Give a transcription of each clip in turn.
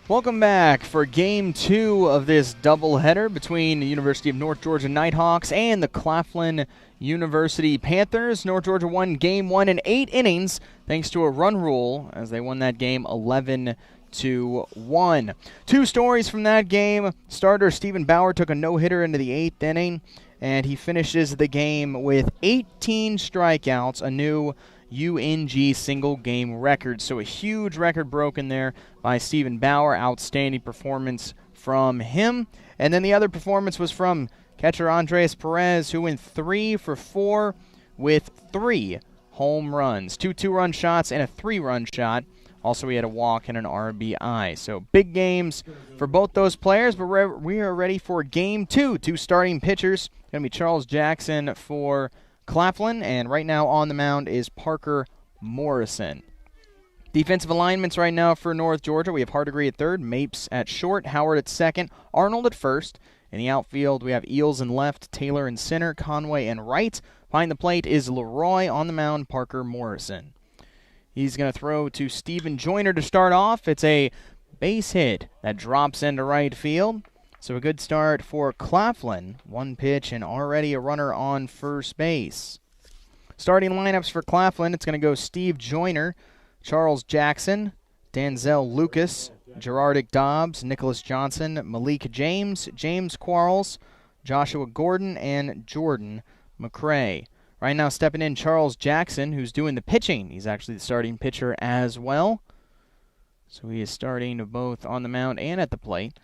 Welcome back for Game 2 of this doubleheader between the University of North Georgia Nighthawks and the Claflin University Panthers. North Georgia won Game 1 in 8 innings thanks to a run rule as they won that game 11-1. Two stories from that game. Starter Stephen Bauer took a no-hitter into the 8th inning, and he finishes the game with 18 strikeouts, a new UNG single-game record. So a huge record broken there by Stephen Bauer. Outstanding performance from him. And then the other performance was from catcher Andres Perez, who went 3 for 4 with 3 home runs. 2 two-run shots and a 3-run shot. Also, he had a walk and an RBI. So big games for both those players, but we are ready for Game 2. Two starting pitchers. Going to be Charles Jackson for Claflin, and right now on the mound is Parker Morrison. Defensive alignments right now for North Georgia. We have Hardegree at third, Mapes at short, Howard at second, Arnold at first. In the outfield, we have Eels in left, Taylor in center, Conway in right. Behind the plate is Leroy. On the mound, Parker Morrison. He's going to throw to Stephen Joyner to start off. It's a base hit that drops into right field. So a good start for Claflin. One pitch and already a runner on first base. Starting lineups for Claflin, it's going to go Steve Joyner, Charles Jackson, Danzel Lucas, Gerardic Dobbs, Nicholas Johnson, Malik James, James Quarles, Joshua Gordon, and Jordan McCray. Right now stepping in Charles Jackson, who's doing the pitching. He's actually the starting pitcher as well. So he is starting both on the mound and at the plate.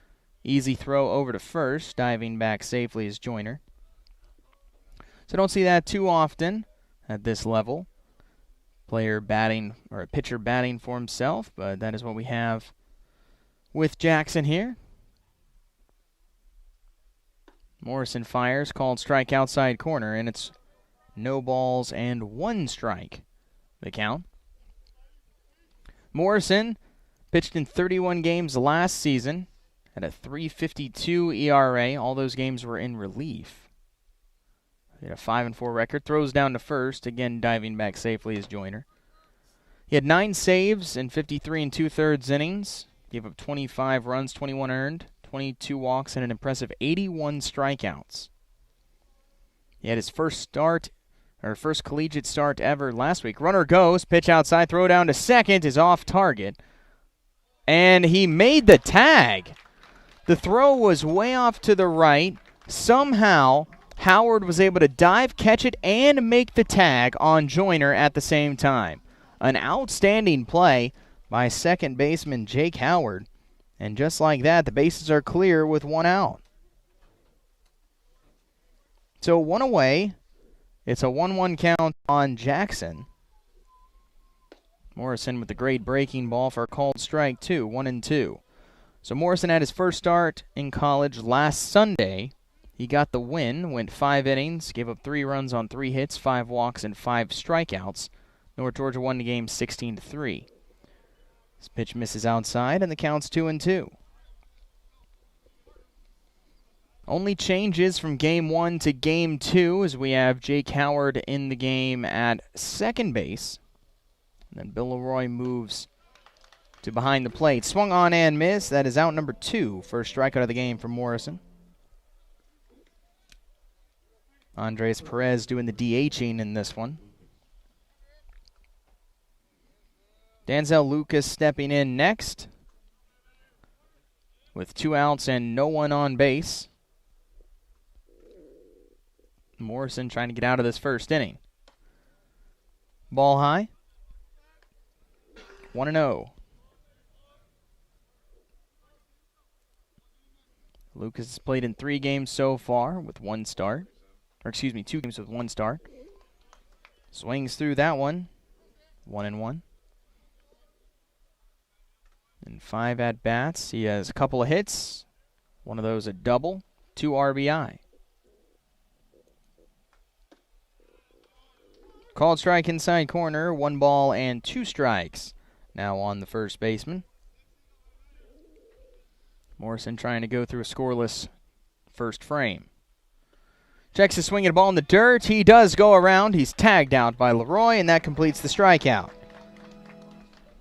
Easy throw over to first, diving back safely is Joyner. So don't see that too often at this level. Player batting, or a pitcher batting for himself, but that is what we have with Jackson here. Morrison fires, called strike outside corner, and it's no balls and 1 strike. The count. Morrison pitched in 31 games last season. At a 3.52 ERA. All those games were in relief. He had a 5-4 record. Throws down to first. Again, diving back safely is Joyner. He had 9 saves in 53 2/3 innings. Gave up 25 runs, 21 earned, 22 walks, and an impressive 81 strikeouts. He had his first collegiate start ever last week. Runner goes. Pitch outside. Throw down to second is off target. And he made the tag. The throw was way off to the right. Somehow, Howard was able to dive, catch it, and make the tag on Joyner at the same time. An outstanding play by second baseman Jake Howard. And just like that, the bases are clear with 1 out. So 1 away. It's a 1-1 count on Jackson. Morrison with the great breaking ball for a called strike, 2, 1-2. So Morrison had his first start in college last Sunday. He got the win, went 5 innings, gave up 3 runs on 3 hits, 5 walks, and 5 strikeouts. North Georgia won the game 16-3. This pitch misses outside, and the count's 2-2. Only changes from Game 1 to Game 2 as we have Jake Howard in the game at second base. And then Bill Leroy moves to behind the plate. Swung on and missed. That is out number 2. First strikeout of the game for Morrison. Andres Perez doing the DHing in this one. Danzel Lucas stepping in next with 2 outs and no one on base. Morrison trying to get out of this first inning. Ball high. 1-0. Lucas has played in 3 games so far with 1 start. 2 games with 1 start. Swings through that one. 1-1. And 5 at-bats. He has a couple of hits. One of those a double. 2 RBI. Called strike inside corner. 1 ball and 2 strikes. Now on the first baseman. Morrison trying to go through a scoreless first frame. Checks his swing at a ball in the dirt. He does go around. He's tagged out by Leroy, and that completes the strikeout.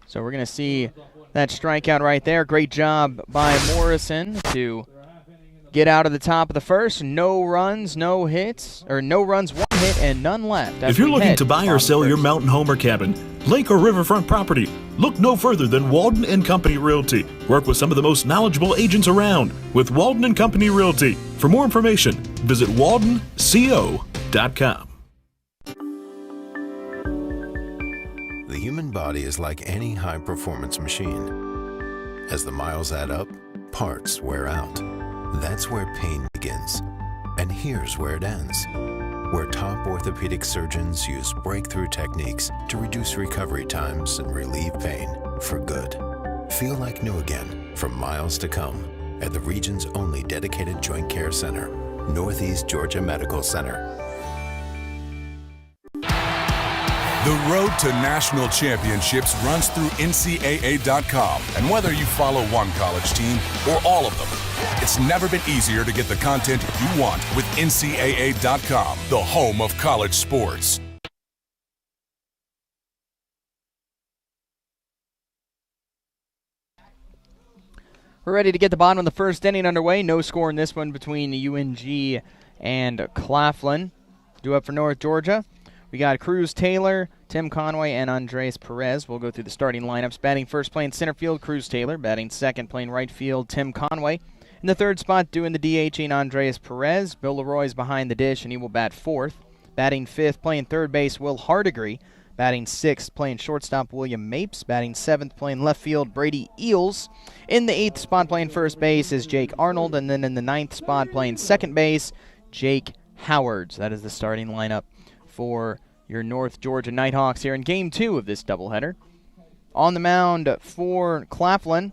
So we're going to see that strikeout right there. Great job by Morrison to get out of the top of the first. No runs, no hits, or no runs, one hit, and none left. If you're looking to buy or sell your mountain home or cabin, lake or riverfront property, look no further than Walden and Company Realty. Work with some of the most knowledgeable agents around with Walden and Company Realty. For more information, visit waldenco.com. The human body is like any high-performance machine. As the miles add up, parts wear out. That's where pain begins. And here's where it ends. Where top orthopedic surgeons use breakthrough techniques to reduce recovery times and relieve pain for good. Feel like new again for miles to come at the region's only dedicated joint care center, Northeast Georgia Medical Center. The road to national championships runs through NCAA.com. And whether you follow one college team or all of them, it's never been easier to get the content you want with NCAA.com, the home of college sports. We're ready to get the bottom of the first inning underway. No score in this one between UNG and Claflin. Due up for North Georgia. We got Cruz Taylor, Tim Conway, and Andres Perez. We'll go through the starting lineups. Batting first, playing center field, Cruz Taylor. Batting second, playing right field, Tim Conway. In the third spot, doing the DHing, Andres Perez. Bill Leroy's behind the dish, and he will bat fourth. Batting fifth, playing third base, Will Hardigree. Batting sixth, playing shortstop, William Mapes. Batting seventh, playing left field, Brady Eels. In the eighth spot, playing first base, is Jake Arnold. And then in the ninth spot, playing second base, Jake Howards. That is the starting lineup for your North Georgia Nighthawks here in Game 2 of this doubleheader. On the mound for Claflin,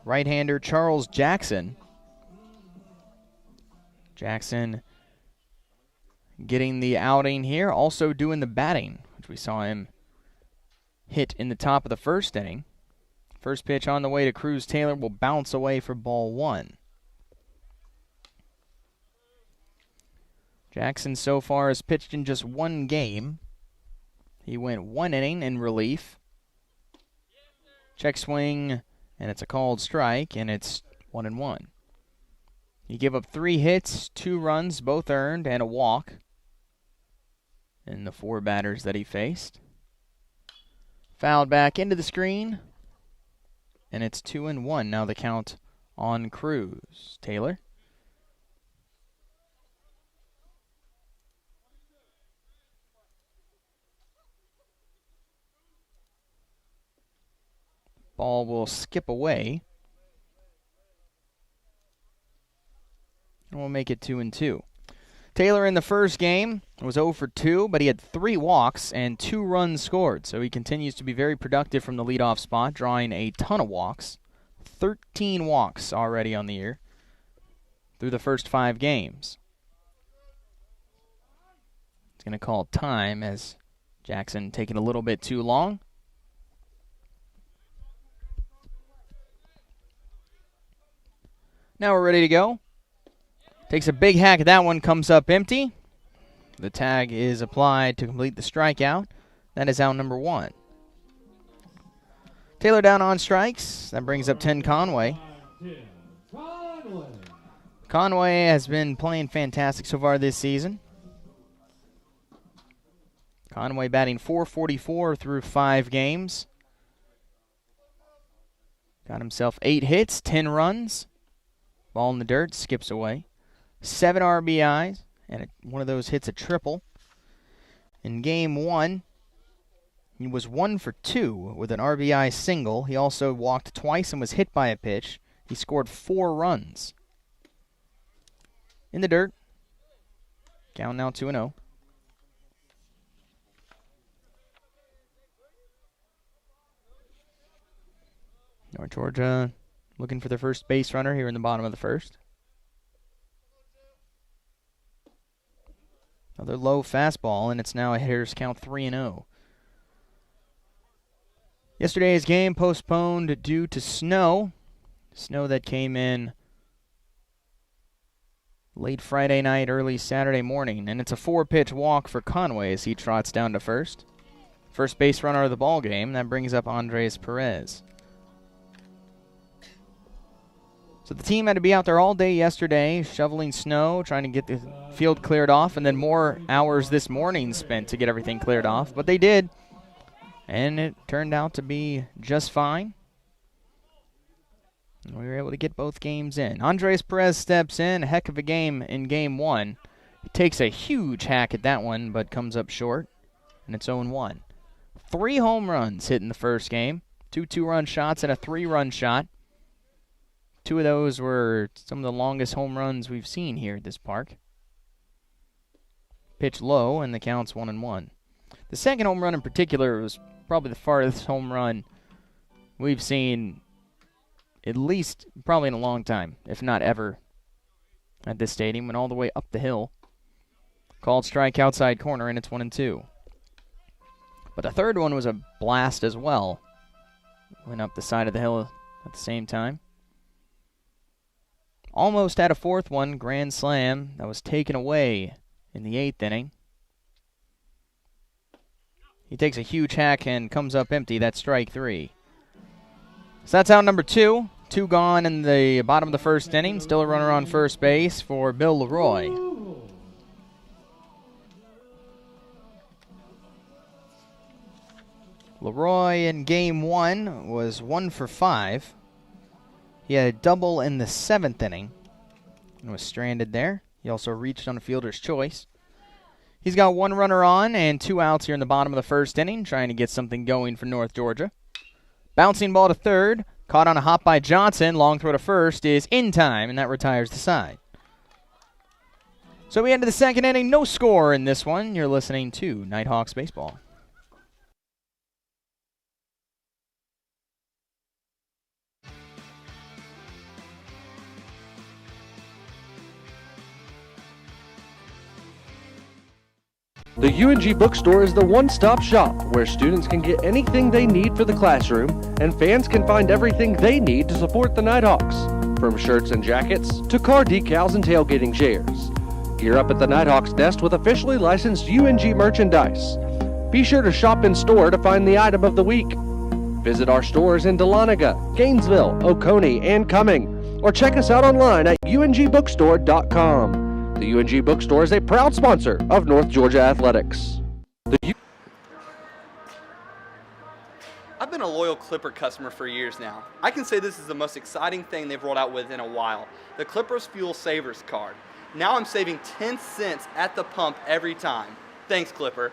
right-hander Charles Jackson. Jackson getting the outing here, also doing the batting, which we saw him hit in the top of the first inning. First pitch on the way to Cruz Taylor will bounce away for ball one. Jackson so far has pitched in just one game. He went one inning in relief. Check swing, and it's a called strike, and it's 1-1. He gave up 3 hits, 2 runs, both earned, and a walk in the 4 batters that he faced. Fouled back into the screen, and it's 2-1. Now the count on Cruz. Taylor. Ball will skip away. And we'll make it 2-2. Taylor in the first game was 0 for 2, but he had 3 walks and 2 runs scored. So he continues to be very productive from the leadoff spot, drawing a ton of walks. 13 walks already on the year through the first 5 games. It's going to call time as Jackson taking a little bit too long. Now we're ready to go. Takes a big hack at that one, comes up empty. The tag is applied to complete the strikeout. That is out number 1. Taylor down on strikes. That brings up 10 Conway. Conway has been playing fantastic so far this season. Conway batting .444 through 5 games. Got himself 8 hits, 10 runs. Ball in the dirt, skips away. 7 RBIs, and one of those hits a triple. In Game 1, he was 1 for 2 with an RBI single. He also walked twice and was hit by a pitch. He scored 4 runs. In the dirt. Count now 2-0. North Georgia looking for their first base runner here in the bottom of the first. Another low fastball, and it's now a hitter's count 3-0. Yesterday's game postponed due to snow. Snow that came in late Friday night, early Saturday morning. And it's a 4-pitch walk for Conway as he trots down to first. First base runner of the ball game. That brings up Andres Perez. So the team had to be out there all day yesterday, shoveling snow, trying to get the field cleared off, and then more hours this morning spent to get everything cleared off. But they did, and it turned out to be just fine. We were able to get both games in. Andres Perez steps in, a heck of a game in game one. He takes a huge hack at that one, but comes up short, and it's 0-1. 3 home runs hit in the first game, 2 two-run shots and a 3-run shot. 2 of those were some of the longest home runs we've seen here at this park. Pitch low, and the count's 1-1. The second home run in particular was probably the farthest home run we've seen, at least probably in a long time, if not ever, at this stadium. Went all the way up the hill. Called strike outside corner, and it's 1-2. But the third one was a blast as well. Went up the side of the hill at the same time. Almost had a fourth one, grand slam, that was taken away in the 8th inning. He takes a huge hack and comes up empty. That's strike 3. So that's out number 2. 2 gone in the bottom of the first inning. Still a runner on first base for Bill Leroy. Leroy in game 1 was 1 for 5. He had a double in the 7th inning and was stranded there. He also reached on a fielder's choice. He's got 1 runner on and 2 outs here in the bottom of the first inning, trying to get something going for North Georgia. Bouncing ball to third, caught on a hop by Johnson. Long throw to first is in time, and that retires the side. So we ended the second inning, no score in this one. You're listening to Nighthawks Baseball. The UNG Bookstore is the one-stop shop where students can get anything they need for the classroom and fans can find everything they need to support the Nighthawks, from shirts and jackets to car decals and tailgating chairs. Gear up at the Nighthawks Nest with officially licensed UNG merchandise. Be sure to shop in store to find the item of the week. Visit our stores in Dahlonega, Gainesville, Oconee, and Cumming, or check us out online at ungbookstore.com. The UNG Bookstore is a proud sponsor of North Georgia Athletics. I've been a loyal Clipper customer for years now. I can say this is the most exciting thing they've rolled out with in a while. The Clippers Fuel Savers card. Now I'm saving 10 cents at the pump every time. Thanks, Clipper.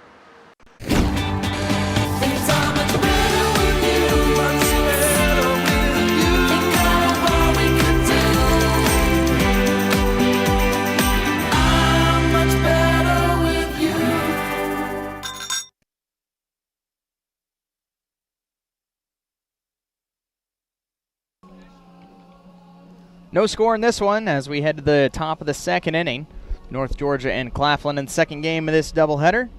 No score in this one as we head to the top of the second inning. North Georgia and Claflin in the second game of this doubleheader.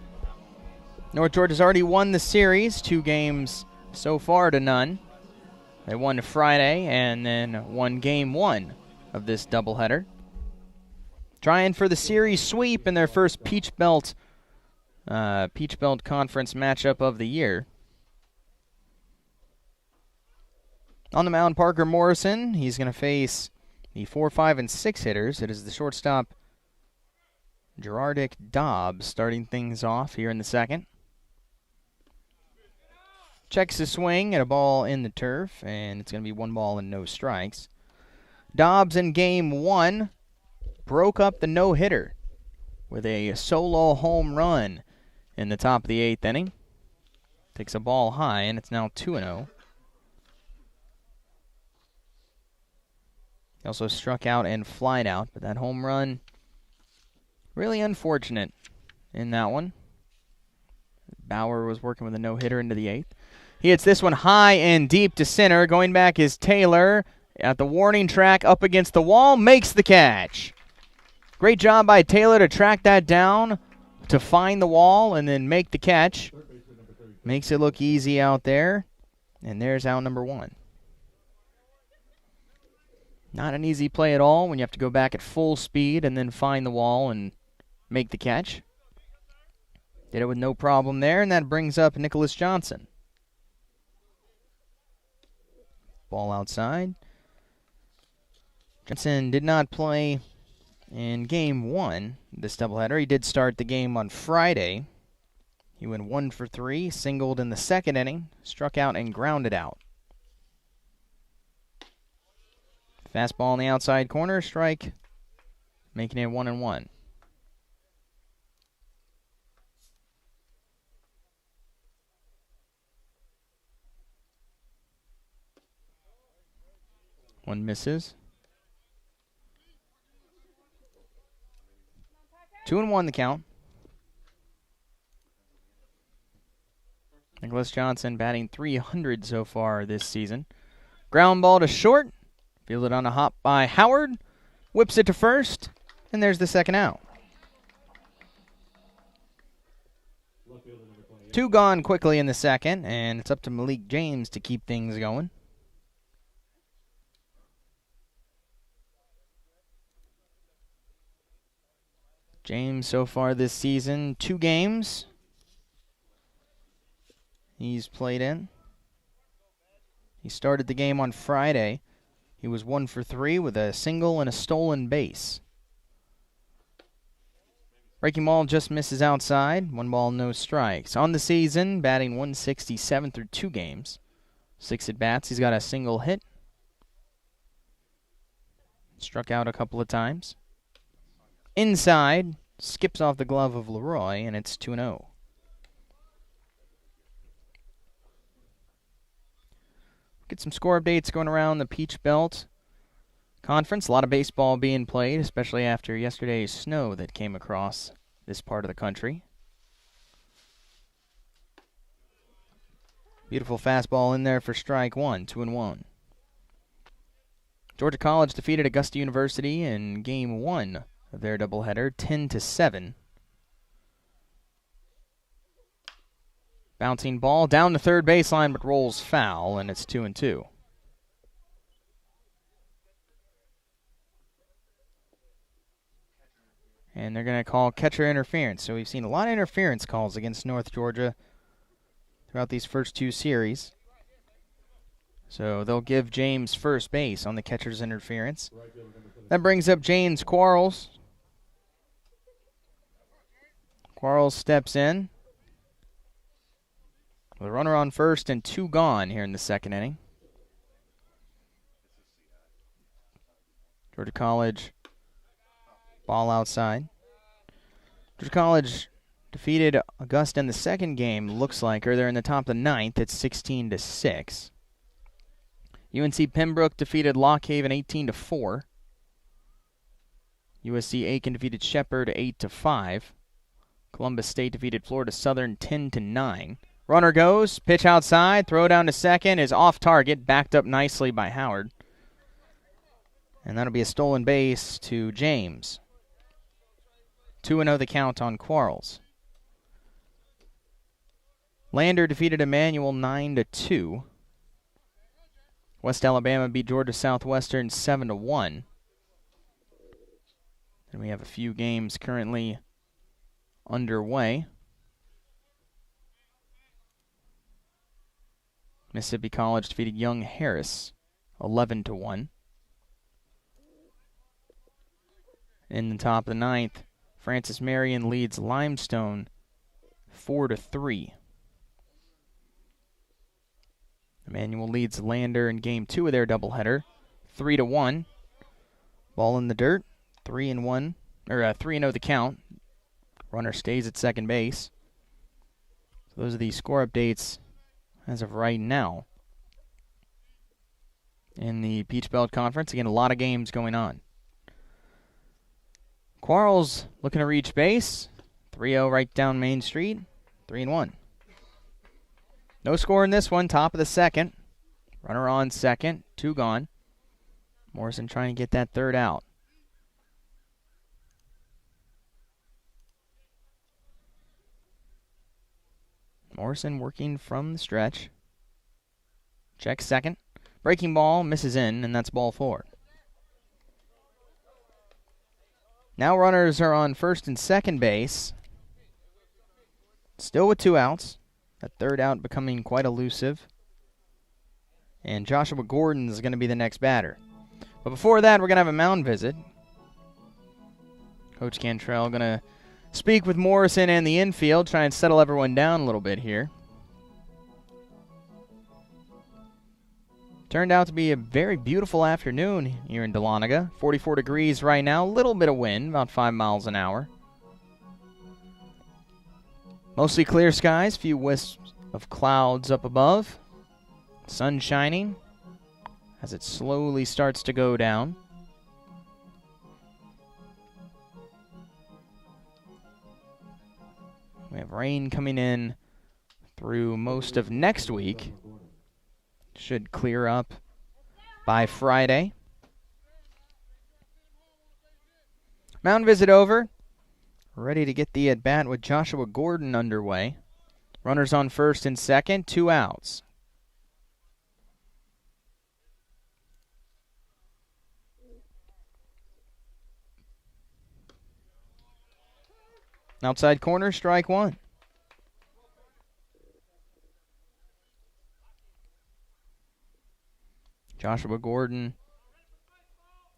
North Georgia's already won the series, 2 games so far to none. They won Friday and then won game 1 of this doubleheader. Trying for the series sweep in their first Peach Belt Conference matchup of the year. On the mound, Parker Morrison. He's going to face the 4, 5, and 6 hitters. It is the shortstop, Gerardic Dobbs, starting things off here in the second. Checks his swing at a ball in the turf, and it's going to be 1 ball and no strikes. Dobbs in game 1 broke up the no-hitter with a solo home run in the top of the 8th inning. Takes a ball high, and it's now 2-0. He also struck out and flied out, but that home run, really unfortunate in that one. Bauer was working with a no-hitter into the 8th. He hits this one high and deep to center. Going back is Taylor at the warning track up against the wall, makes the catch. Great job by Taylor to track that down, to find the wall, and then make the catch. Makes it look easy out there, and there's out number 1. Not an easy play at all when you have to go back at full speed and then find the wall and make the catch. Did it with no problem there, and that brings up Nicholas Johnson. Ball outside. Johnson did not play in Game 1, this doubleheader. He did start the game on Friday. He went 1 for 3, singled in the second inning, struck out and grounded out. Fastball in the outside corner, strike, making it 1-1. One misses. 2-1 the count. Nicholas Johnson batting .300 so far this season. Ground ball to short. Fielded on a hop by Howard. Whips it to first. And there's the second out. 2 gone quickly in the second. And it's up to Malik James to keep things going. James so far this season, 2 games he's played in. He started the game on Friday. He was 1 for 3 with a single and a stolen base. Breaking ball just misses outside. 1 ball, no strikes. On the season, batting .167 through 2 games. 6 at-bats. He's got a single hit. Struck out a couple of times. Inside, skips off the glove of Leroy, and it's 2-0. Get some score updates going around the Peach Belt Conference. A lot of baseball being played, especially after yesterday's snow that came across this part of the country. Beautiful fastball in there for strike 1, 2-1. Georgia College defeated Augusta University in Game 1 of their doubleheader, 10-7. Bouncing ball down the third baseline, but rolls foul, and it's 2-2. And they're going to call catcher interference. So we've seen a lot of interference calls against North Georgia throughout these first 2 series. So they'll give James first base on the catcher's interference. That brings up James Quarles. Quarles steps in. With a runner on first and 2 gone here in the second inning. Georgia College, ball outside. Georgia College defeated Augusta in the second game, looks like, or they're in the top of the 9th. It's 16-6. UNC Pembroke defeated Lock Haven 18-4. USC Aiken defeated Shepherd 8-5. Columbus State defeated Florida Southern 10-9. Runner goes, pitch outside, throw down to second, is off target, backed up nicely by Howard. And that'll be a stolen base to James. 2-0 the count on Quarles. Lander defeated Emmanuel 9-2. West Alabama beat Georgia Southwestern 7-1. And we have a few games currently underway. Mississippi College defeated Young Harris 11-1. In the top of the 9th, Francis Marion leads Limestone 4-3. Emmanuel leads Lander in Game 2 of their doubleheader 3-1. Ball in the dirt, 3-1, or 3-0 the count. Runner stays at second base. So those are the score updates as of right now in the Peach Belt Conference. Again, a lot of games going on. Quarles looking to reach base. 3-0 right down Main Street. 3-1. No score in this one. Top of the second. Runner on second. 2 gone. Morrison trying to get that third out. Morrison working from the stretch. Check second. Breaking ball misses in, and that's ball 4. Now runners are on first and second base. Still with 2 outs. That third out becoming quite elusive. And Joshua Gordon is going to be the next batter. But before that, we're going to have a mound visit. Coach Cantrell going to speak with Morrison and the infield, try and settle everyone down a little bit here. Turned out to be a very beautiful afternoon here in Dahlonega. 44 degrees right now, a little bit of wind, about 5 miles an hour. Mostly clear skies, few wisps of clouds up above. Sun shining as it slowly starts to go down. We have rain coming in through most of next week. Should clear up by Friday. Mound visit over. Ready to get the at-bat with Joshua Gordon underway. Runners on first and second, 2 outs. Outside corner, strike 1. Joshua Gordon,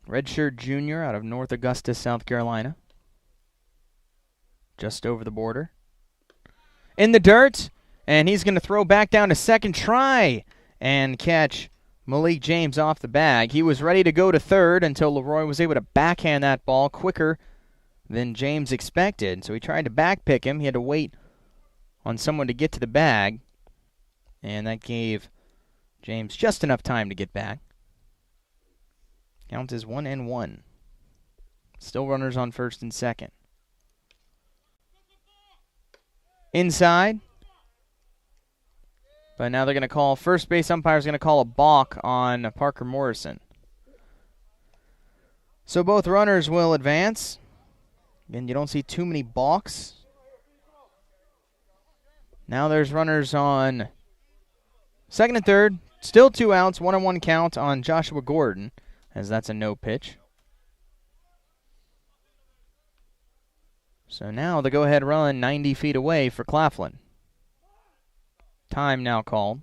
redshirt junior out of North Augusta, South Carolina. Just over the border. In the dirt, and he's going to throw back down to second, try and catch Malik James off the bag. He was ready to go to third until Leroy was able to backhand that ball quicker than James expected. So he tried to backpick him. He had to wait on someone to get to the bag, and that gave James just enough time to get back. Count is 1-1. Still runners on first and second. Inside. But now they're going to call, first base umpire's going to call a balk on Parker Morrison. So both runners will advance. Again, you don't see too many balks. Now there's runners on second and third. Still 2 outs, 1-1 count on Joshua Gordon, as that's a no pitch. So now the go-ahead run 90 feet away for Claflin. Time now called.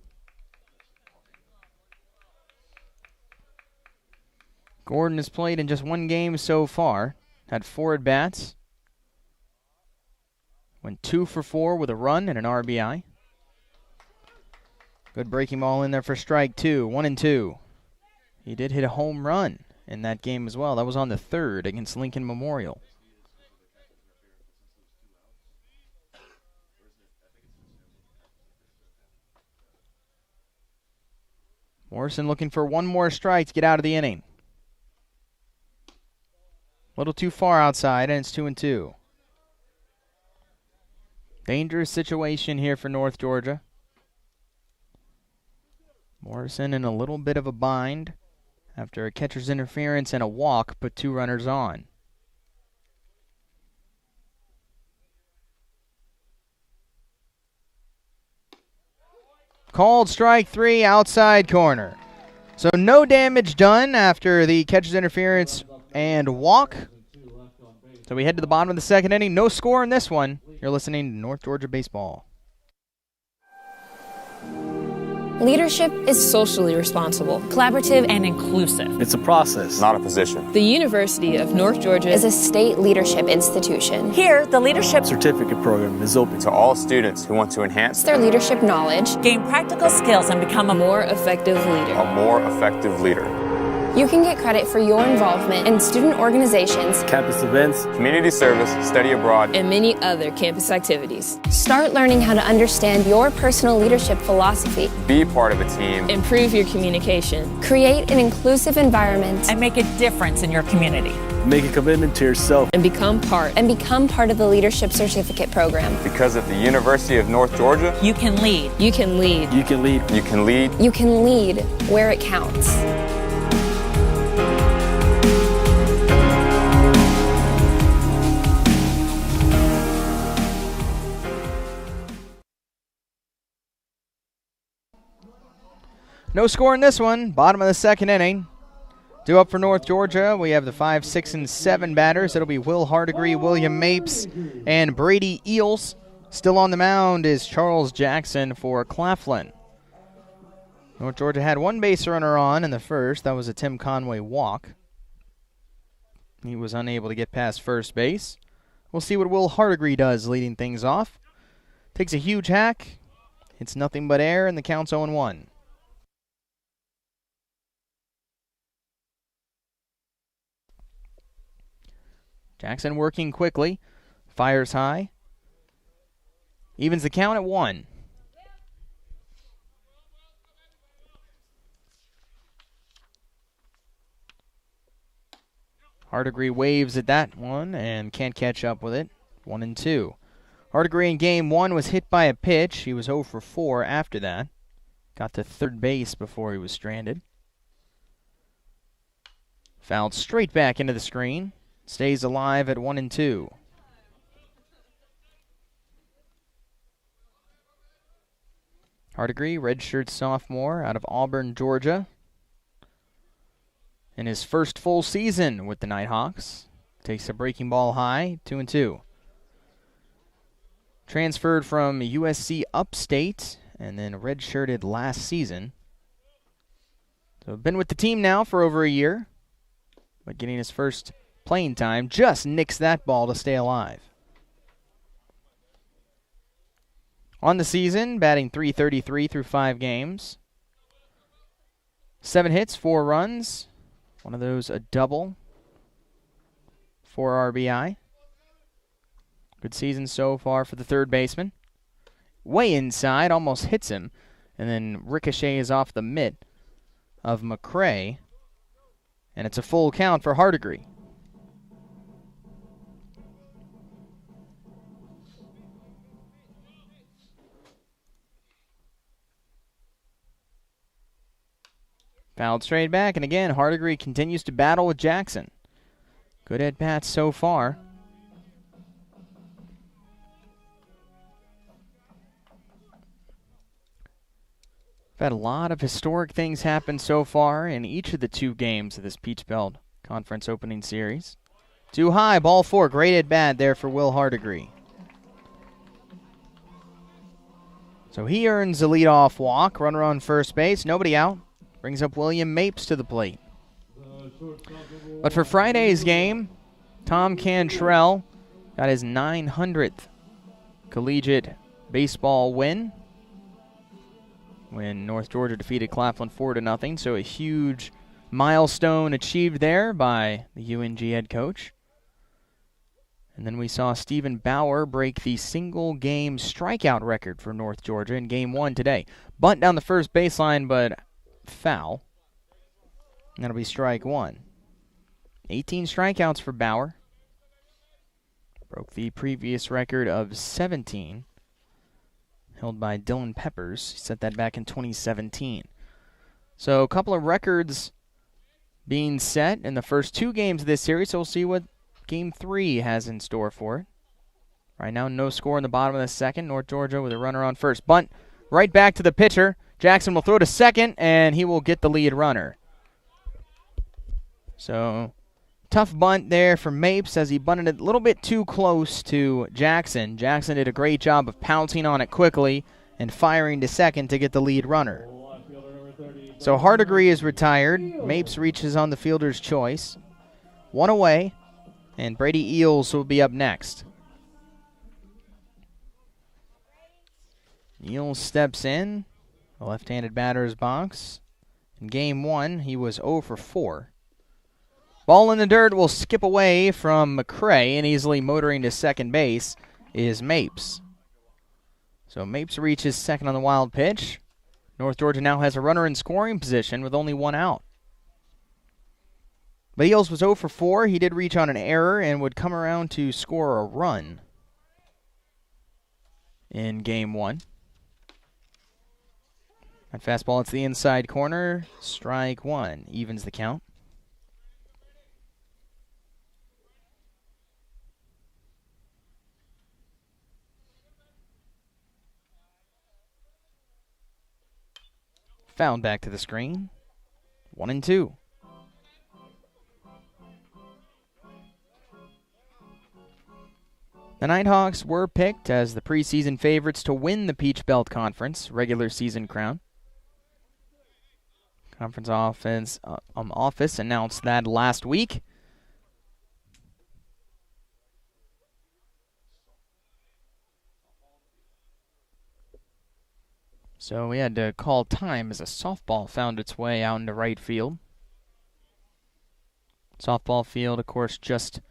Gordon has played in just 1 game so far. Had 4 at-bats. Went 2 for 4 with a run and an RBI. Good breaking ball in there for strike 2, 1-2. He did hit a home run in that game as well. That was on the 3rd against Lincoln Memorial. Morrison looking for 1 more strike to get out of the inning. A little too far outside, and it's 2-2. Dangerous situation here for North Georgia. Morrison in a little bit of a bind after a catcher's interference and a walk put 2 runners on. Called strike 3, outside corner. So no damage done after the catcher's interference and walk. So we head to the bottom of the second inning. No score in this one. You're listening to North Georgia Baseball. Leadership is socially responsible, collaborative, and inclusive. It's a process, not a position. The University of North Georgia is a state leadership institution. Here, the Leadership Certificate program is open to all students who want to enhance their leadership knowledge, gain practical skills, and become a more effective leader. A more effective leader. You can get credit for your involvement in student organizations, campus events, community service, study abroad, and many other campus activities. Start learning how to understand your personal leadership philosophy. Be part of a team. Improve your communication. Create an inclusive environment. And make a difference in your community. Make a commitment to yourself. And become part of the Leadership Certificate program. Because at the University of North Georgia, you can lead. You can lead. You can lead. You can lead. You can lead where it counts. No score in this one. Bottom of the second inning. Due up for North Georgia, we have the 5, 6, and 7 batters. It'll be Will Hardigree, William Mapes, and Brady Eels. Still on the mound is Charles Jackson for Claflin. North Georgia had one base runner on in the first. That was a Tim Conway walk. He was unable to get past first base. We'll see what Will Hardigree does leading things off. Takes a huge hack. It's nothing but air, and the count's 0-1. Jackson working quickly. Fires high. Evens the count at 1. Hardigree waves at that one and can't catch up with it. 1-2. Hardigree in game 1 was hit by a pitch. He was 0 for 4 after that. Got to third base before he was stranded. Fouled straight back into the screen. Stays alive at 1-2. Hardigree, redshirt sophomore out of Auburn, Georgia. In his first full season with the Nighthawks. Takes a breaking ball high, 2-2. Transferred from USC Upstate and then redshirted last season. So been with the team now for over a year. But getting his first playing time, just nicks that ball to stay alive. On the season, batting .333 through 5 games. 7 hits, 4 runs. One of those a double. 4 RBI. Good season so far for the third baseman. Way inside, almost hits him. And then ricochets off the mitt of McCray. And it's a full count for Hardigree. Fouled straight back, and again, Hardigree continues to battle with Jackson. Good at-bats so far. We've had a lot of historic things happen so far in each of the 2 games of this Peach Belt Conference opening series. Too high, ball 4. Great at-bat there for Will Hardigree. So he earns a leadoff walk. Runner on first base, nobody out. Brings up William Mapes to the plate. But for Friday's game, Tom Cantrell got his 900th collegiate baseball win when North Georgia defeated Claflin 4-0. So a huge milestone achieved there by the UNG head coach. And then we saw Stephen Bauer break the single-game strikeout record for North Georgia in Game 1 today. Bunt down the first baseline, but foul. And that'll be strike 1. 18 strikeouts for Bauer. Broke the previous record of 17 held by Dylan Peppers. He set that back in 2017. So a couple of records being set in the first 2 games of this series. So we'll see what Game 3 has in store for it. Right now, no score in the bottom of the second. North Georgia with a runner on first. Bunt right back to the pitcher. Jackson will throw to second, and he will get the lead runner. So, tough bunt there for Mapes as he bunted it a little bit too close to Jackson. Jackson did a great job of pouncing on it quickly and firing to second to get the lead runner. So Hardigree is retired. Mapes reaches on the fielder's choice. 1 away, and Brady Eels will be up next. Eels steps in. The left-handed batter's box. In Game 1, he was 0 for 4. Ball in the dirt will skip away from McCray, and easily motoring to second base is Mapes. So Mapes reaches second on the wild pitch. North Georgia now has a runner in scoring position with only 1 out. But Eels was 0 for 4. He did reach on an error and would come around to score a run in Game 1. That fastball, it's the inside corner. Strike 1. Evens the count. Fouled back to the screen. 1-2. The Nighthawks were picked as the preseason favorites to win the Peach Belt Conference regular season crown. Conference office announced that last week. So we had to call time as a softball found its way out into right field. Softball field, of course, just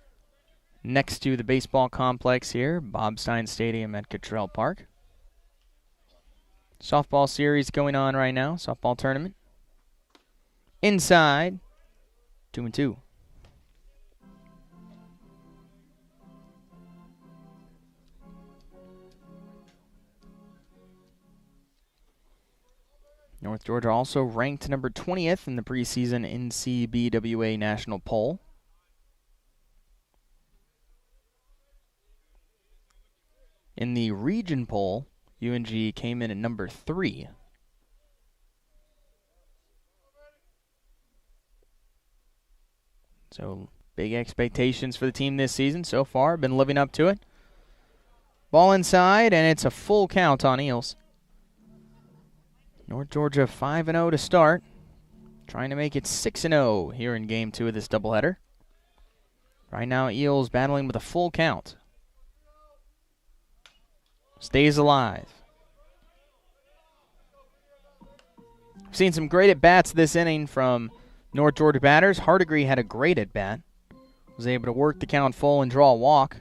next to the baseball complex here, Bob Stein Stadium at Cottrell Park. Softball series going on right now, softball tournament. Inside, 2-2. North Georgia also ranked number 20th in the preseason NCBWA National Poll. In the region poll, UNG came in at number 3. So big expectations for the team this season so far. Been living up to it. Ball inside, and it's a full count on Eels. North Georgia 5-0 to start. Trying to make it 6-0 here in Game 2 of this doubleheader. Right now, Eels battling with a full count. Stays alive. We've seen some great at-bats this inning from North Georgia batters. Hardigree had a great at-bat. Was able to work the count full and draw a walk.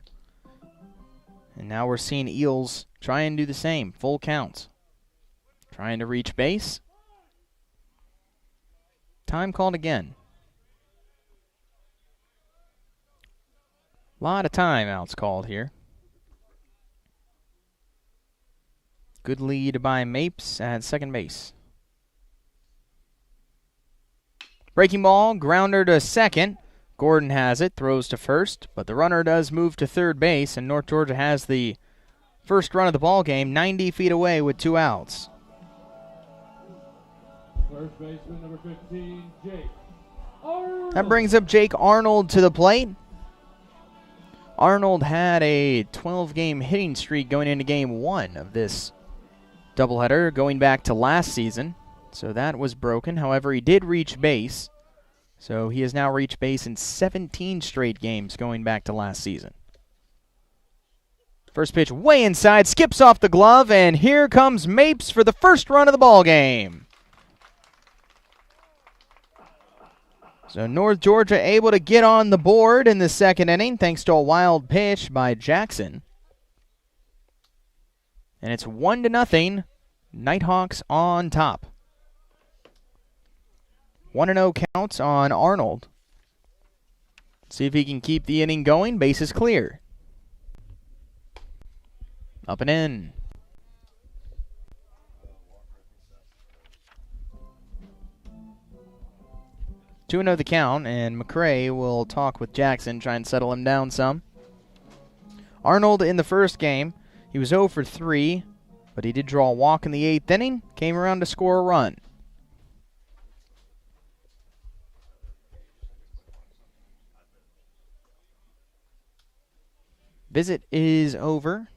And now we're seeing Eels try and do the same. Full counts. Trying to reach base. Time called again. A lot of timeouts called here. Good lead by Mapes at second base. Breaking ball, grounder to second. Gordon has it, throws to first, but the runner does move to third base, and North Georgia has the first run of the ball game, 90 feet away with 2 outs. First baseman, number 15, Jake Arnold. That brings up Jake Arnold to the plate. Arnold had a 12-game hitting streak going into Game 1 of this doubleheader, going back to last season. So that was broken. However, he did reach base. So he has now reached base in 17 straight games going back to last season. First pitch way inside, skips off the glove, and here comes Mapes for the first run of the ball game. So North Georgia able to get on the board in the second inning thanks to a wild pitch by Jackson. And it's 1-0, Nighthawks on top. 1-0 counts on Arnold. See if he can keep the inning going. Base is clear. Up and in. 2-0 the count, and McCray will talk with Jackson, try and settle him down some. Arnold in the first game, he was 0 for 3, but he did draw a walk in the 8th inning, came around to score a run. Visit is over.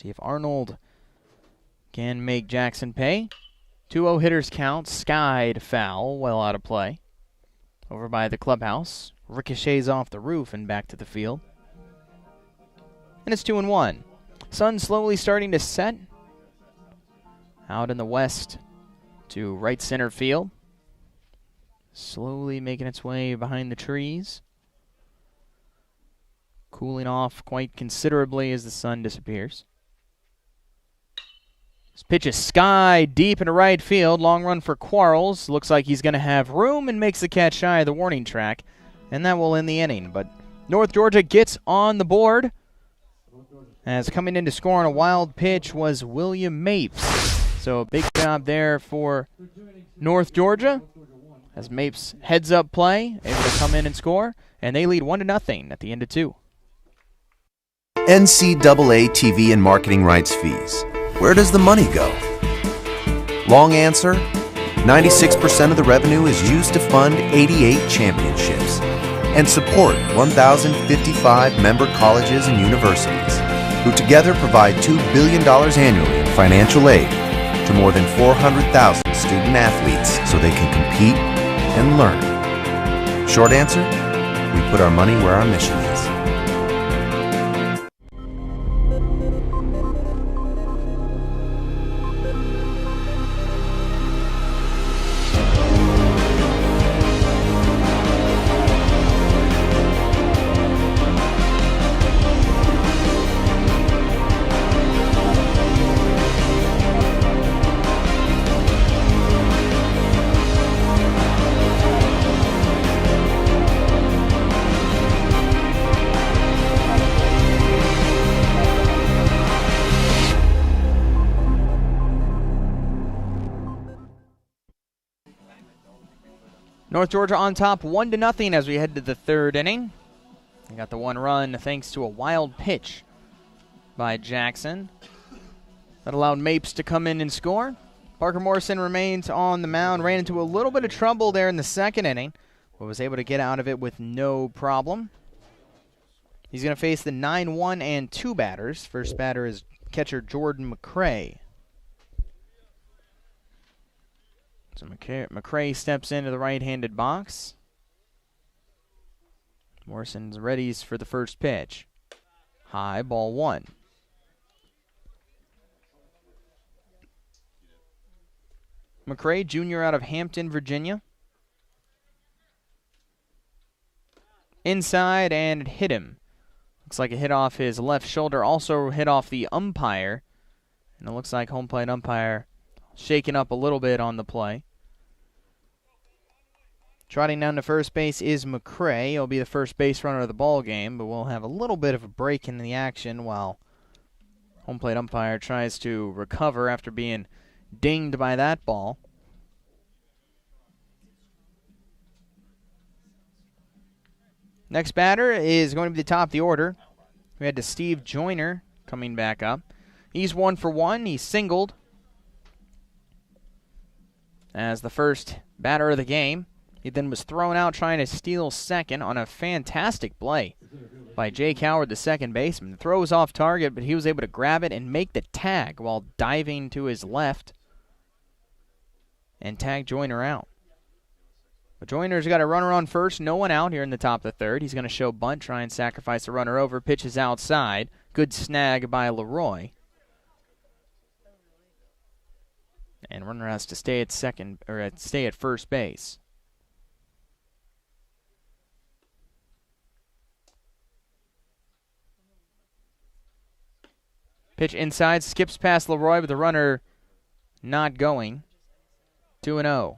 See if Arnold can make Jackson pay. 2-0 hitters count, skied foul, well out of play. Over by the clubhouse, ricochets off the roof and back to the field. And it's 2-1. Sun slowly starting to set. Out in the west to right center field. Slowly making its way behind the trees. Cooling off quite considerably as the sun disappears. This pitch is sky deep into right field. Long run for Quarles. Looks like he's going to have room and makes the catch shy of the warning track. And that will end the inning. But North Georgia gets on the board. As coming in to score on a wild pitch was William Mapes. So a big job there for North Georgia. As Mapes heads up play, able to come in and score. And they lead 1-0 at the end of 2. NCAA TV and marketing rights fees. Where does the money go? Long answer, 96% of the revenue is used to fund 88 championships and support 1,055 member colleges and universities, who together provide $2 billion annually in financial aid to more than 400,000 student athletes so they can compete and learn. Short answer, we put our money where our mission is. North Georgia on top 1-0 as we head to the third inning. They got the one run thanks to a wild pitch by Jackson that allowed Mapes to come in and score. Parker Morrison remains on the mound, ran into a little bit of trouble there in the second inning, but was able to get out of it with no problem. He's going to face the 9-1 and 2 batters. First batter is catcher Jordan McCray. So McCray steps into the right-handed box. Morrison's ready for the first pitch. High, ball 1. McCray, junior out of Hampton, Virginia. Inside, and it hit him. Looks like it hit off his left shoulder, also hit off the umpire. And it looks like home plate umpire shaken up a little bit on the play. Trotting down to first base is McCray. He'll be the first base runner of the ball game, but we'll have a little bit of a break in the action while home plate umpire tries to recover after being dinged by that ball. Next batter is going to be the top of the order. We had to Steve Joyner coming back up. He's 1 for 1. He singled as the first batter of the game. He then was thrown out trying to steal second on a fantastic play by Jake Howard, the second baseman. The throw was off target, but he was able to grab it and make the tag while diving to his left and tag Joyner out. But Joyner's got a runner on first, no one out here in the top of the third. He's going to show bunt, try and sacrifice the runner over. Pitches outside. Good snag by Leroy. And runner has to stay at second, or stay at first base. Pitch inside, skips past Leroy, but the runner not going. 2-0.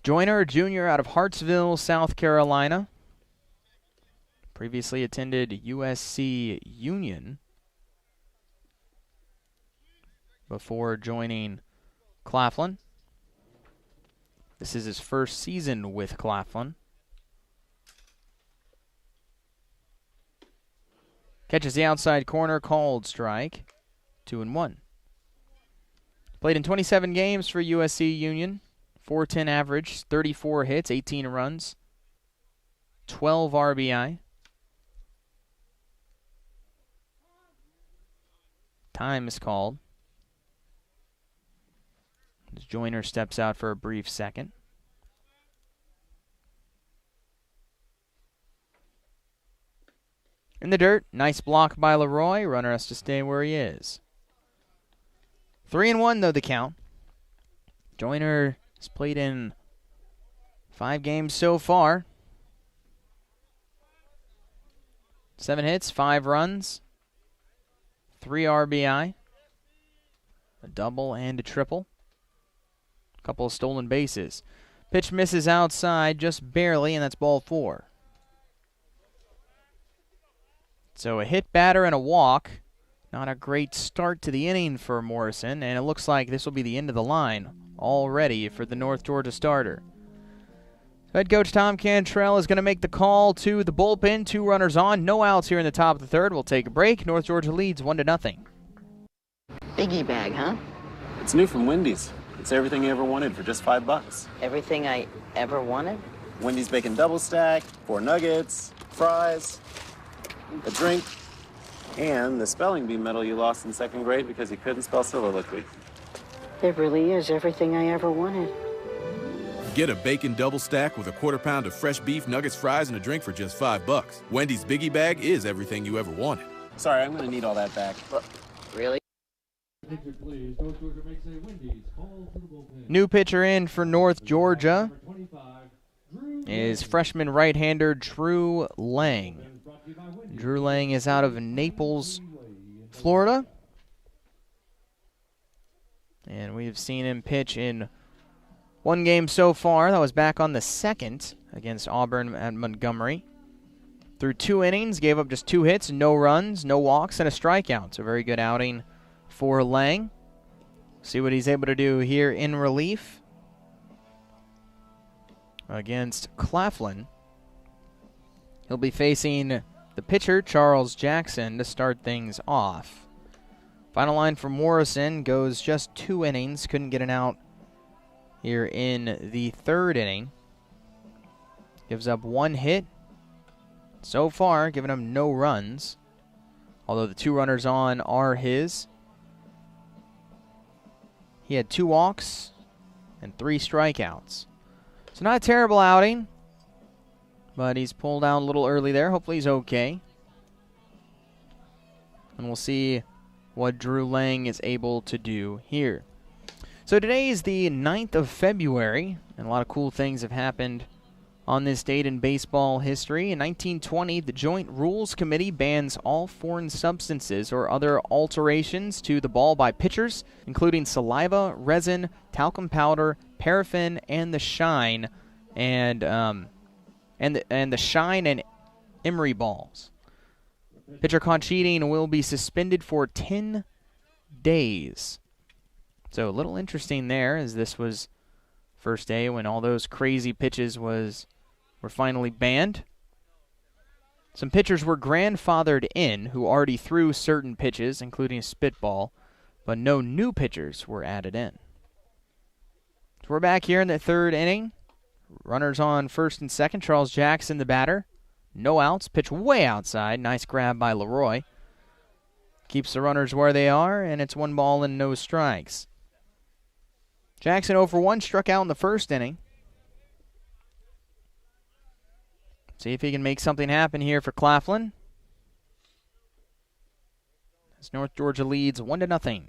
Joyner, junior out of Hartsville, South Carolina. Previously attended USC Union before joining Claflin. This is his first season with Claflin. Catches the outside corner, called strike. 2-1. Played in 27 games for USC Union. 410 average, 34 hits, 18 runs, 12 RBI. Time is called. As Joyner steps out for a brief second. In the dirt, nice block by Leroy. Runner has to stay where he is. 3-1 though the count. Joyner has played in 5 games so far. 7 hits, 5 runs, 3 RBI, a double and a triple, a couple of stolen bases. Pitch misses outside just barely, and that's ball 4. So a hit batter and a walk. Not a great start to the inning for Morrison, and it looks like this will be the end of the line already for the North Georgia starter. Head coach Tom Cantrell is going to make the call to the bullpen. 2 runners on, no outs here in the top of the third. We'll take a break. North Georgia leads 1-0. Biggie bag, huh? It's new from Wendy's. It's everything you ever wanted for just $5. Everything I ever wanted? Wendy's bacon double stack, 4 nuggets, fries, a drink, and the spelling bee medal you lost in 2nd grade because you couldn't spell soliloquy. It really is everything I ever wanted. Get a bacon double stack with a quarter-pound of fresh beef, nuggets, fries, and a drink for just $5. Wendy's Biggie Bag is everything you ever wanted. Sorry, I'm gonna need all that back. Really? Pitcher, please. North Georgia makes a Wendy's call to the bullpen. New pitcher in for North Georgia Number 25, Drew is Lang. freshman right-hander Drew Lang. Brought to you by Wendy's. Drew Lang is out of Naples, Florida. And we've seen him pitch in one game so far. That was back on the 2nd against Auburn at Montgomery. Through 2 innings, gave up just 2 hits, no runs, no walks, and a strikeout. So a very good outing for Lang. See what he's able to do here in relief against Claflin. He'll be facing the pitcher, Charles Jackson, to start things off. Final line for Morrison goes just 2 innings. Couldn't get an out here in the 3rd inning. Gives up 1 hit. So far, giving him no runs. Although the 2 runners on are his. He had 2 walks and 3 strikeouts. So not a terrible outing. But he's pulled out a little early there. Hopefully he's okay. And we'll see what Drew Lang is able to do here. So today is the 9th of February, and a lot of cool things have happened on this date in baseball history. In 1920, the Joint Rules Committee bans all foreign substances or other alterations to the ball by pitchers, including saliva, resin, talcum powder, paraffin, and the shine, and the shine and emery balls. Pitcher caught cheating will be suspended for 10 days. So a little interesting there, as this was first day when all those crazy pitches were finally banned. Some pitchers were grandfathered in who already threw certain pitches, including a spitball, but no new pitchers were added in. So we're back here in the 3rd inning. Runners on 1st and 2nd. Charles Jackson, the batter. No outs. Pitch way outside. Nice grab by Leroy. Keeps the runners where they are, and it's 1 ball and no strikes. Jackson 0 for 1, struck out in the 1st inning. See if he can make something happen here for Claflin. As North Georgia leads 1-0.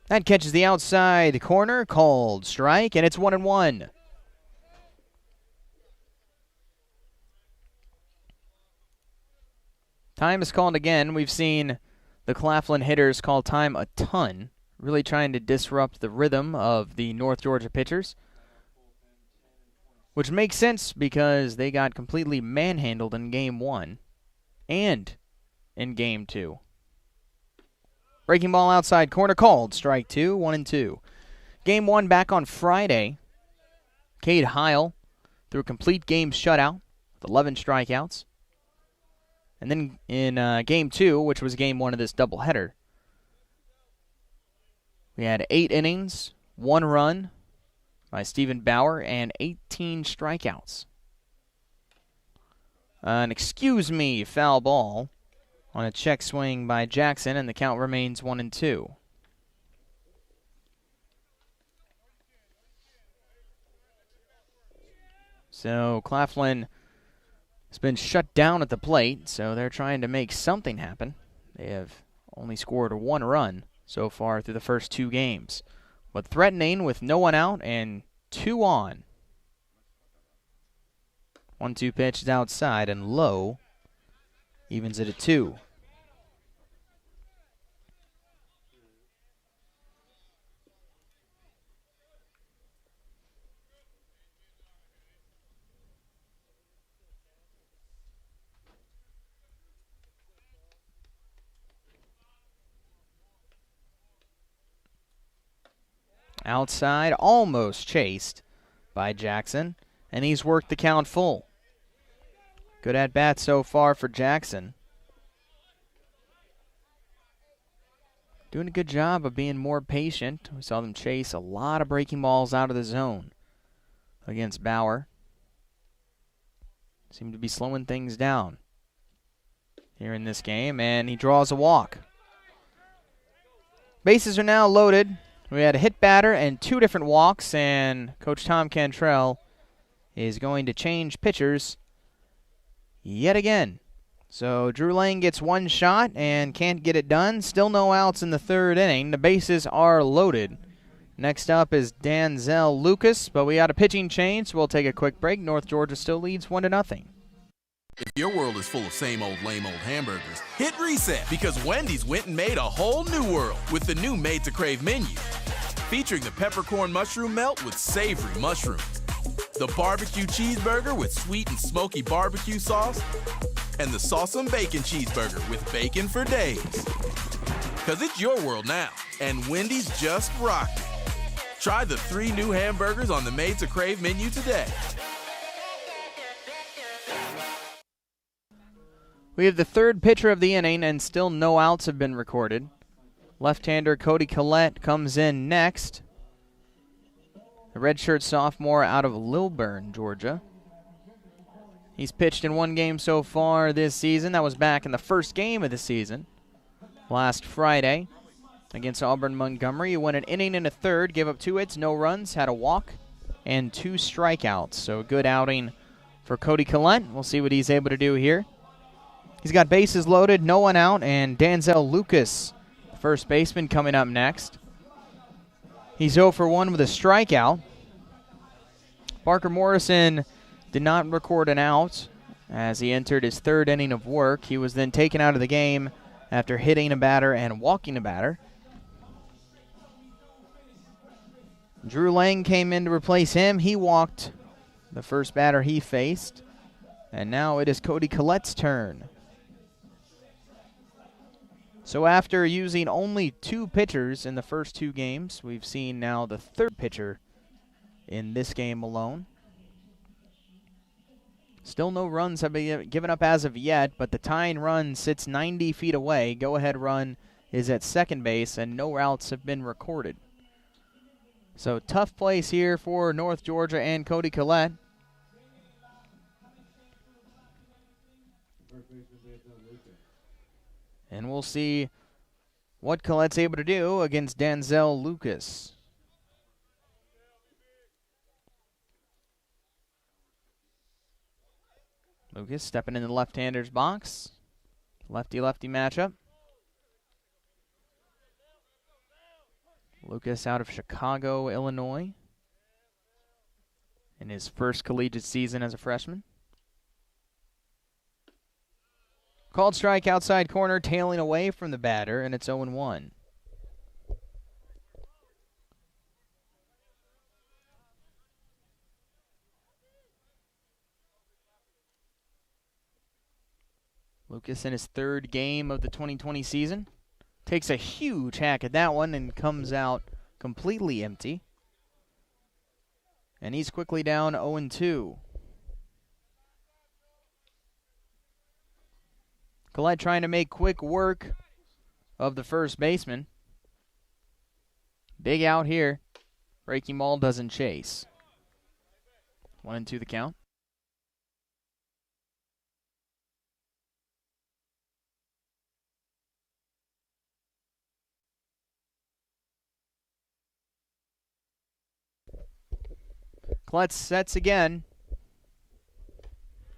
That catches the outside corner, called strike, and it's 1-1. Time is called again. We've seen the Claflin hitters call time a ton, really trying to disrupt the rhythm of the North Georgia pitchers, which makes sense because they got completely manhandled in Game 1 and in Game 2. Breaking ball outside corner, called strike 2, 1-2. Game 1 back on Friday. Cade Heil threw a complete game shutout with 11 strikeouts. And then in Game 2, which was Game 1 of this doubleheader, we had 8 innings, 1 run by Stephen Bauer, and 18 strikeouts. An excuse me foul ball on a check swing by Jackson, and the count remains 1-2. So Claflin has been shut down at the plate, so they're trying to make something happen. They have only scored 1 run so far through the first 2 games, but threatening with no one out and 2 on. 1-2 pitch is outside, and low evens it at 2. Outside, almost chased by Jackson, and he's worked the count full. Good at bat so far for Jackson. Doing a good job of being more patient. We saw them chase a lot of breaking balls out of the zone against Bauer. Seem to be slowing things down here in this game, and he draws a walk. Bases are now loaded. We had a hit batter and 2 different walks, and Coach Tom Cantrell is going to change pitchers yet again. So Drew Lang gets 1 shot and can't get it done. Still no outs in the 3rd inning. The bases are loaded. Next up is Danzel Lucas, but we got a pitching change, so we'll take a quick break. North Georgia still leads 1-0. If your world is full of same old lame old hamburgers, hit reset because Wendy's went and made a whole new world with the new Made to Crave menu. Featuring the peppercorn mushroom melt with savory mushrooms, the barbecue cheeseburger with sweet and smoky barbecue sauce, and the sauce and bacon cheeseburger with bacon for days. Because it's your world now, and Wendy's just rocked it. Try the 3 new hamburgers on the Made to Crave menu today. We have the 3rd pitcher of the inning, and still no outs have been recorded. Left-hander Cody Collette comes in next. The redshirt sophomore out of Lilburn, Georgia. He's pitched in 1 game so far this season. That was back in the first game of the season, last Friday against Auburn Montgomery. He went an inning and a third, gave up 2 hits, no runs, had a walk, and 2 strikeouts. So a good outing for Cody Collette. We'll see what he's able to do here. He's got bases loaded, no one out, and Danzel Lucas, first baseman, coming up next. He's 0 for 1 with a strikeout. Parker Morrison did not record an out as he entered his 3rd inning of work. He was then taken out of the game after hitting a batter and walking a batter. Drew Lang came in to replace him. He walked the first batter he faced. And now it is Cody Collette's turn. So after using only 2 pitchers in the first 2 games, we've seen now the 3rd pitcher in this game alone. Still no runs have been given up as of yet, but the tying run sits 90 feet away. Go-ahead run is at second base, and no outs have been recorded. So tough place here for North Georgia and Cody Collette. And we'll see what Collette's able to do against Danzel Lucas. Lucas stepping in the left-hander's box. Lefty-lefty matchup. Lucas out of Chicago, Illinois, in his first collegiate season as a freshman. Called strike outside corner, tailing away from the batter, and it's 0-1. Lucas in his 3rd game of the 2020 season. Takes a huge hack at that one and comes out completely empty. And he's quickly down 0-2. Collette trying to make quick work of the first baseman. Big out here. Breaking ball doesn't chase. 1-2 the count. Collette sets again.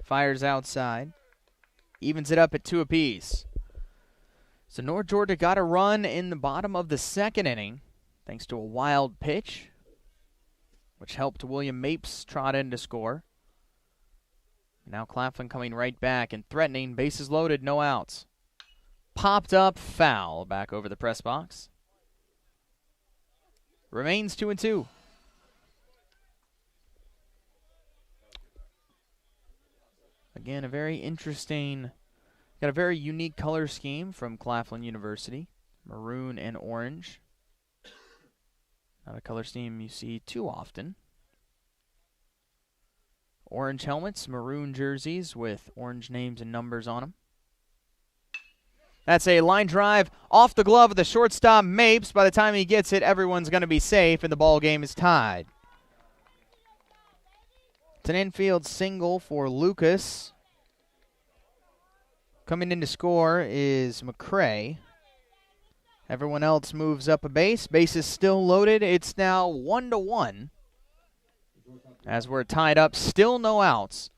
Fires outside. Evens it up at 2 apiece. So North Georgia got a run in the bottom of the 2nd inning thanks to a wild pitch, which helped William Mapes trot in to score. Now Claflin coming right back and threatening. Bases loaded, no outs. Popped up, foul back over the press box. Remains 2-2. Again, a very interesting, got a very unique color scheme from Claflin University. Maroon and orange. Not a color scheme you see too often. Orange helmets, maroon jerseys with orange names and numbers on them. That's a line drive off the glove of the shortstop Mapes. By the time he gets it, everyone's going to be safe, and the ball game is tied. It's an infield single for Lucas. Coming in to score is McCray. Everyone else moves up a base. Base is still loaded. It's now 1-1. As we're tied up, still no outs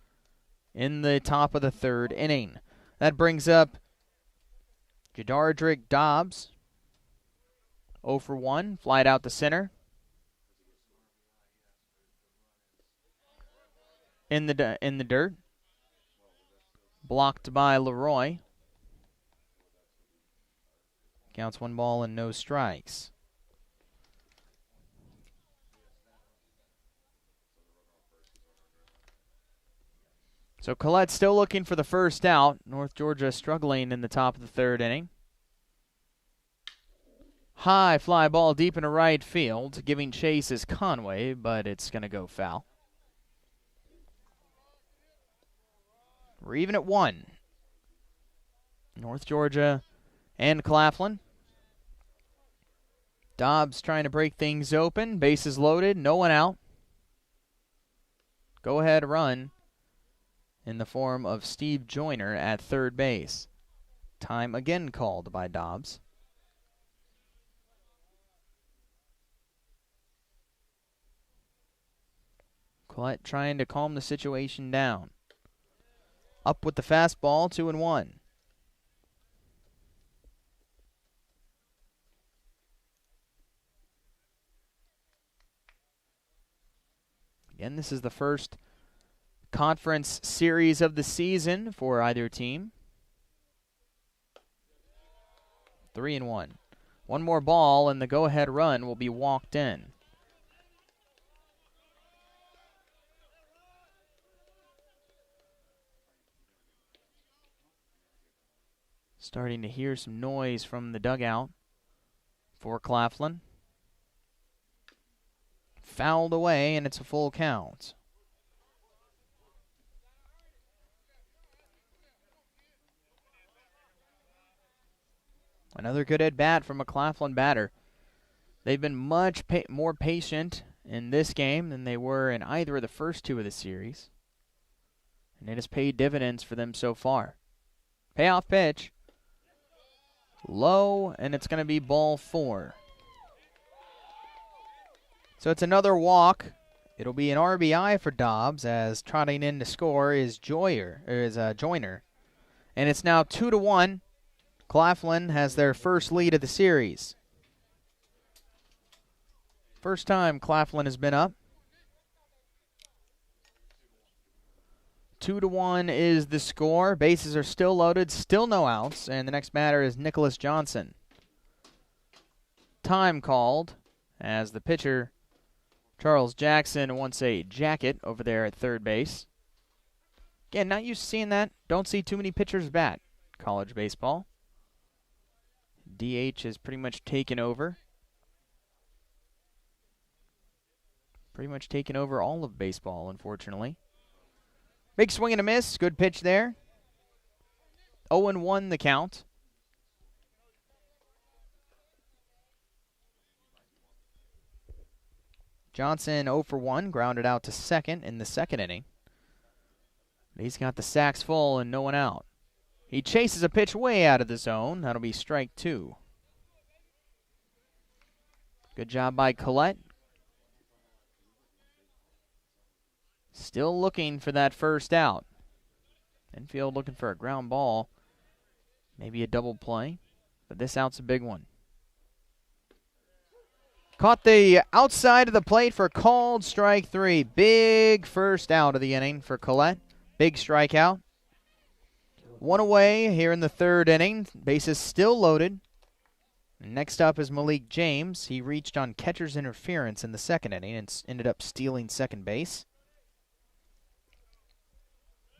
in the top of the third inning. That brings up Jadardrick Dobbs. 0 for 1, flied out to center. In the dirt. Blocked by Leroy. Counts 1 ball and no strikes. So Collette still looking for the first out. North Georgia struggling in the top of the third inning. High fly ball deep into right field. Giving chase is Conway, but it's going to go foul. We're even at 1. North Georgia and Claflin. Dobbs trying to break things open. Bases loaded. No one out. Go ahead run in the form of Steve Joyner at third base. Time again called by Dobbs. Collette trying to calm the situation down. Up with the fastball, 2-1. Again, this is the first conference series of the season for either team. 3-1. One more ball and the go-ahead run will be walked in. Starting to hear some noise from the dugout for Claflin. Fouled away, and it's a full count. Another good at-bat from a Claflin batter. They've been much more patient in this game than they were in either of the first two of the series. And it has paid dividends for them so far. Payoff pitch. Low, and it's going to be ball 4. So it's another walk. It'll be an RBI for Dobbs, as trotting in to score is Joyner. And it's now 2-1. Claflin has their first lead of the series. First time Claflin has been up. 2-1 is the score. Bases are still loaded, still no outs, and the next batter is Nicholas Johnson. Time called as the pitcher, Charles Jackson, wants a jacket over there at third base. Again, not used to seeing that. Don't see too many pitchers bat college baseball. DH has pretty much taken over. Pretty much taken over all of baseball, unfortunately. Big swing and a miss. Good pitch there. 0-1 the count. Johnson 0 for 1, grounded out to second in the second inning. He's got the sacks full and no one out. He chases a pitch way out of the zone. That'll be strike 2. Good job by Collette. Still looking for that first out. Infield looking for a ground ball. Maybe a double play, but this out's a big one. Caught the outside of the plate for called strike 3. Big first out of the inning for Collette. Big strikeout. One away here in the third inning. Bases still loaded. Next up is Malik James. He reached on catcher's interference in the second inning and ended up stealing second base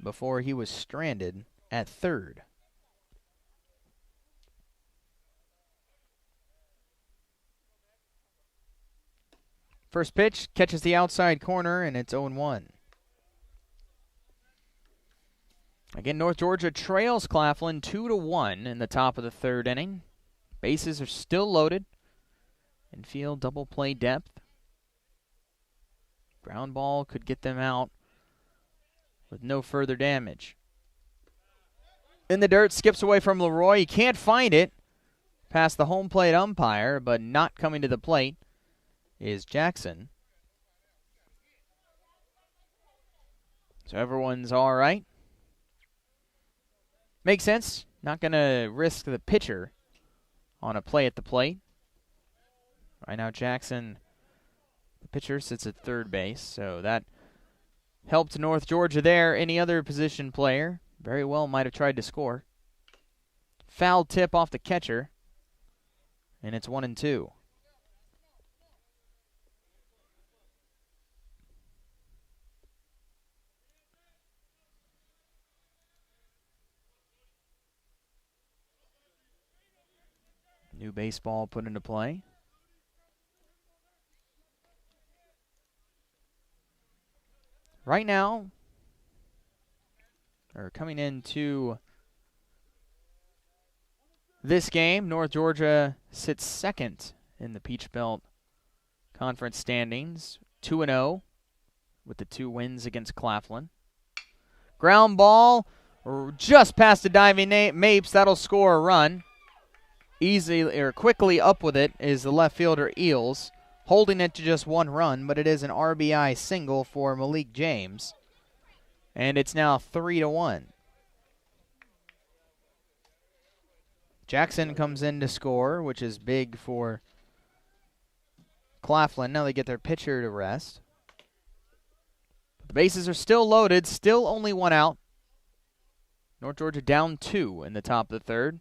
before he was stranded at third. First pitch catches the outside corner, and it's 0-1. Again, North Georgia trails Claflin 2-1 in the top of the third inning. Bases are still loaded. Infield double play depth. Ground ball could get them out with no further damage. In the dirt, skips away from Leroy. He can't find it. past the home plate umpire, but not coming to the plate is Jackson. So everyone's all right. Makes sense. Not going to risk the pitcher on a play at the plate. Right now, Jackson, the pitcher, sits at third base, so that helped North Georgia there. Any other position player very well might have tried to score. Foul tip off the catcher, and it's 1-2. New baseball put into play. Right now, or coming into this game, North Georgia sits second in the Peach Belt Conference standings, 2-0 with the 2 wins against Claflin. Ground ball just past the diving Mapes. That'll score a run. Easily or quickly up with it is the left fielder Eels, holding it to just 1 run, but it is an RBI single for Malik James, and it's now 3-1. Jackson comes in to score, which is big for Claflin. Now they get their pitcher to rest. The bases are still loaded, still only 1 out. North Georgia down 2 in the top of the third.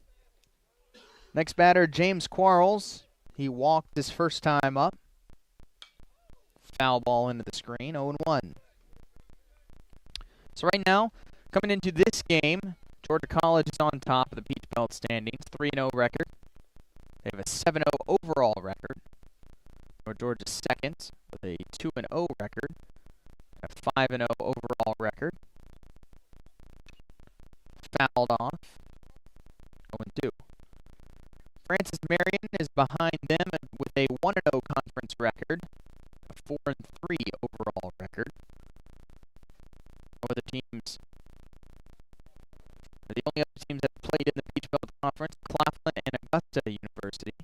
Next batter, James Quarles. He walked his first time up. Foul ball into the screen, 0-1. So right now, coming into this game, Georgia College is on top of the Peach Belt standings, 3-0 record. They have a 7-0 overall record. North Georgia's second with a 2-0 record, a 5-0 overall record. Fouled off, 0-2. Francis Marion is behind them with a 1-0 conference record, a 4-3 overall record. No other teams. The only other teams that played in the Peach Belt Conference, Claflin and Augusta University,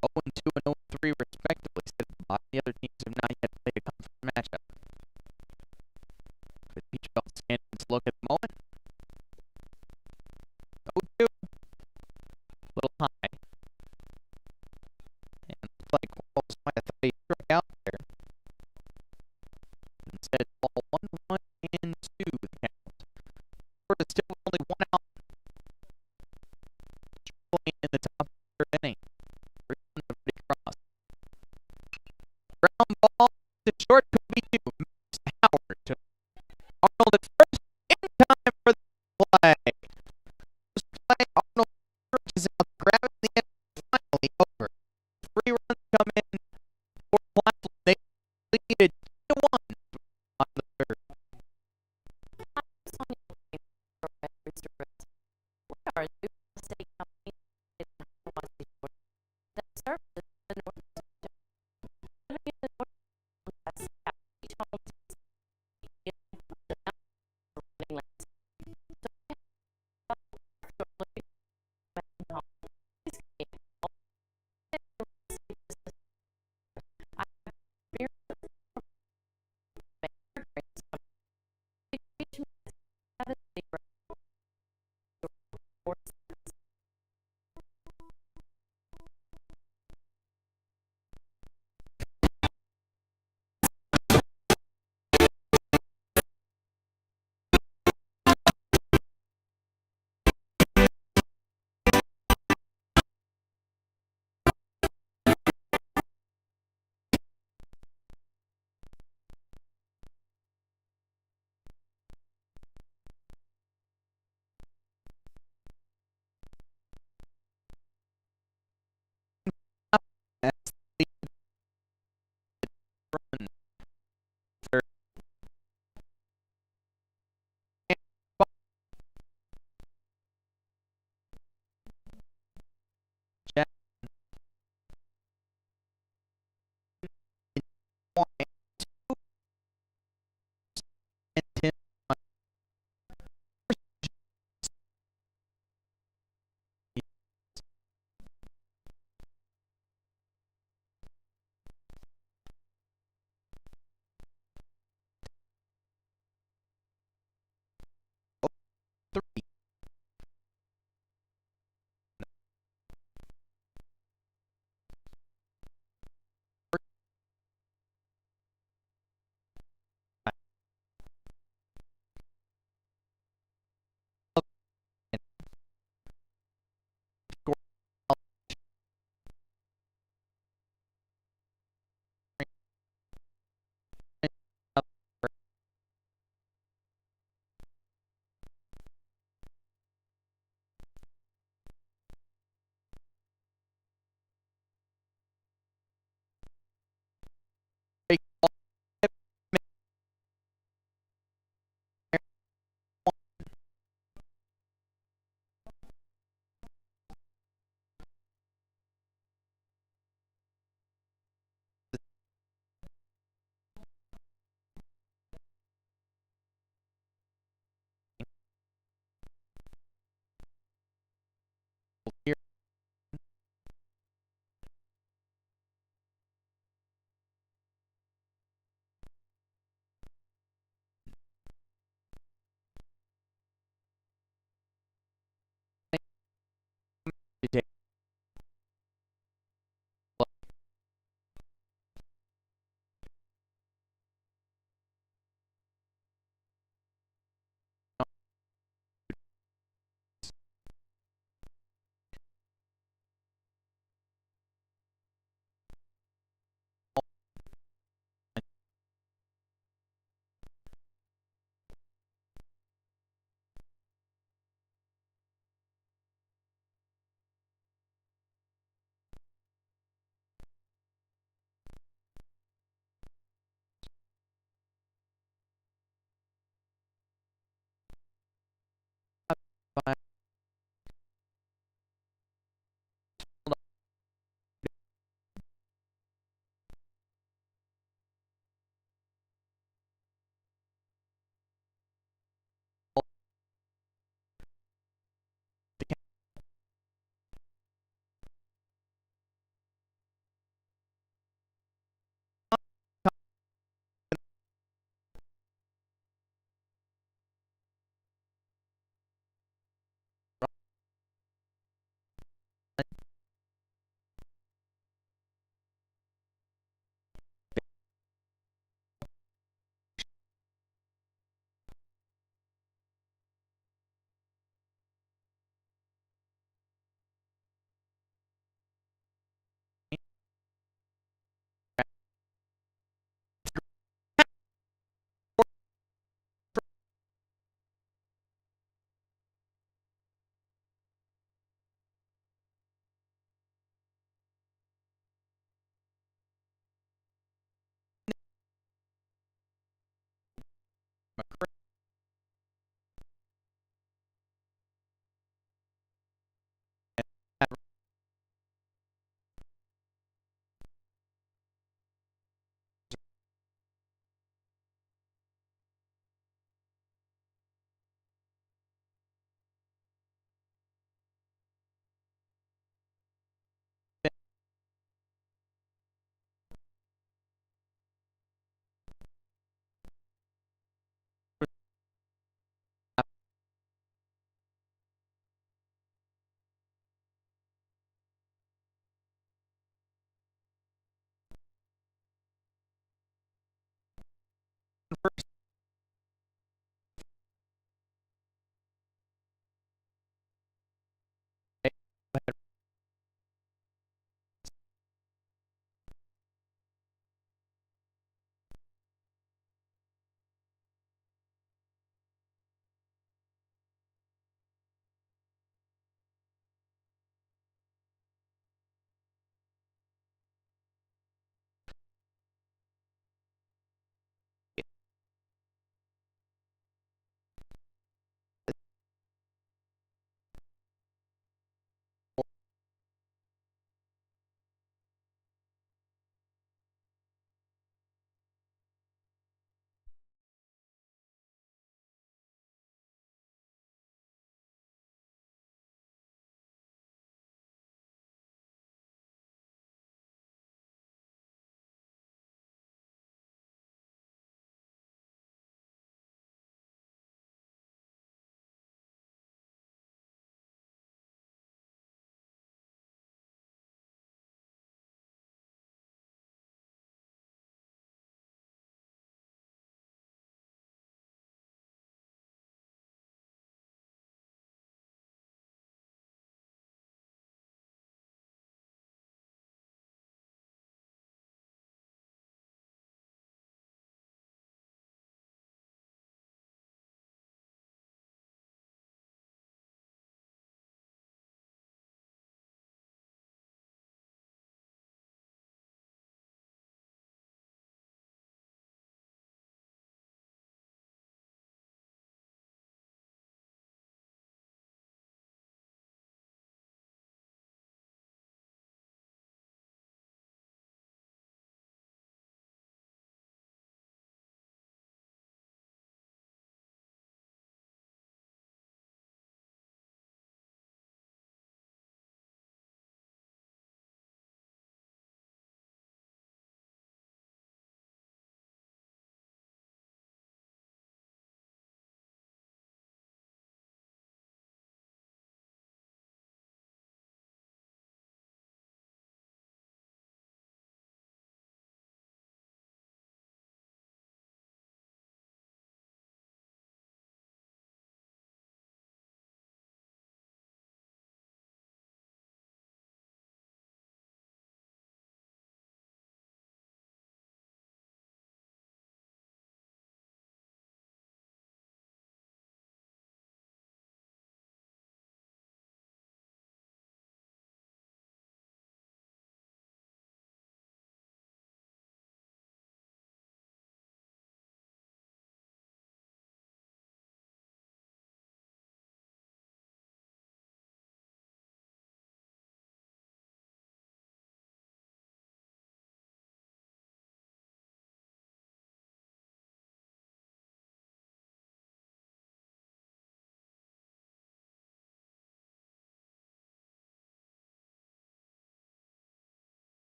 0-2 and 0-3 respectively. Sit at the bottom. The other teams have not yet played a conference matchup. The Peach Belt standings look at the moment. 0-2. A little high. And it looks like Quarles might have thought he struck out there. Instead, it's ball 1-1 and 2 the count. Georgia still with only 1 out. Struggling in the top of the 3rd inning. 3-1 to Brady Cross. Ground ball to short, Kobe 2. Moves to Howard to Arnold at first. In time for the play. First play, Arnold is out to grab it in the end. Finally over. 3 runs come in for Claflin. They lead it 2-1 on the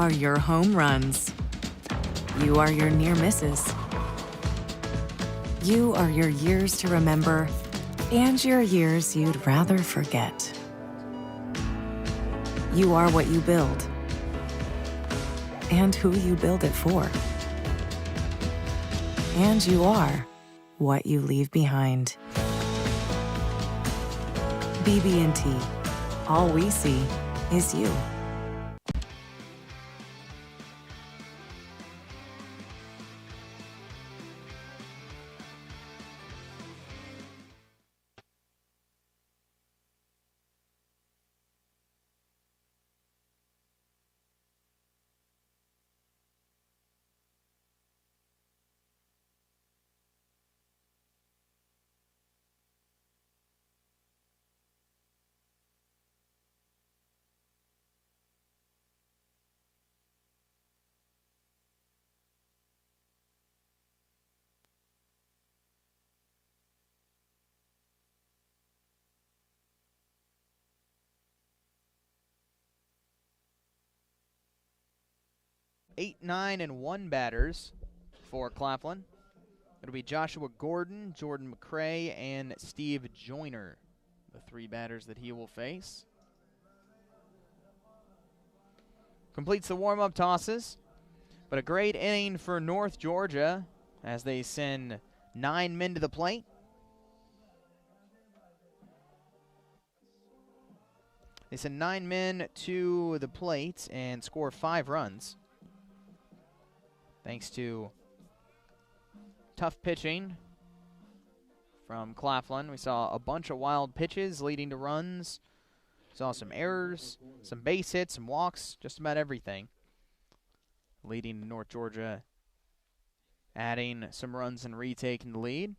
are your home runs. You are your near misses. You are your years to remember and your years you'd rather forget. You are what you build and who you build it for. And you are what you leave behind. BB&T. All we see is you. Eight, 9, and 1 batters for Claflin. It'll be Joshua Gordon, Jordan McCray, and Steve Joyner, the 3 batters that he will face. Completes the warm-up tosses, but a great inning for North Georgia as they send 9 men to the plate. They send 9 men to the plate and score 5 runs. Thanks to tough pitching from Claflin. We saw a bunch of wild pitches leading to runs. Saw some errors, some base hits, some walks, just about everything. Leading to North Georgia adding some runs and retaking the lead.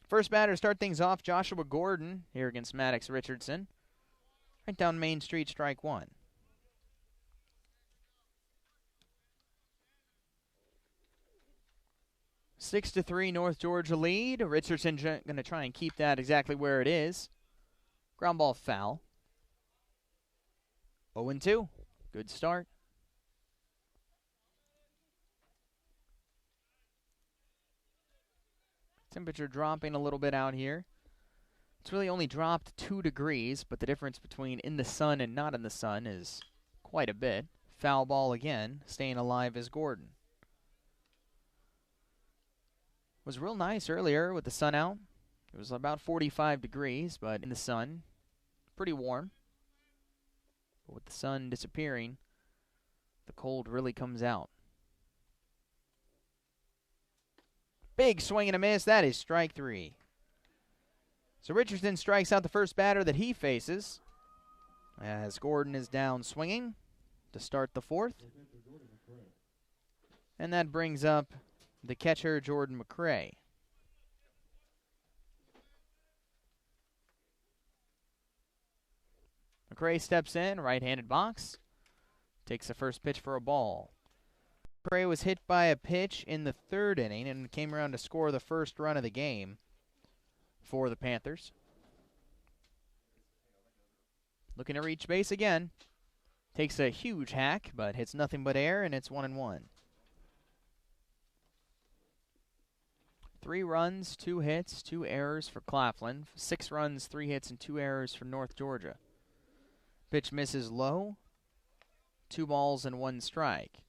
First batter to start things off, Joshua Gordon here against Maddox Richardson. Right down Main Street, strike 1. Six to 3 North Georgia lead. Richardson going to try and keep that exactly where it is. Ground ball foul. 0-2. Good start. Temperature dropping a little bit out here. It's really only dropped 2 degrees, but the difference between in the sun and not in the sun is quite a bit. Foul ball again. Staying alive is Gordon. Was real nice earlier with the sun out. It was about 45 degrees, but in the sun, pretty warm. But with the sun disappearing, the cold really comes out. Big swing and a miss. That is strike 3. So Richardson strikes out the first batter that he faces as Gordon is down swinging to start the 4th. And that brings up the catcher, Jordan McCray. McCray steps in, right-handed box. Takes the first pitch for a ball. McCray was hit by a pitch in the 3rd inning and came around to score the first run of the game for the Panthers. Looking to reach base again. Takes a huge hack, but hits nothing but air, and it's 1-1. 3 runs, 2 hits, 2 errors for Claflin. 6 runs, 3 hits, and 2 errors for North Georgia. Pitch misses low. 2 balls and 1 strike.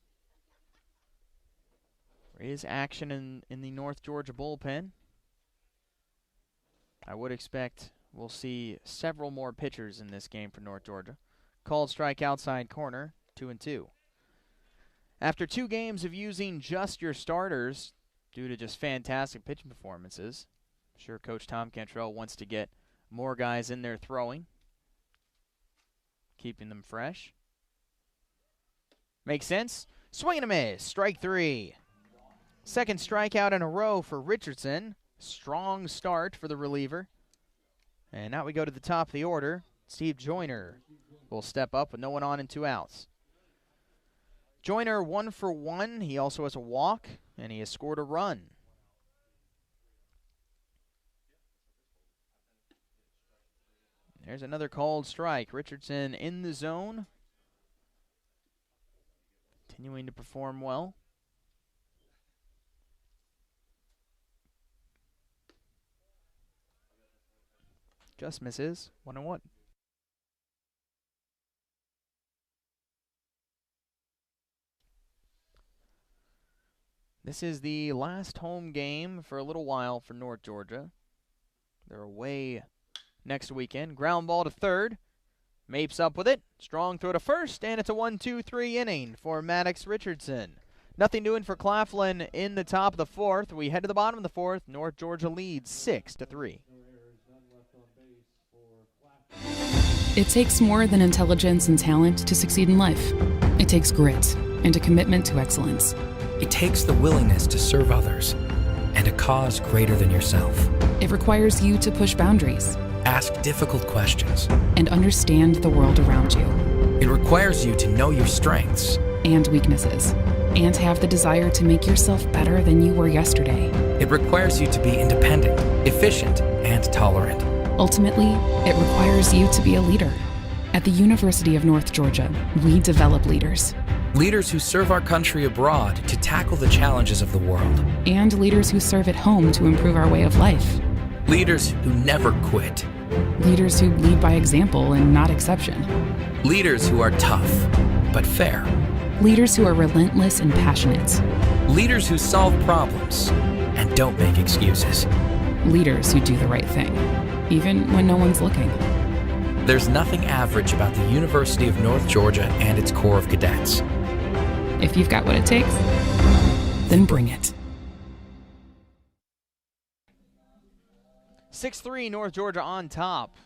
There is action in the North Georgia bullpen. I would expect we'll see several more pitchers in this game for North Georgia. Called strike outside corner, 2-2. After 2 games of using just your starters due to just fantastic pitching performances, I'm sure Coach Tom Cantrell wants to get more guys in there throwing, keeping them fresh. Makes sense. Swing and a miss. Strike 3. Second strikeout in a row for Richardson. Strong start for the reliever. And now we go to the top of the order. Steve Joyner will step up with no one on and 2 outs. Joyner 1 for 1. He also has a walk, and he has scored a run. There's another called strike. Richardson in the zone. Continuing to perform well. Just misses. 1-1. This is the last home game for a little while for North Georgia. They're away next weekend. Ground ball to third. Mapes up with it. Strong throw to first, and it's a 1-2-3 inning for Maddox Richardson. Nothing doing for Claflin in the top of the fourth. We head to the bottom of the fourth. North Georgia leads 6-3. It takes more than intelligence and talent to succeed in life. It takes grit and a commitment to excellence. It takes the willingness to serve others and a cause greater than yourself. It requires you to push boundaries, ask difficult questions, and understand the world around you. It requires you to know your strengths and weaknesses, and have the desire to make yourself better than you were yesterday. It requires you to be independent, efficient, and tolerant. Ultimately, it requires you to be a leader. At the University of North Georgia, we develop leaders. Leaders who serve our country abroad to tackle the challenges of the world. And leaders who serve at home to improve our way of life. Leaders who never quit. Leaders who lead by example and not exception. Leaders who are tough, but fair. Leaders who are relentless and passionate. Leaders who solve problems and don't make excuses. Leaders who do the right thing, even when no one's looking. There's nothing average about the University of North Georgia and its Corps of Cadets. If you've got what it takes, then bring it. 6-3, North Georgia on top.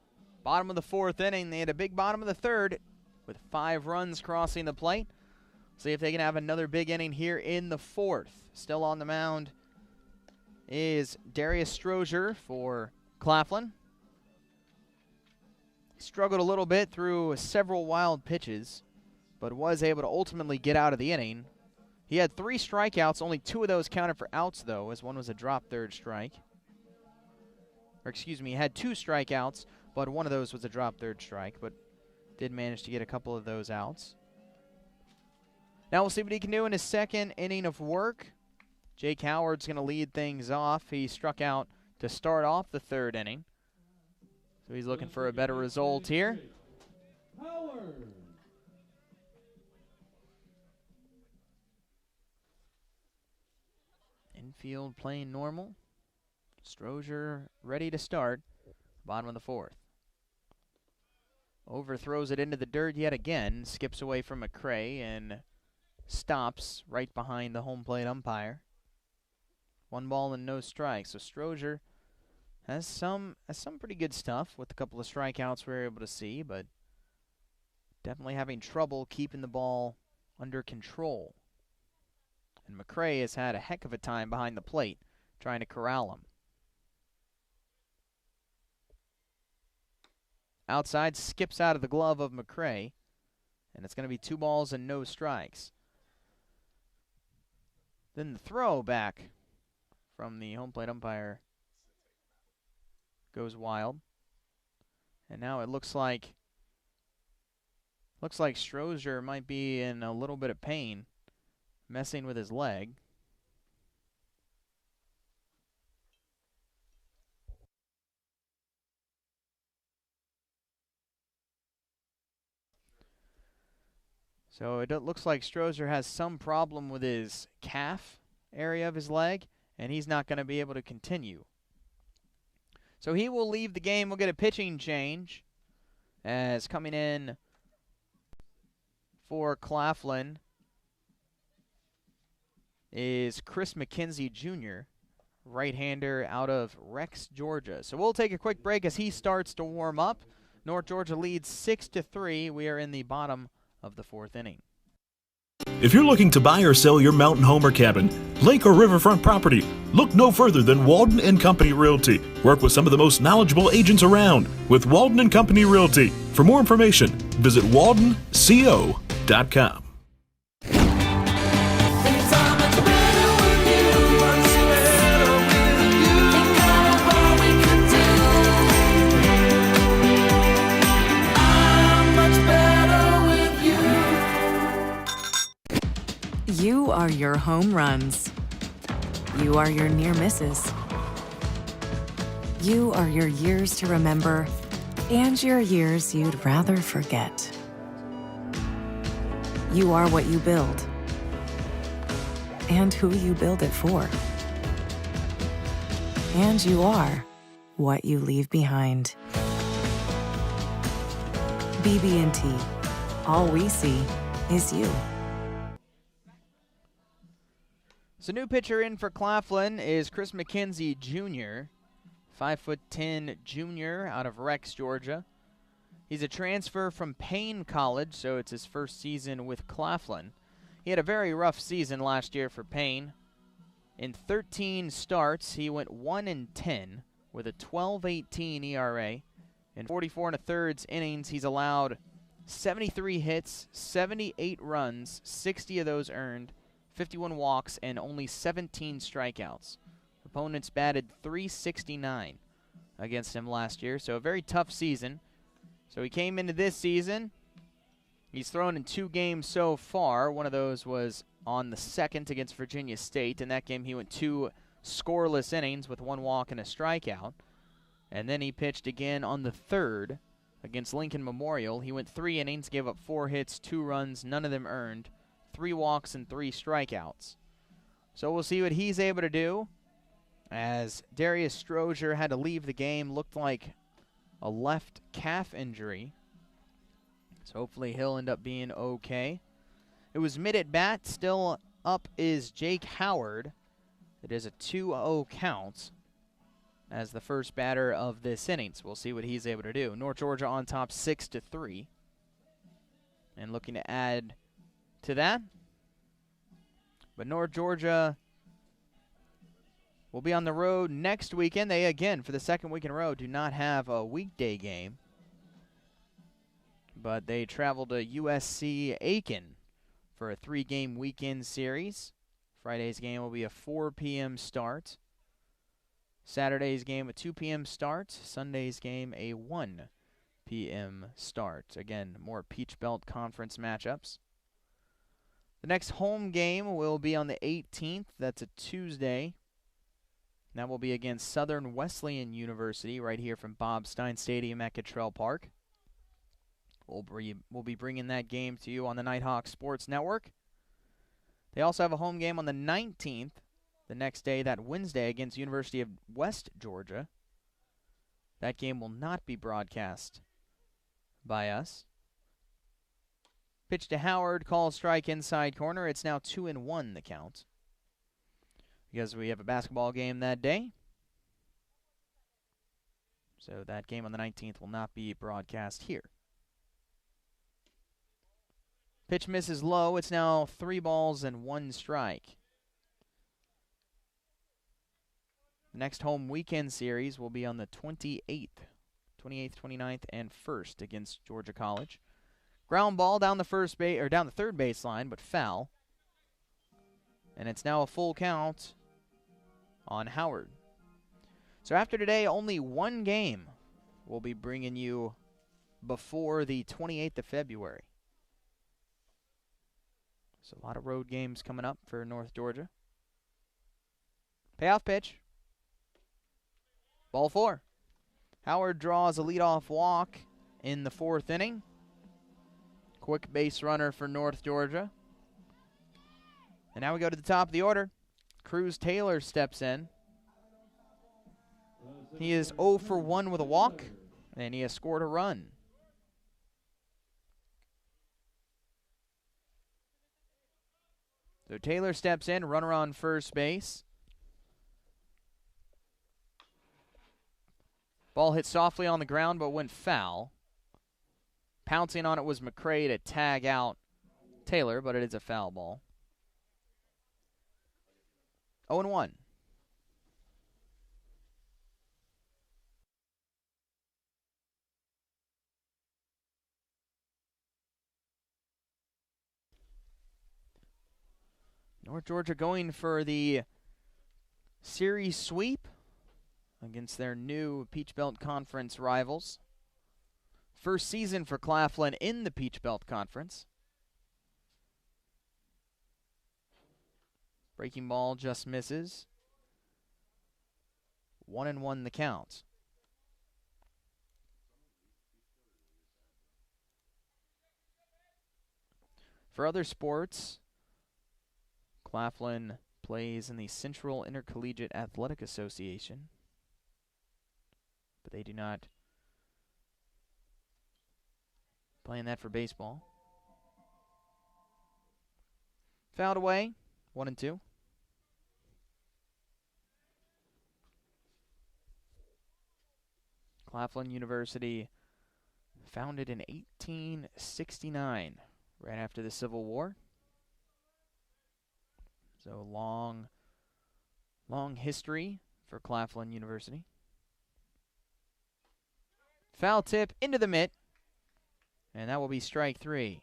Bottom of the fourth inning. They had a big bottom of the third with 5 runs crossing the plate. See if they can have another big inning here in the fourth. Still on the mound is Darius Strozier for Claflin. He struggled a little bit through several wild pitches, but was able to ultimately get out of the inning. He had 3 strikeouts. Only 2 of those counted for outs, though, as one was a drop third strike. Or excuse me, he had 2 strikeouts, but one of those was a drop third strike, but did manage to get a couple of those outs. Now we'll see what he can do in his second inning of work. Jake Howard's going to lead things off. He struck out to start off the third inning. So he's looking for a better result here. Infield playing normal. Strozier ready to start. Bottom of the fourth. Overthrows it into the dirt yet again. Skips away from McCray and stops right behind the home plate umpire. 1 ball and no strikes. So Strozier has some pretty good stuff with a couple of strikeouts we were able to see, but definitely having trouble keeping the ball under control. And McCray has had a heck of a time behind the plate trying to corral him. Outside, skips out of the glove of McCray, and it's going to be 2 balls and no strikes. Then the throw back from the home plate umpire goes wild. And now it looks like Strozier might be in a little bit of pain, messing with his leg. So it looks like Strozier has some problem with his calf area of his leg, and he's not going to be able to continue. So he will leave the game. We'll get a pitching change as coming in for Claflin is Chris McKenzie Jr., right-hander out of Rex, Georgia. So we'll take a quick break as he starts to warm up. North Georgia leads 6-3. We are in the bottom of the fourth inning. If you're looking to buy or sell your mountain home or cabin, lake or riverfront property, look no further than Walden and Company Realty. Work with some of the most knowledgeable agents around with Walden and Company Realty. For more information, visit waldenco.com. You are your home runs. You are your near misses. You are your years to remember and your years you'd rather forget. You are what you build and who you build it for. And you are what you leave behind. BB&T. All we see is you. So new pitcher in for Claflin is Chris McKenzie Jr., 5'10" junior out of Rex, Georgia. He's a transfer from Payne College, so it's his first season with Claflin. He had a very rough season last year for Payne. In 13 starts, he went 1-10 with a 12.18 ERA. In 44 1/3 innings, he's allowed 73 hits, 78 runs, 60 of those earned, 51 walks, and only 17 strikeouts. Opponents batted .369 against him last year, so a very tough season. So he came into this season. He's thrown in 2 games so far. One of those was on the 2nd against Virginia State. In that game, he went 2 scoreless innings with 1 walk and a strikeout. And then he pitched again on the 3rd against Lincoln Memorial. He went 3 innings, gave up 4 hits, 2 runs, none of them earned, 3 walks and 3 strikeouts. So we'll see what he's able to do, as Darius Strozier had to leave the game. Looked like a left calf injury. So hopefully he'll end up being okay. It was mid at bat. Still up is Jake Howard. It is a 2-0 count as the first batter of this inning. So we'll see what he's able to do. North Georgia on top 6-3. And looking to add to that. But North Georgia will be on the road next weekend. They, again, for the second week in a row, do not have a weekday game. But they travel to USC Aiken for a 3-game weekend series. Friday's game will be a 4 p.m. start. Saturday's game a 2 p.m. start. Sunday's game a 1 p.m. start. Again, more Peach Belt Conference matchups. The next home game will be on the 18th. That's a Tuesday. That will be against Southern Wesleyan University right here from Bob Stein Stadium at Cottrell Park. We'll be bringing that game to you on the Nighthawk Sports Network. They also have a home game on the 19th, the next day, that Wednesday, against University of West Georgia. That game will not be broadcast by us. Pitch to Howard, call strike inside corner. It's now 2-1 the count, because we have a basketball game that day. So that game on the 19th will not be broadcast here. Pitch misses low. It's now 3 balls and 1 strike. The next home weekend series will be on the 28th, 29th, and 1st against Georgia College. Ground ball down the third baseline, but foul. And it's now a full count on Howard. So after today, only 1 game will be bringing you before the 28th of February. So a lot of road games coming up for North Georgia. Payoff pitch. Ball 4. Howard draws a leadoff walk in the 4th inning. Quick base runner for North Georgia. And now we go to the top of the order. Cruz Taylor steps in. He is 0 for 1 with a walk, and he has scored a run. So Taylor steps in, runner on first base. Ball hit softly on the ground but went foul. Pouncing on it was McCray to tag out Taylor, but it is a foul ball. 0-1. North Georgia going for the series sweep against their new Peach Belt Conference rivals. First season for Claflin in the Peach Belt Conference. Breaking ball just misses. 1-1 the count. For other sports, Claflin plays in the Central Intercollegiate Athletic Association, but they do not play in that for baseball. Fouled away, 1-2. Claflin University, founded in 1869, right after the Civil War. So long history for Claflin University. Foul tip into the mitt, and that will be strike 3.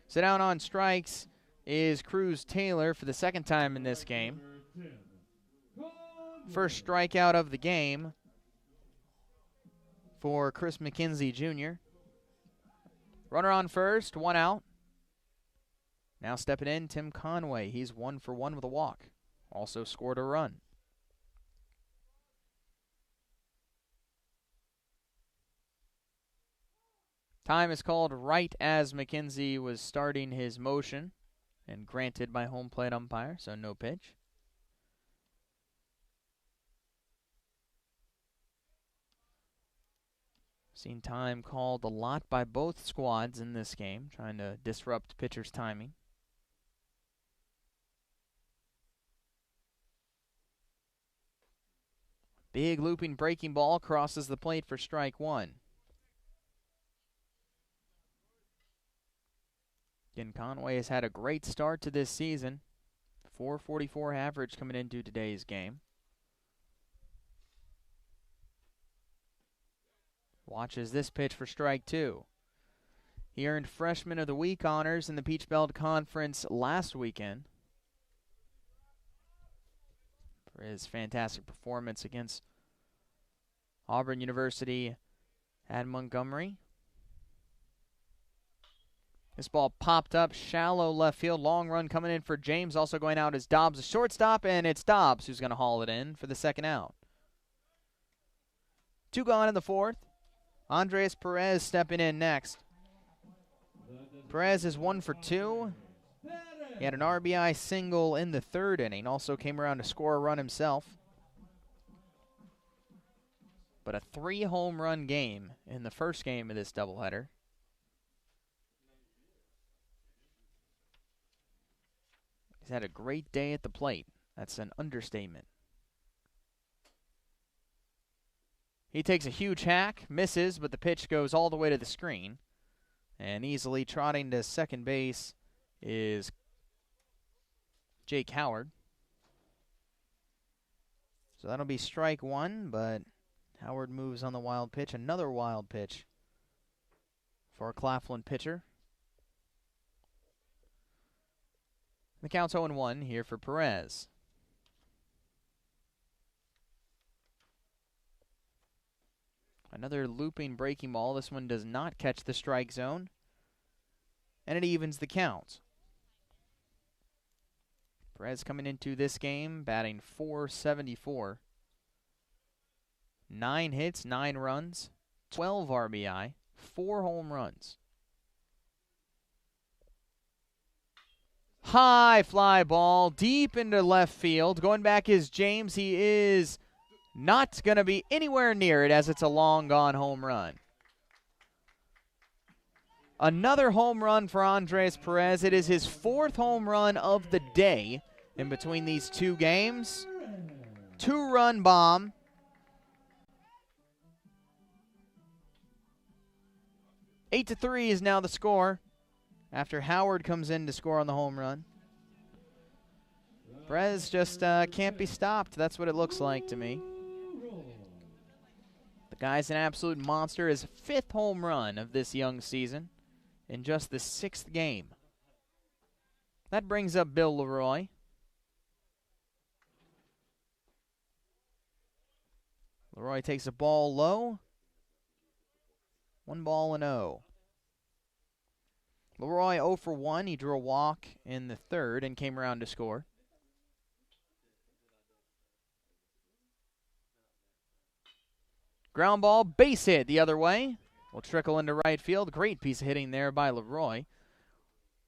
So down on strikes is Cruz Taylor for the second time in this game. First strikeout of the game for Chris McKenzie Jr. Runner on first, 1 out. Now stepping in, Tim Conway. He's 1 for 1 with a walk. Also scored a run. Time is called right as McKenzie was starting his motion and granted by home plate umpire, so no pitch. Seen time called a lot by both squads in this game, trying to disrupt pitchers' timing. Big looping breaking ball crosses the plate for strike 1. Again, Conway has had a great start to this season. 444 average coming into today's game. Watches this pitch for strike 2. He earned Freshman of the Week honors in the Peach Belt Conference last weekend for his fantastic performance against Auburn University at Montgomery. This ball popped up, shallow left field, long run coming in for James. Also going out is Dobbs, a shortstop, and it's Dobbs who's going to haul it in for the second out. 2 gone in the 4th. Andres Perez stepping in next. Perez is 1 for 2. He had an RBI single in the 3rd inning. Also came around to score a run himself. But a 3-home run game in the first game of this doubleheader. He's had a great day at the plate. That's an understatement. He takes a huge hack, misses, but the pitch goes all the way to the screen. And easily trotting to second base is Jake Howard. So that'll be strike 1, but Howard moves on the wild pitch. Another wild pitch for a Claflin pitcher. The count's 0-1 here for Perez. Another looping breaking ball. This one does not catch the strike zone. And it evens the count. Perez coming into this game batting .474. 9 hits, 9 runs, 12 RBI, 4 home runs. High fly ball deep into left field. Going back is James. He is not going to be anywhere near it as it's a long gone home run. Another home run for Andres Perez. It is his 4th home run of the day in between these 2 games. 2-run bomb. Eight to 3 is now the score after Howard comes in to score on the home run. Perez just can't be stopped. That's what it looks like to me. The guy's an absolute monster. His 5th home run of this young season in just the 6th game. That brings up Bill Leroy. Leroy takes a ball low. 1-0. Leroy 0 for 1. He drew a walk in the 3rd and came around to score. Ground ball, base hit the other way. Will trickle into right field. Great piece of hitting there by Leroy.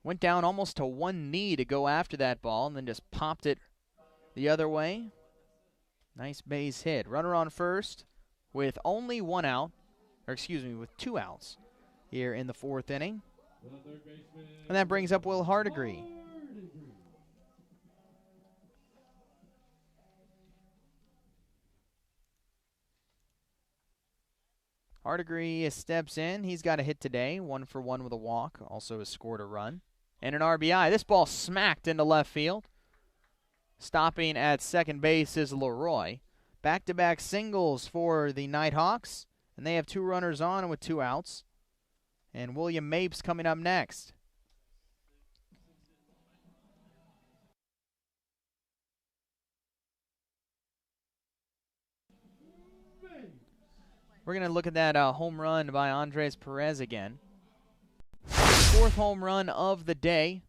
Went down almost to one knee to go after that ball and then just popped it the other way. Nice base hit. Runner on first with only one out, or excuse me, with 2 outs here in the 4th inning. And that brings up Will Hardigree. Hardigree steps in. He's got a hit today, 1 for 1 with a walk. Also has scored a run. And an RBI. This ball smacked into left field. Stopping at second base is Leroy. Back-to-back singles for the Nighthawks. And they have 2 runners on with 2 outs. And William Mapes coming up next. We're going to look at that home run by Andres Perez again. 4th home run of the day.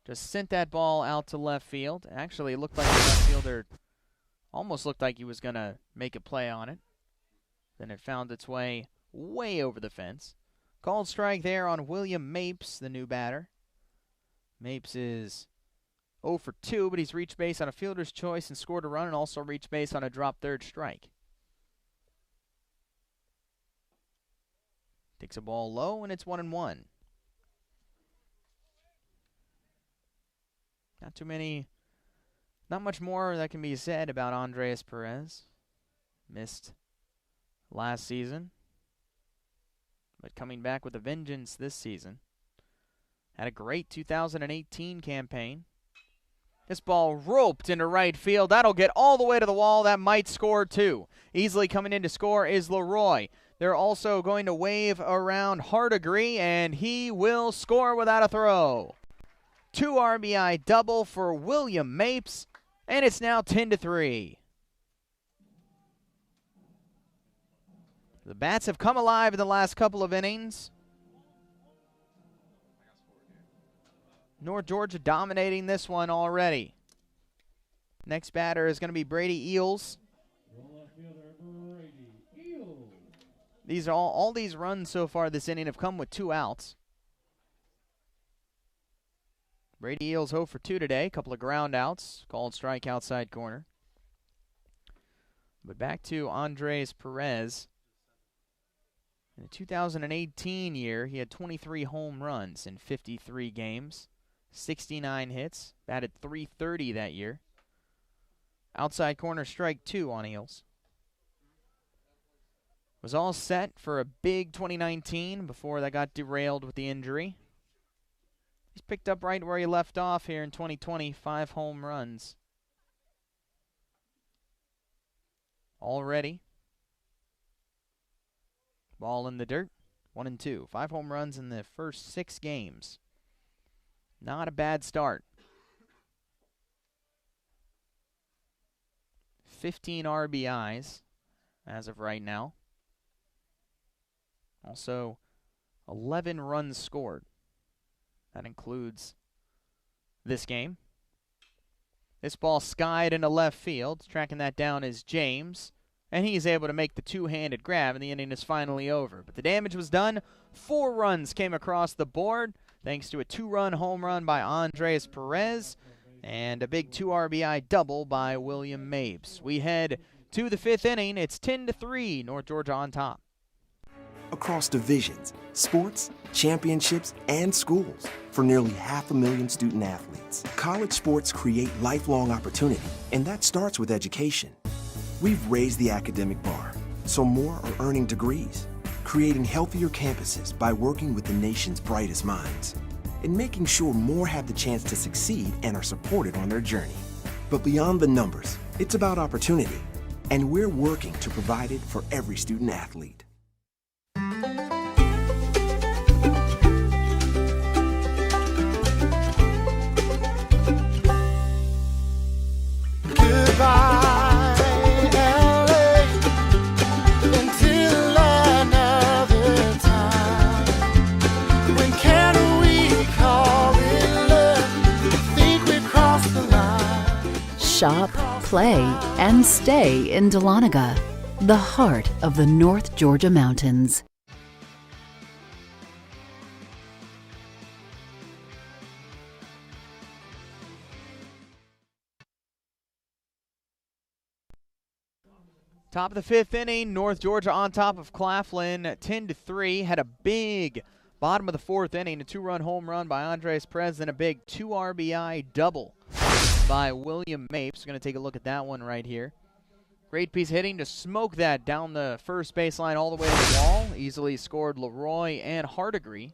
Just sent that ball out to left field. Actually, it looked like the left fielder almost looked like he was going to make a play on it. Then it found its way over the fence. Called strike there on William Mapes, the new batter. Mapes is 0 for 2, but he's reached base on a fielder's choice and scored a run, and also reached base on a drop third strike. Takes a ball low, and it's 1-1. Not much more that can be said about Andres Perez. Missed last season, but coming back with a vengeance this season. Had a great 2018 campaign. This ball roped into right field. That'll get all the way to the wall. That might score too. Easily coming in to score is Leroy. They're also going to wave around Hardigree, and he will score without a throw. 2 RBI double for William Mapes, and it's now 10-3. The bats have come alive in the last couple of innings. North Georgia dominating this one already. Next batter is going to be Brady Eels. These are all these runs so far this inning have come with 2 outs. Brady Eels 0 for 2 today. A couple of ground outs. Called strike outside corner. But back to Andres Perez. In the 2018 year, he had 23 home runs in 53 games. 69 hits. Batted .330 that year. Outside corner strike 2 on Eels. Was all set for a big 2019 before that got derailed with the injury. He's picked up right where he left off here in 2020, 5 home runs. Already. Ball in the dirt, 1-2. 5 home runs in the first 6 games. Not a bad start. 15 RBIs as of right now. Also, 11 runs scored. That includes this game. This ball skied into left field. Tracking that down is James. And he's able to make the two-handed grab, and the inning is finally over. But the damage was done. 4 runs came across the board, thanks to a 2-run home run by Andres Perez, and a big 2 RBI double by William Mapes. We head to the 5th inning. It's 10-3, North Georgia on top. Across divisions, sports, championships, and schools for nearly 500,000 student athletes. College sports create lifelong opportunity, and that starts with education. We've raised the academic bar, so more are earning degrees, creating healthier campuses by working with the nation's brightest minds, and making sure more have the chance to succeed and are supported on their journey. But beyond the numbers, it's about opportunity, and we're working to provide it for every student athlete. Shop, play, and stay in Dahlonega. the heart of the North Georgia mountains. Top of the fifth inning, North Georgia on top of Claflin, 10-3. Had a big bottom of the fourth inning, a 2-run home run by Andres Perez, then a big 2 RBI double by William Mapes. Going to take a look at that one right here. Great piece of hitting to smoke that down the first baseline all the way to the wall. Easily scored Leroy and Hardigree.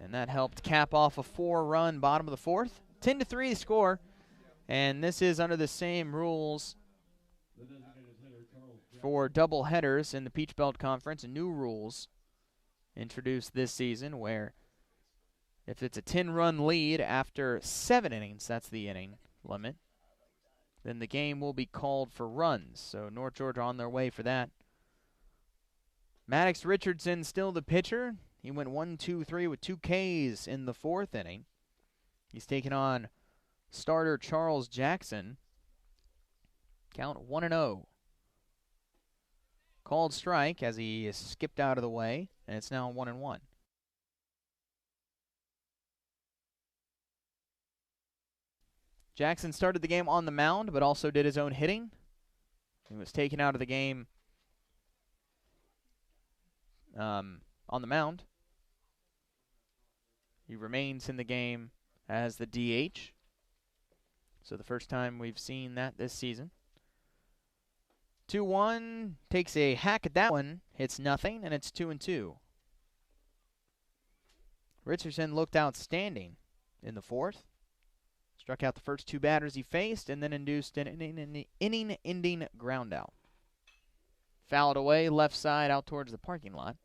And that helped cap off a 4-run bottom of the fourth. 10-3 score. And this is under the same rules for double headers in the Peach Belt Conference. New rules introduced this season where if it's a 10-run lead after 7 innings, that's the inning limit, then the game will be called for runs. So North Georgia on their way for that. Maddox Richardson still the pitcher. He went 1-2-3 with 2 Ks in the fourth inning. He's taking on starter Charles Jackson. Count 1-0. Called strike as he skipped out of the way, and it's now 1-1. Jackson started the game on the mound, but also did his own hitting. He was taken out of the game on the mound. He remains in the game as the DH. So the first time we've seen that this season. 2-1, takes a hack at that one, hits nothing, and it's 2-2. Richardson looked outstanding in the fourth. Struck out the first 2 batters he faced, and then induced an inning-ending ground out. Fouled away, left side out towards the parking lot.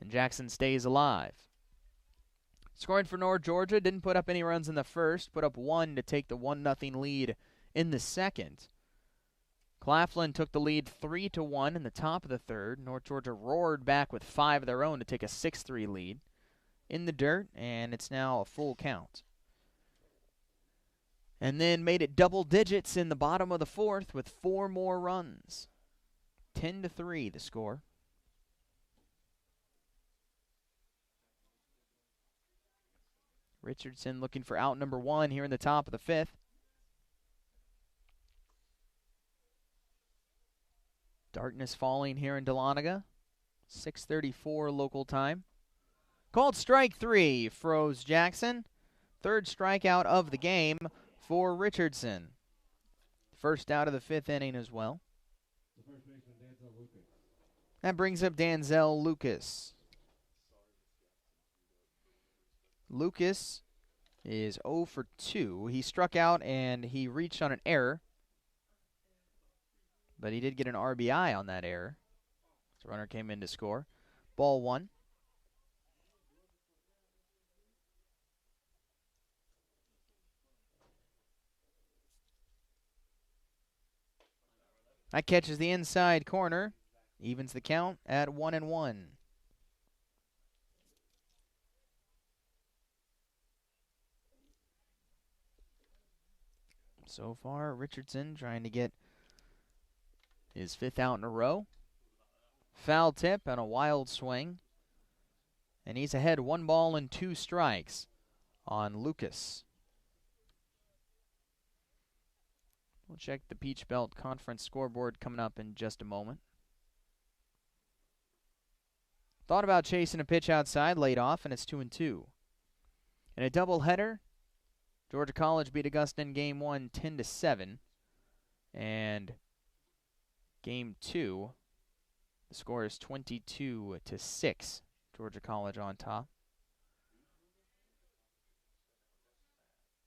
And Jackson stays alive. Scoring for North Georgia, didn't put up any runs in the first, put up 1 to take the 1-0 lead in the second. Claflin took the lead 3-1 in the top of the third. North Georgia roared back with 5 of their own to take a 6-3 lead in the dirt, and it's now a full count. And then made it double digits in the bottom of the fourth with 4 more runs. 10-3 the score. Richardson looking for out number 1 here in the top of the fifth. Darkness falling here in Dahlonega. 6:34 local time. Called strike 3, froze Jackson. 3rd strikeout of the game for Richardson. First out of the 5th inning as well. That brings up Danzel Lucas. Lucas is 0 for 2. He struck out and he reached on an error, but he did get an RBI on that error. The runner came in to score. Ball 1. That catches the inside corner. Evens the count at 1-1. So far, Richardson trying to get his 5th out in a row. Foul tip and a wild swing. And he's ahead 1 ball and 2 strikes on Lucas. We'll check the Peach Belt Conference scoreboard coming up in just a moment. Thought about chasing a pitch outside, laid off, and it's 2-2. In a doubleheader, Georgia College beat Augusta in Game 1 10-7. And Game 2, the score is 22-6. Georgia College on top.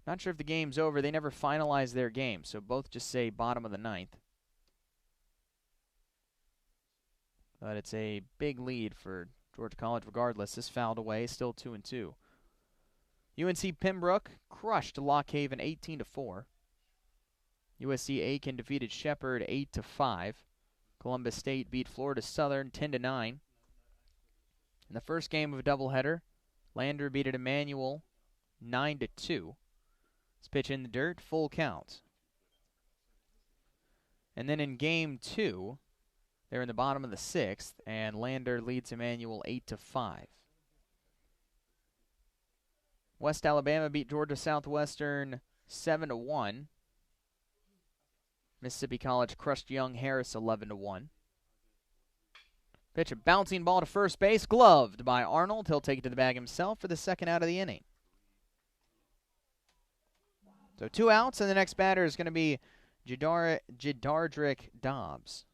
Not sure if the game's over. They never finalized their game, so both just say bottom of the 9th. But it's a big lead for Georgia College regardless. This fouled away, still 2-2. UNC Pembroke crushed Lock Haven 18-4. USC Aiken defeated Shepherd 8-5. Columbus State beat Florida Southern 10-9. In the first game of a doubleheader, Lander beat Emmanuel 9-2. This pitch in the dirt, full count. And then in game 2, they're in the bottom of the 6th, and Lander leads Emmanuel 8-5. West Alabama beat Georgia Southwestern 7-1. Mississippi College crushed Young Harris 11-1. Pitch a bouncing ball to first base, gloved by Arnold. He'll take it to the bag himself for the second out of the inning. So 2 outs, and the next batter is going to be Jadardrick Dobbs.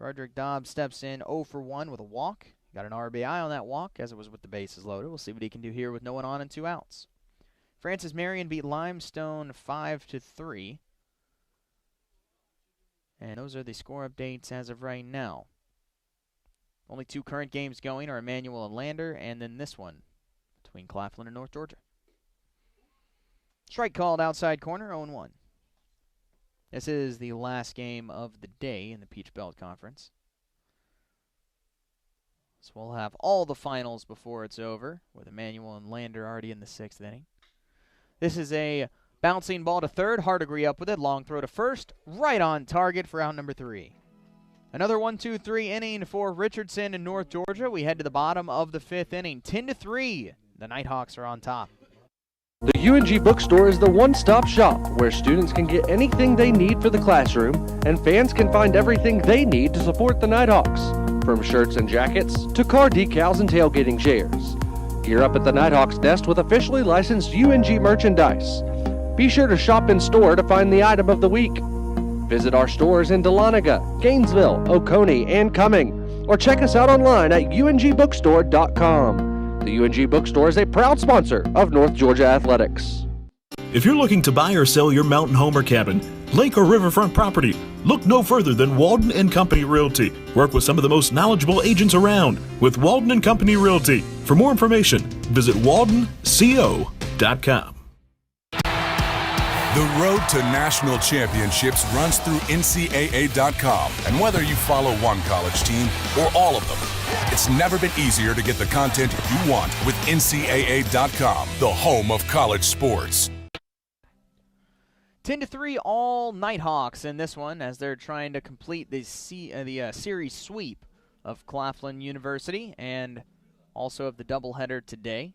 Jadardrick Dobbs steps in 0-for-1 with a walk. Got an RBI on that walk as it was with the bases loaded. We'll see what he can do here with no one on and 2 outs. Francis Marion beat Limestone 5-3. And those are the score updates as of right now. Only 2 current games going are Emmanuel and Lander, and then this one between Claflin and North Georgia. Strike called outside corner, 0-1. This is the last game of the day in the Peach Belt Conference. So we'll have all the finals before it's over, with Emmanuel and Lander already in the 6th inning. This is a bouncing ball to third. Hardigree up with it. Long throw to first. Right on target for out number 3. Another 1-2-3 inning for Richardson in North Georgia. We head to the bottom of the 5th inning. 10-3. The Nighthawks are on top. The UNG Bookstore is the one-stop shop where students can get anything they need for the classroom and fans can find everything they need to support the Nighthawks, from shirts and jackets to car decals and tailgating chairs. Gear up at the Nighthawks desk with officially licensed UNG merchandise. Be sure to shop in store to find the item of the week. Visit our stores in Dahlonega, Gainesville, Oconee, and Cumming, or check us out online at ungbookstore.com. The UNG Bookstore is a proud sponsor of North Georgia Athletics. If you're looking to buy or sell your mountain home or cabin, lake or riverfront property, look no further than Walden and Company Realty. Work with some of the most knowledgeable agents around with Walden and Company Realty. For more information, visit waldenco.com. The road to national championships runs through NCAA.com. And whether you follow one college team or all of them, it's never been easier to get the content you want with NCAA.com, the home of college sports. 10-3 all Nighthawks in this one as they're trying to complete the series sweep of Claflin University and also of the doubleheader today.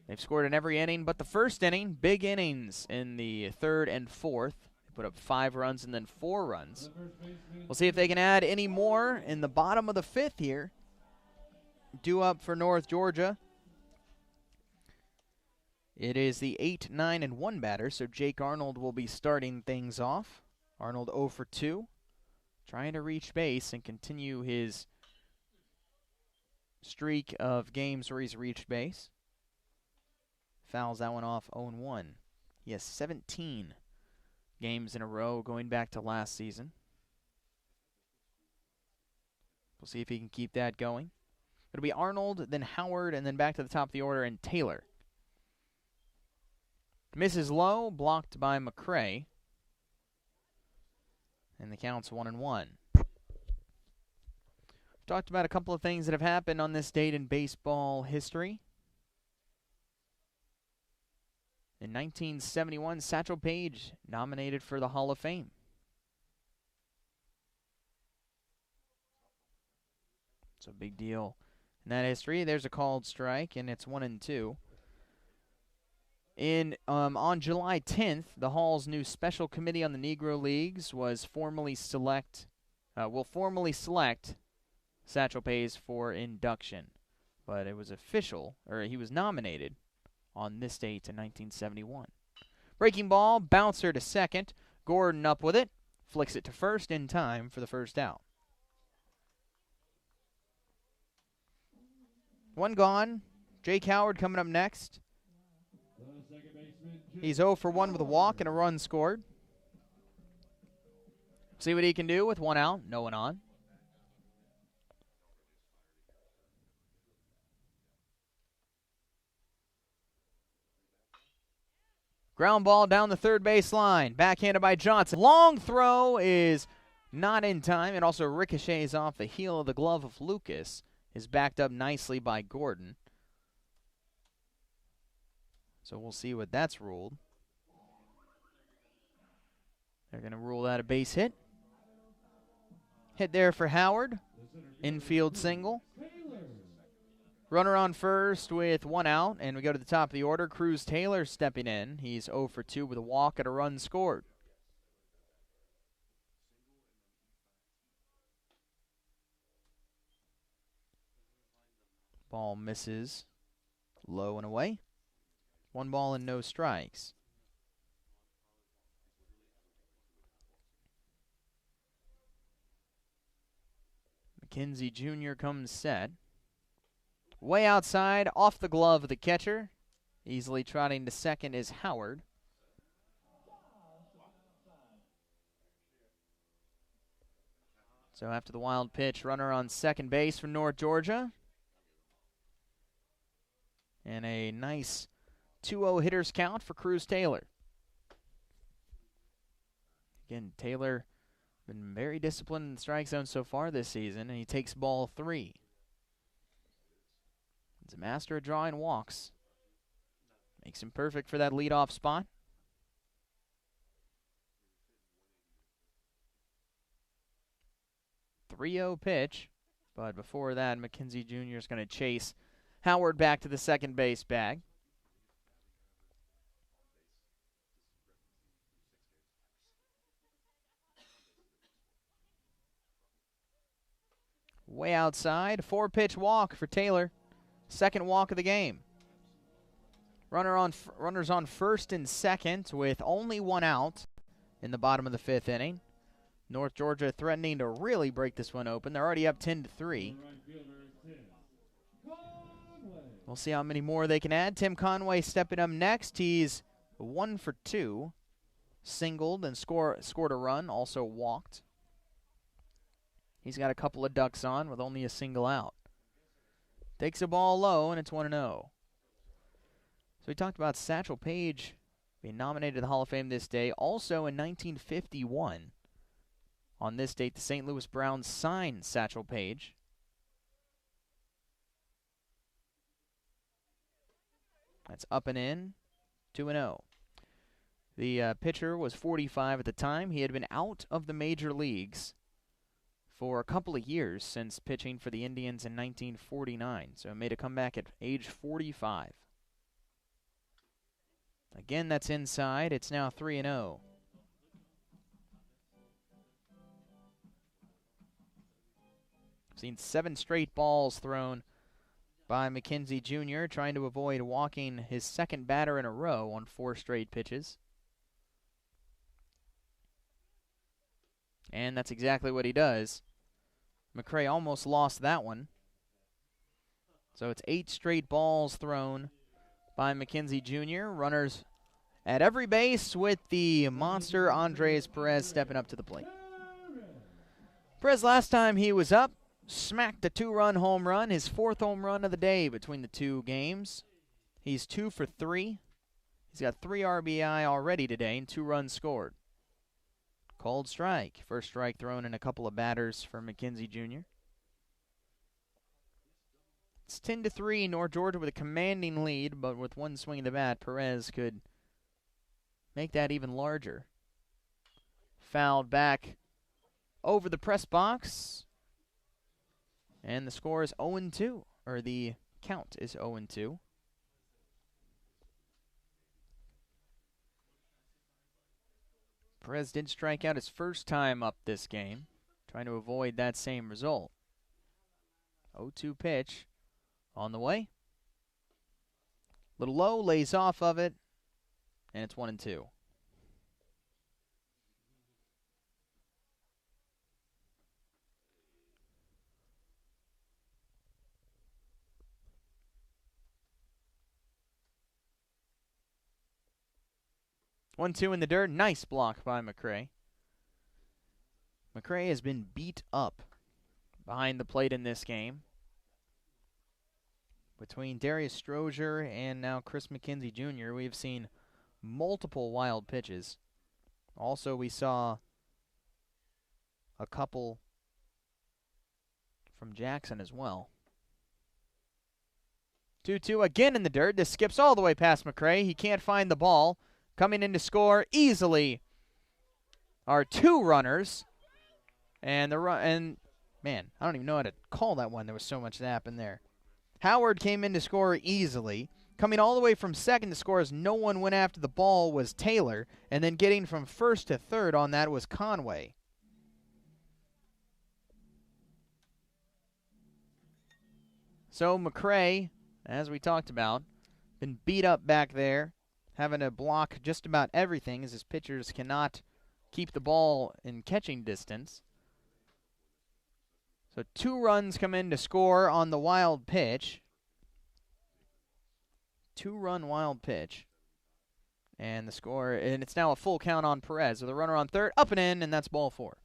They've scored in every inning but the first inning. Big innings in the 3rd and 4th. They put up 5 runs and then 4 runs. We'll see if they can add any more in the bottom of the 5th here. Due up for North Georgia. It is the 8, 9, and 1 batter, so Jake Arnold will be starting things off. Arnold 0-for-2, trying to reach base and continue his streak of games where he's reached base. Fouls that one off 0-1. He has 17 games in a row going back to last season. We'll see if he can keep that going. It'll be Arnold, then Howard, and then back to the top of the order, and Taylor. Misses low, blocked by McCray. And the count's 1-1. Talked about a couple of things that have happened on this date in baseball history. In 1971, Satchel Paige nominated for the Hall of Fame. It's a big deal in that history. There's a called strike, and it's 1-2. On July 10th, the Hall's new Special Committee on the Negro Leagues will formally select Satchel Paige for induction. But it was official, or he was nominated on this date in 1971. Breaking ball, bouncer to second. Gordon up with it. Flicks it to first in time for the first out. 1 gone. Jake Howard coming up next. He's 0-for-1 with a walk and a run scored. See what he can do with 1 out, no one on. Ground ball down the third base line. Backhanded by Johnson. Long throw is not in time. It also ricochets off the heel of the glove of Lucas. Is backed up nicely by Gordon. So we'll see what that's ruled. They're going to rule that a base hit. Hit there for Howard. Infield single. Runner on first with 1 out, and we go to the top of the order. Cruz Taylor stepping in. He's 0 for 2 with a walk and a run scored. Ball misses low and away. 1 ball and no strikes. McKenzie Jr. comes set. Way outside, off the glove of the catcher. Easily trotting to second is Howard. So after the wild pitch, runner on second base for North Georgia. And a nice 2-0 hitters count for Cruz Taylor. Again, Taylor been very disciplined in the strike zone so far this season, and he takes ball 3. He's a master of drawing walks. Makes him perfect for that leadoff spot. .30 pitch, but before that, McKenzie Jr. is going to chase Howard back to the second base bag. Way outside, 4-pitch walk for Taylor. Second walk of the game. Runners on first and second with only 1 out in the bottom of the 5th inning. North Georgia threatening to really break this one open. They're already up 10-3. We'll see how many more they can add. Tim Conway stepping up next. He's 1 for 2. Singled and scored a run, also walked. He's got a couple of ducks on with only a single out. Takes a ball low, and it's 1-0. So we talked about Satchel Paige being nominated to the Hall of Fame this day. Also in 1951, on this date, the St. Louis Browns signed Satchel Paige. That's up and in, 2-0. The pitcher was 45 at the time. He had been out of the major leagues for a couple of years since pitching for the Indians in 1949. So made a comeback at age 45. Again, that's inside. It's now 3-0. Seen 7 straight balls thrown by McKenzie Jr., trying to avoid walking his second batter in a row on 4 straight pitches. And that's exactly what he does. McCray almost lost that one. So it's 8 straight balls thrown by McKenzie Jr. Runners at every base with the monster Andres Perez stepping up to the plate. Perez, last time he was up, smacked a 2-run home run, his 4th home run of the day between the 2 games. He's 2 for 3. He's got 3 RBI already today and 2 runs scored. Called strike. First strike thrown in a couple of batters for McKenzie Jr. It's 10-3, North Georgia with a commanding lead, but with 1 swing of the bat, Perez could make that even larger. Fouled back over the press box, and the score is 0-2, or the count is 0-2. Perez did strike out his first time up this game, trying to avoid that same result. 0-2 pitch on the way. Little low, lays off of it, and it's 1-2. One, 2 in the dirt. Nice block by McCray. McCray has been beat up behind the plate in this game. Between Darius Strozier and now Chris McKenzie Jr., we've seen multiple wild pitches. Also, we saw a couple from Jackson as well. 2-2 again in the dirt. This skips all the way past McCray. He can't find the ball. Coming in to score easily are 2 runners. And man, I don't even know how to call that one. There was so much that happened there. Howard came in to score easily. Coming all the way from second to score as no one went after the ball was Taylor. And then getting from first to third on that was Conway. So McCray, as we talked about, been beat up back there, having to block just about everything as his pitchers cannot keep the ball in catching distance. So 2 runs come in to score on the wild pitch. 2-run wild pitch. And the score, and it's now a full count on Perez. So the runner on third, up and in, and that's ball 4.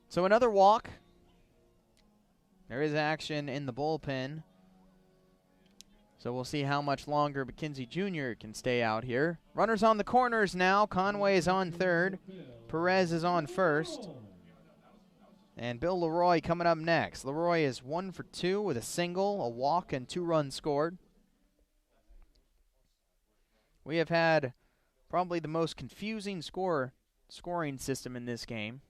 So another walk. There is action in the bullpen. So we'll see how much longer McKenzie Jr. can stay out here. Runners on the corners now. Conway is on third. Perez is on first. And Bill Leroy coming up next. Leroy is 1 for 2 with a single, a walk, and 2 runs scored. We have had probably the most confusing scoring system in this game.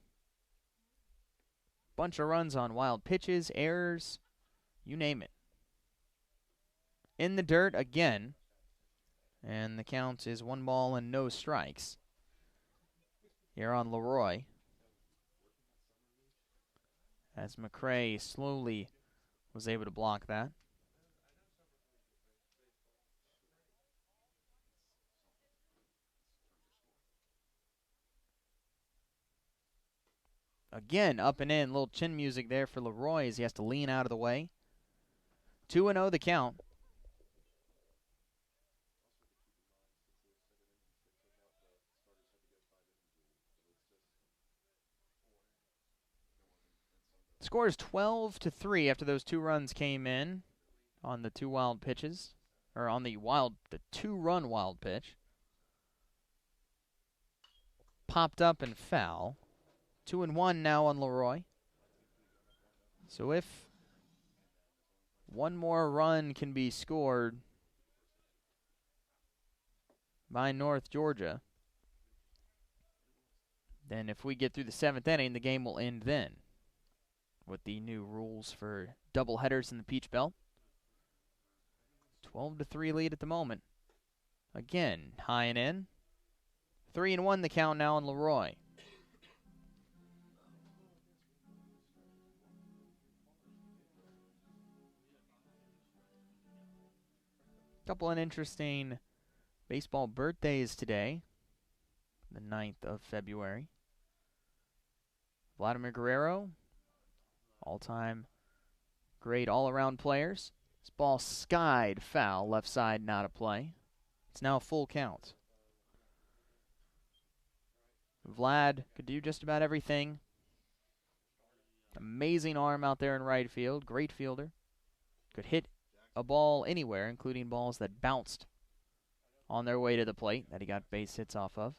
Bunch of runs on wild pitches, errors, you name it. In the dirt again. And the count is 1 ball and no strikes. Here on Leroy. As McCray slowly was able to block that. Again, up and in, little chin music there for Leroy as he has to lean out of the way. 2-0 the count. Score is 12-3 after those 2 runs came in on the 2 wild pitches, or on the 2-run wild pitch. Popped up and foul. 2-1 now on Leroy. So if 1 more run can be scored by North Georgia, then if we get through the 7th inning, the game will end then with the new rules for double headers in the Peach Belt. 12-3 lead at the moment. Again, high and in. 3-1 the count now on Leroy. Couple of interesting baseball birthdays today, the 9th of February. Vladimir Guerrero, all-time great all-around players. This ball skied foul, left side not a play. It's now a full count. Vlad could do just about everything. Amazing arm out there in right field, great fielder. Could hit a ball anywhere, including balls that bounced on their way to the plate that he got base hits off of.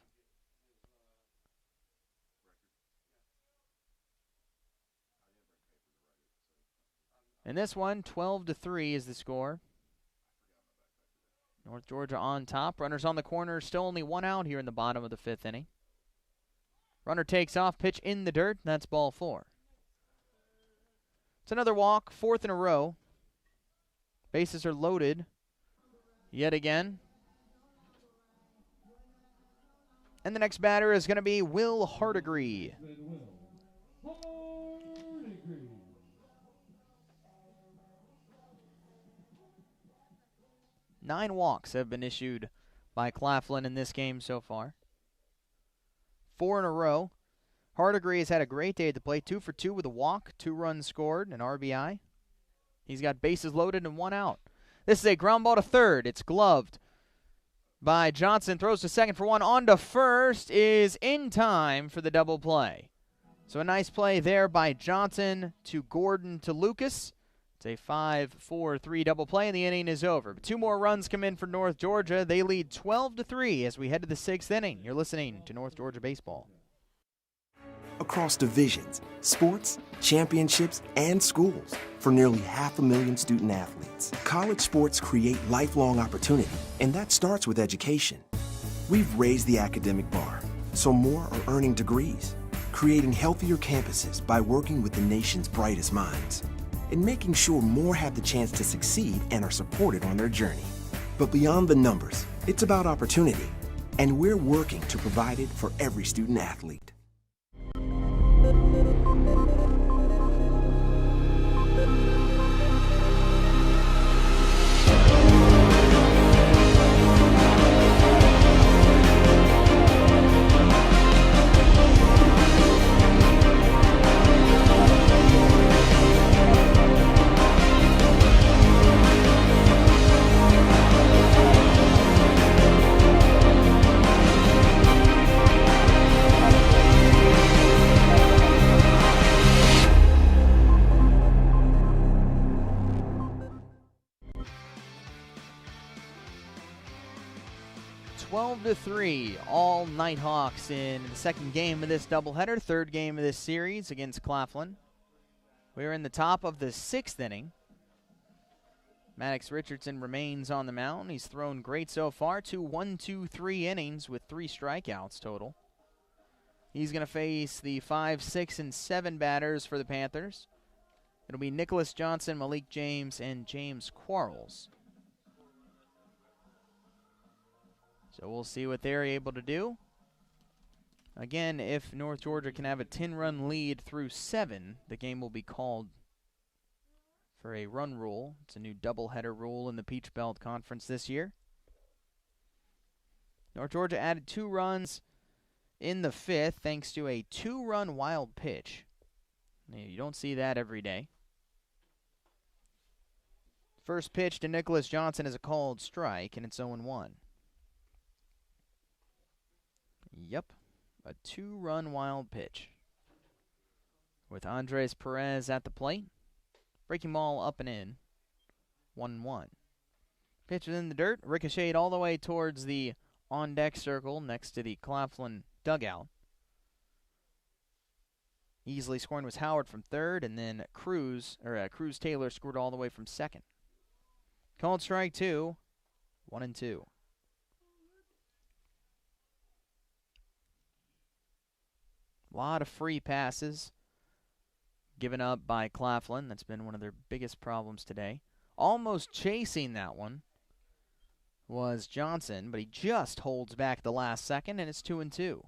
And this one, 12-3 is the score. North Georgia on top. Runners on the corner, still only 1 out here in the bottom of the 5th inning. Runner takes off, pitch in the dirt, and that's ball 4. It's another walk, 4th in a row. Bases are loaded yet again. And the next batter is going to be Will Hardigree. 9 walks have been issued by Claflin in this game so far. 4 in a row. Hardigree has had a great day at the plate. 2 for 2 with a walk, 2 runs scored, an RBI. He's got bases loaded and 1 out. This is a ground ball to third. It's gloved by Johnson. Throws to second for 1. On to first is in time for the double play. So a nice play there by Johnson to Gordon to Lucas. It's a 5-4-3 double play, and the inning is over. But 2 more runs come in for North Georgia. They lead 12-3 as we head to the 6th inning. You're listening to North Georgia Baseball. Across divisions, sports, championships, and schools for nearly 500,000 student athletes. College sports create lifelong opportunity, and that starts with education. We've raised the academic bar, so more are earning degrees, creating healthier campuses by working with the nation's brightest minds, and making sure more have the chance to succeed and are supported on their journey. But beyond the numbers, it's about opportunity, and we're working to provide it for every student athlete. To 3, all Nighthawks in the second game of this doubleheader, third game of this series against Claflin. We're in the top of the 6th inning. Maddox Richardson remains on the mound. He's thrown great so far. 3 innings with 3 strikeouts total. He's going to face the 5, 6, and 7 batters for the Panthers. It'll be Nicholas Johnson, Malik James, and James Quarles. So we'll see what they're able to do. Again, if North Georgia can have a 10-run lead through 7, the game will be called for a run rule. It's a new doubleheader rule in the Peach Belt Conference this year. North Georgia added 2 runs in the 5th thanks to a 2-run wild pitch. You don't see that every day. First pitch to Nicholas Johnson is a called strike, and it's 0-1. Yep, a 2-run wild pitch. With Andres Perez at the plate. Breaking ball up and in. 1-1. Pitch is in the dirt. Ricocheted all the way towards the on-deck circle next to the Claflin dugout. Easily scoring was Howard from third, and then Cruz Taylor scored all the way from second. Called strike 2. 1-2. A lot of free passes given up by Claflin. That's been one of their biggest problems today. Almost chasing that one was Johnson, but he just holds back the last second, and it's 2-2.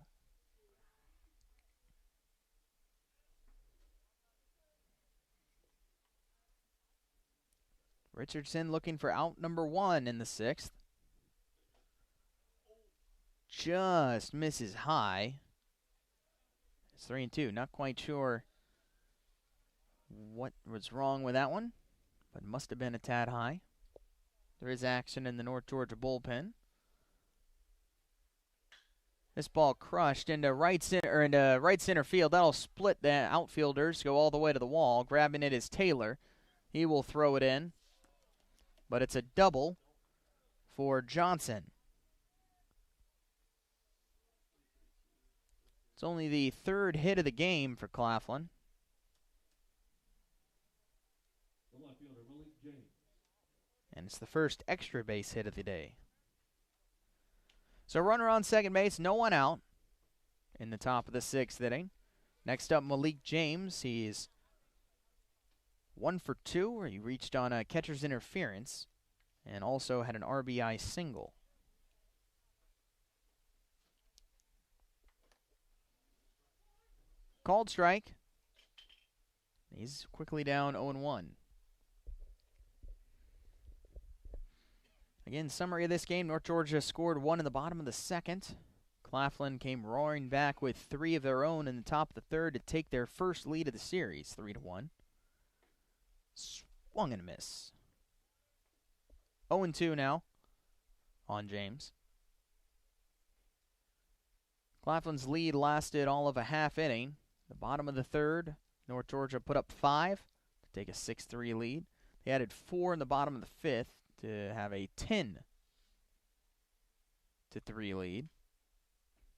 Richardson looking for out number 1 in the 6th. Just misses high. It's 3-2. Not quite sure what was wrong with that one, but must have been a tad high. There is action in the North Georgia bullpen. This ball crushed into right center field. That'll split the outfielders, go all the way to the wall. Grabbing it is Taylor. He will throw it in, but it's a double for Johnson. It's only the 3rd hit of the game for Claflin. And it's the first extra base hit of the day. So runner on second base, no one out in the top of the 6th inning. Next up, Malik James. He's 1 for 2, where he reached on a catcher's interference and also had an RBI single. Called strike. He's quickly down 0-1. Again, summary of this game, North Georgia scored 1 in the bottom of the 2nd. Claflin came roaring back with 3 of their own in the top of the 3rd to take their first lead of the series, 3-1. Swung and a miss. 0-2 now on James. Claflin's lead lasted all of a half inning. The bottom of the 3rd, North Georgia put up 5 to take a 6-3 lead. They added 4 in the bottom of the 5th to have a 10-3 lead.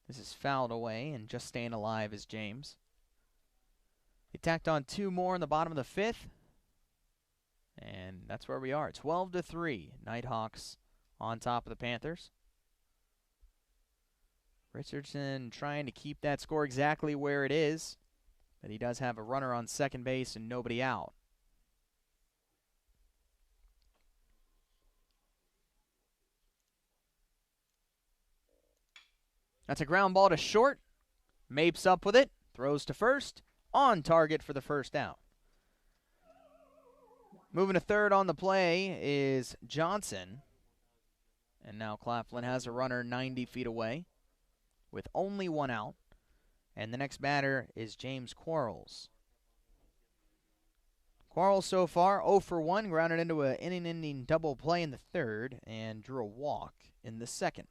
This is fouled away, and just staying alive is James. They tacked on 2 more in the bottom of the 5th, and that's where we are. 12-3, Nighthawks on top of the Panthers. Richardson trying to keep that score exactly where it is, but he does have a runner on second base and nobody out. That's a ground ball to short. Mapes up with it, throws to first, on target for the first out. Moving to third on the play is Johnson. And now Claflin has a runner 90 feet away with only one out. And the next batter is James Quarles. Quarles so far 0 for 1, grounded into an inning-ending double play in the third and drew a walk in the second.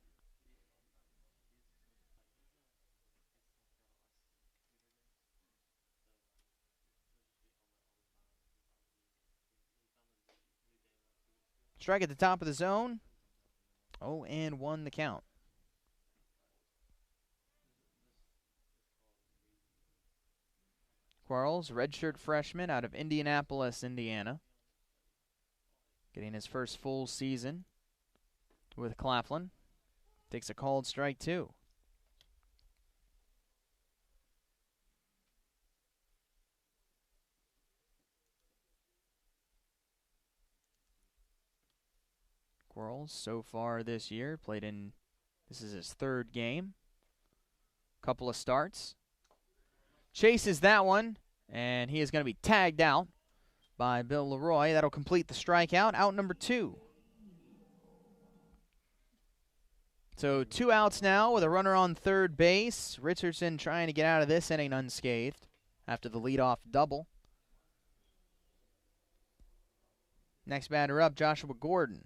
Strike at the top of the zone. 0-1 the count. Quarles, redshirt freshman out of Indianapolis, Indiana. Getting his first full season with Claflin. Takes a called strike, too. Quarles so far this year played in, this is his third game. Couple of starts. Chases that one, and he is going to be tagged out by Bill Leroy. That'll complete the strikeout. Out number 2. So 2 outs now with a runner on third base. Richardson trying to get out of this inning unscathed after the leadoff double. Next batter up, Joshua Gordon.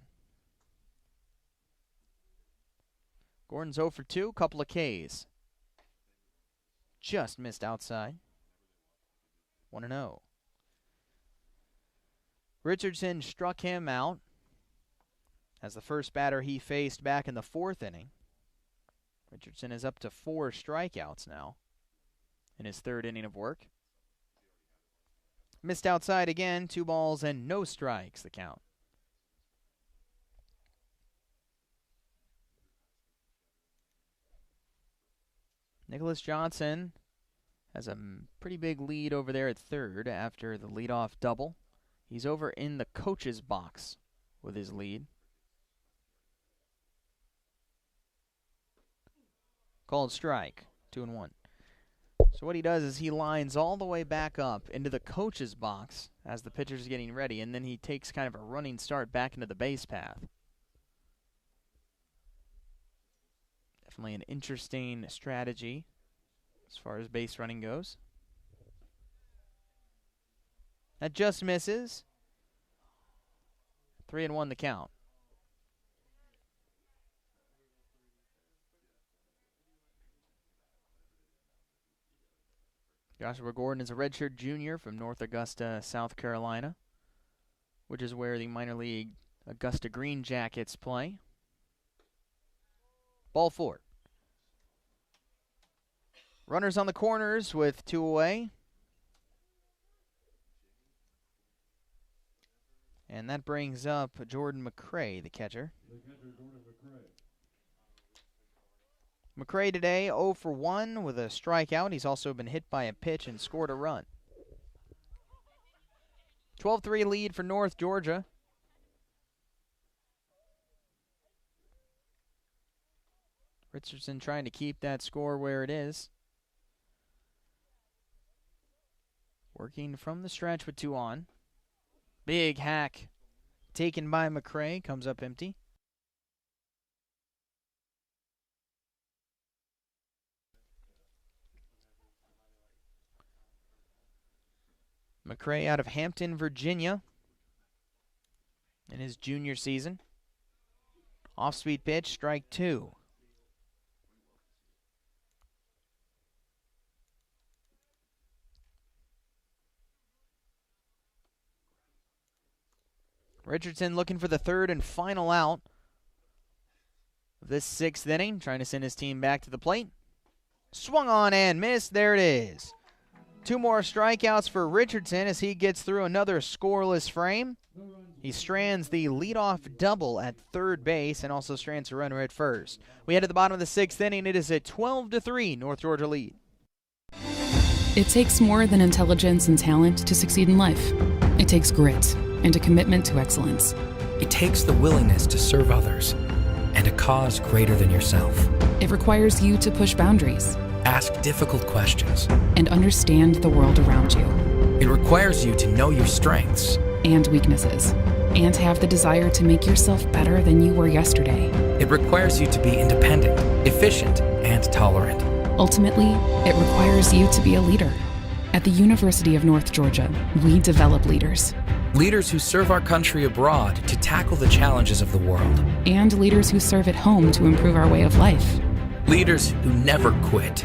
Gordon's 0 for 2, couple of Ks. Just missed outside. 1-0. Richardson struck him out as the first batter he faced back in the 4th inning. Richardson is up to 4 strikeouts now in his 3rd inning of work. Missed outside again, 2 balls and no strikes the count. Nicholas Johnson has a pretty big lead over there at third after the leadoff double. He's over in the coach's box with his lead. Called strike, 2-1. So what he does is he lines all the way back up into the coach's box as the pitcher's getting ready, and then he takes kind of a running start back into the base path. Definitely an interesting strategy as far as base running goes. That just misses. 3-1 the count. Joshua Gordon is a redshirt junior from North Augusta, South Carolina, which is where the minor league Augusta Green Jackets play. Ball 4. Runners on the corners with 2 away. And that brings up Jordan McCray, the catcher. McCray today 0 for 1 with a strikeout. He's also been hit by a pitch and scored a run. 12-3 lead for North Georgia. Richardson trying to keep that score where it is. Working from the stretch with 2 on. Big hack taken by McCray. Comes up empty. McCray out of Hampton, Virginia in his junior season. Off-speed pitch, strike 2. Richardson looking for the 3rd and final out of this 6th inning, trying to send his team back to the plate. Swung on and missed. There it is. 2 more strikeouts for Richardson as he gets through another scoreless frame. He strands the leadoff double at third base and also strands a runner at first. We head to the bottom of the 6th inning. It is a 12-3 North Georgia lead. It takes more than intelligence and talent to succeed in life. It takes grit and a commitment to excellence. It takes the willingness to serve others and a cause greater than yourself. It requires you to push boundaries, ask difficult questions, and understand the world around you. It requires you to know your strengths and weaknesses, and have the desire to make yourself better than you were yesterday. It requires you to be independent, efficient, and tolerant. Ultimately, it requires you to be a leader. At the University of North Georgia, we develop leaders. Leaders who serve our country abroad to tackle the challenges of the world. And leaders who serve at home to improve our way of life. Leaders who never quit.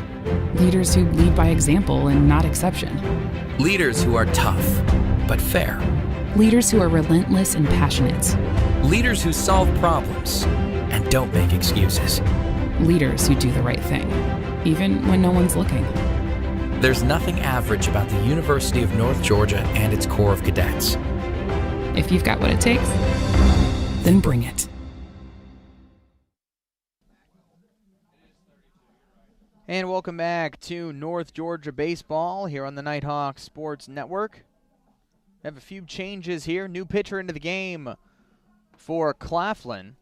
Leaders who lead by example and not exception. Leaders who are tough, but fair. Leaders who are relentless and passionate. Leaders who solve problems and don't make excuses. Leaders who do the right thing, even when no one's looking. There's nothing average about the University of North Georgia and its Corps of Cadets. If you've got what it takes, then bring it. And welcome back to North Georgia Baseball here on the Nighthawk Sports Network. We have a few changes here. New pitcher into the game for Claflin.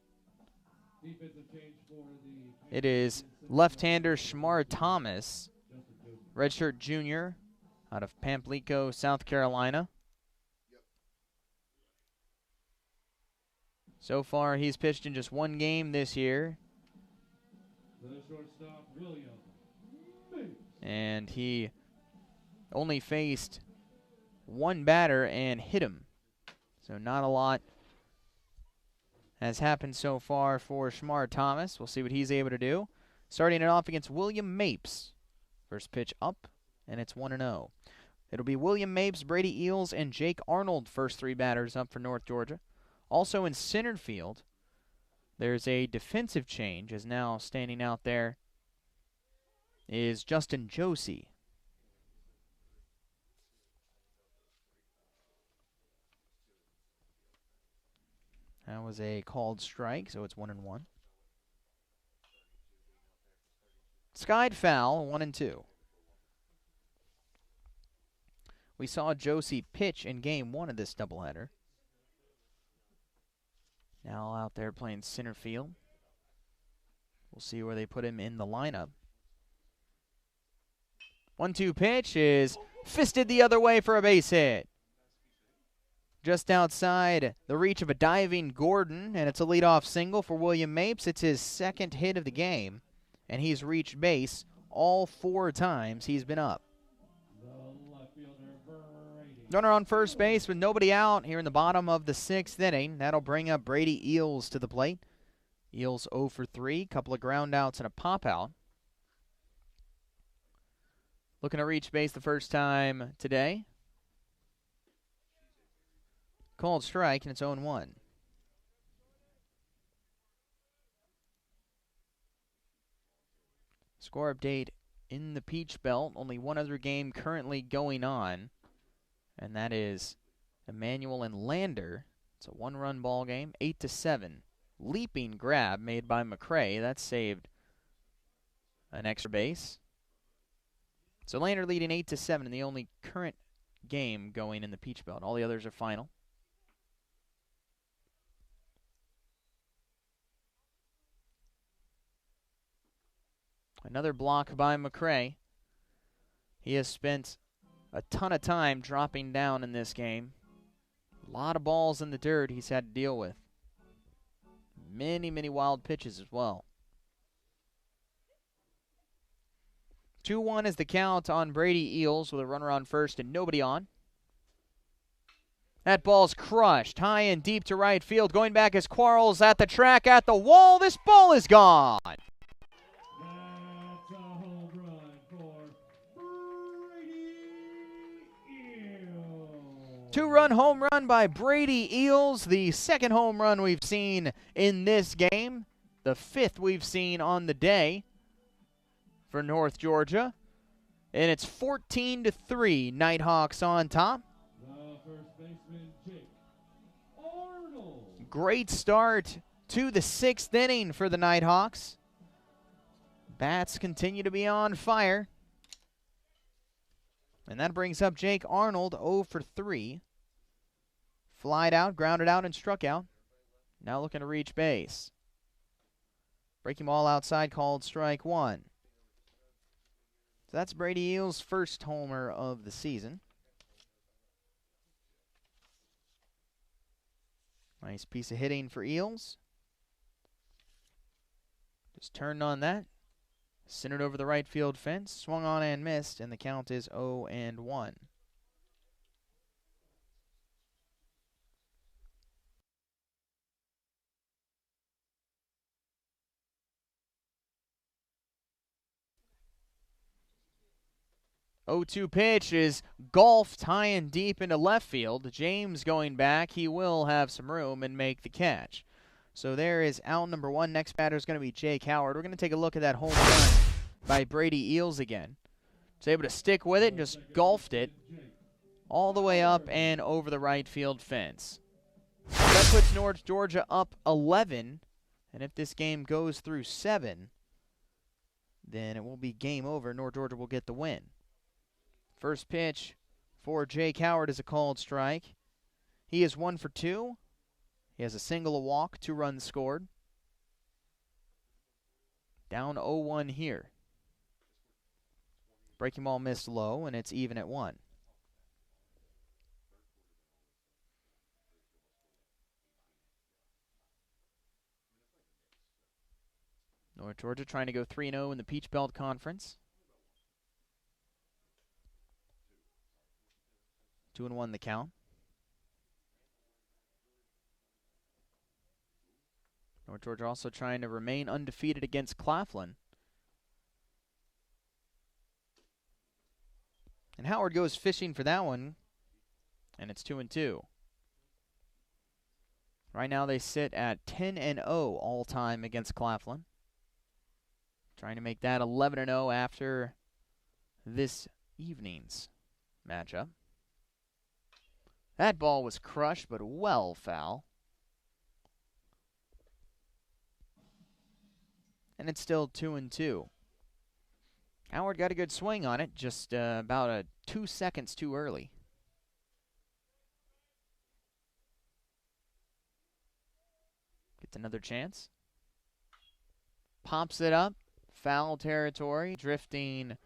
It is left-hander Shmar Thomas, redshirt junior out of Pamplico, South Carolina. So far, he's pitched in just one game this year. And he only faced one batter and hit him. So not a lot has happened so far for Shmar Thomas. We'll see what he's able to do. Starting it off against William Mapes. First pitch up, and it's 1-0. It'll be William Mapes, Brady Eels, and Jake Arnold, first three batters up for North Georgia. Also in center field, there's a defensive change, as now standing out there is Justin Josie. That was a called strike, so it's 1-1. Skied foul, 1-2. We saw Josie pitch in game one of this doubleheader. Now out there playing center field. We'll see where they put him in the lineup. 1-2 pitch is fisted the other way for a base hit. Just outside the reach of a diving Gordon, and it's a leadoff single for William Mapes. It's his second hit of the game, and he's reached base all 4 times he's been up. Runner on first base with nobody out here in the bottom of the 6th inning. That'll bring up Brady Eels to the plate. Eels 0 for 3, couple of ground outs and a pop out. Looking to reach base the first time today. Called strike, and it's 0-1. Score update in the Peach Belt. Only one other game currently going on, and that is Emmanuel and Lander. It's a 1-run ball game, 8-7. Leaping grab made by McCray. That saved an extra base. So Lander leading 8-7 in the only current game going in the Peach Belt. All the others are final. Another block by McCray. He has spent a ton of time dropping down in this game. A lot of balls in the dirt he's had to deal with. Many, many wild pitches as well. 2-1 is the count on Brady Eels with a runner on first and nobody on. That ball's crushed high and deep to right field. Going back is Quarles at the track, at the wall. This ball is gone. Two-run home run by Brady Eels, the second home run we've seen in this game, the 5th we've seen on the day for North Georgia. And it's 14-3, Nighthawks on top. The first baseman, Jake Arnold. Great start to the 6th inning for the Nighthawks. Bats continue to be on fire. And that brings up Jake Arnold, 0 for 3. Flied out, grounded out, and struck out. Now looking to reach base. Breaking ball outside, called strike 1. So that's Brady Eels' first homer of the season. Nice piece of hitting for Eels. Just turned on that. Centered over the right field fence. Swung on and missed, and the count is 0-1. Oh-2 pitch is golfed high and deep into left field. James going back. He will have some room and make the catch. So there is out number 1. Next batter is going to be Jake Howard. We're going to take a look at that home run by Brady Eels again. Was able to stick with it and just golfed it all the way up and over the right field fence. That puts North Georgia up 11. And if this game goes through 7, then it will be game over. North Georgia will get the win. First pitch for Jake Howard is a called strike. He is 1 for 2. He has a single, a walk, 2 runs scored. Down 0-1 here. Breaking ball missed low, and it's even at 1. North Georgia trying to go 3-0 in the Peach Belt Conference. 2-1 the count. North Georgia also trying to remain undefeated against Claflin. And Howard goes fishing for that one, and it's 2-2. Right now they sit at 10-0 all time against Claflin. Trying to make that 11-0 after this evening's matchup. That ball was crushed, but well foul. And it's still 2-2. Howard got a good swing on it, just about 2 seconds too early. Gets another chance. Pops it up. Foul territory, drifting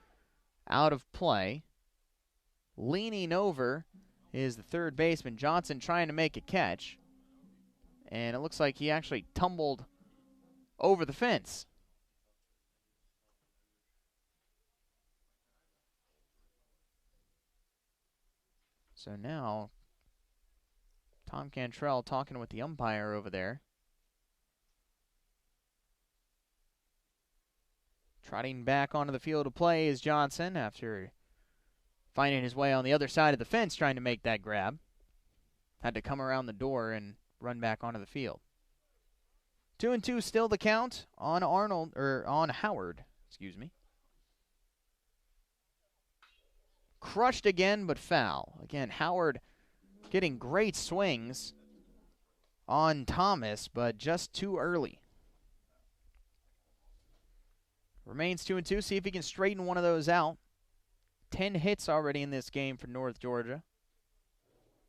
out of play. Leaning over is the third baseman, Johnson, trying to make a catch. And it looks like he actually tumbled over the fence. So now, Tom Cantrell talking with the umpire over there. Trotting back onto the field of play is Johnson after finding his way on the other side of the fence trying to make that grab. Had to come around the door and run back onto the field. 2-2 still the count on Howard, excuse me. Crushed again, but foul. Again, Howard getting great swings on Thomas, but just too early. Remains 2-2. See if he can straighten one of those out. 10 hits already in this game for North Georgia,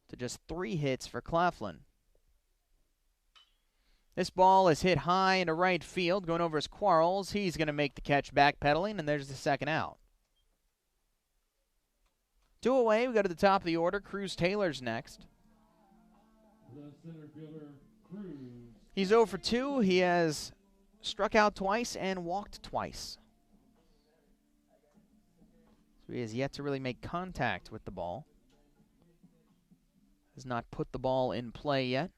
to just 3 hits for Claflin. This ball is hit high into right field, going over his Quarles. He's going to make the catch backpedaling, and there's the second out. 2 away. We go to the top of the order. Cruz Taylor's next. The center fielder, Cruz. He's 0 for 2. He has struck out twice and walked twice. So he has yet to really make contact with the ball. Has not put the ball in play yet,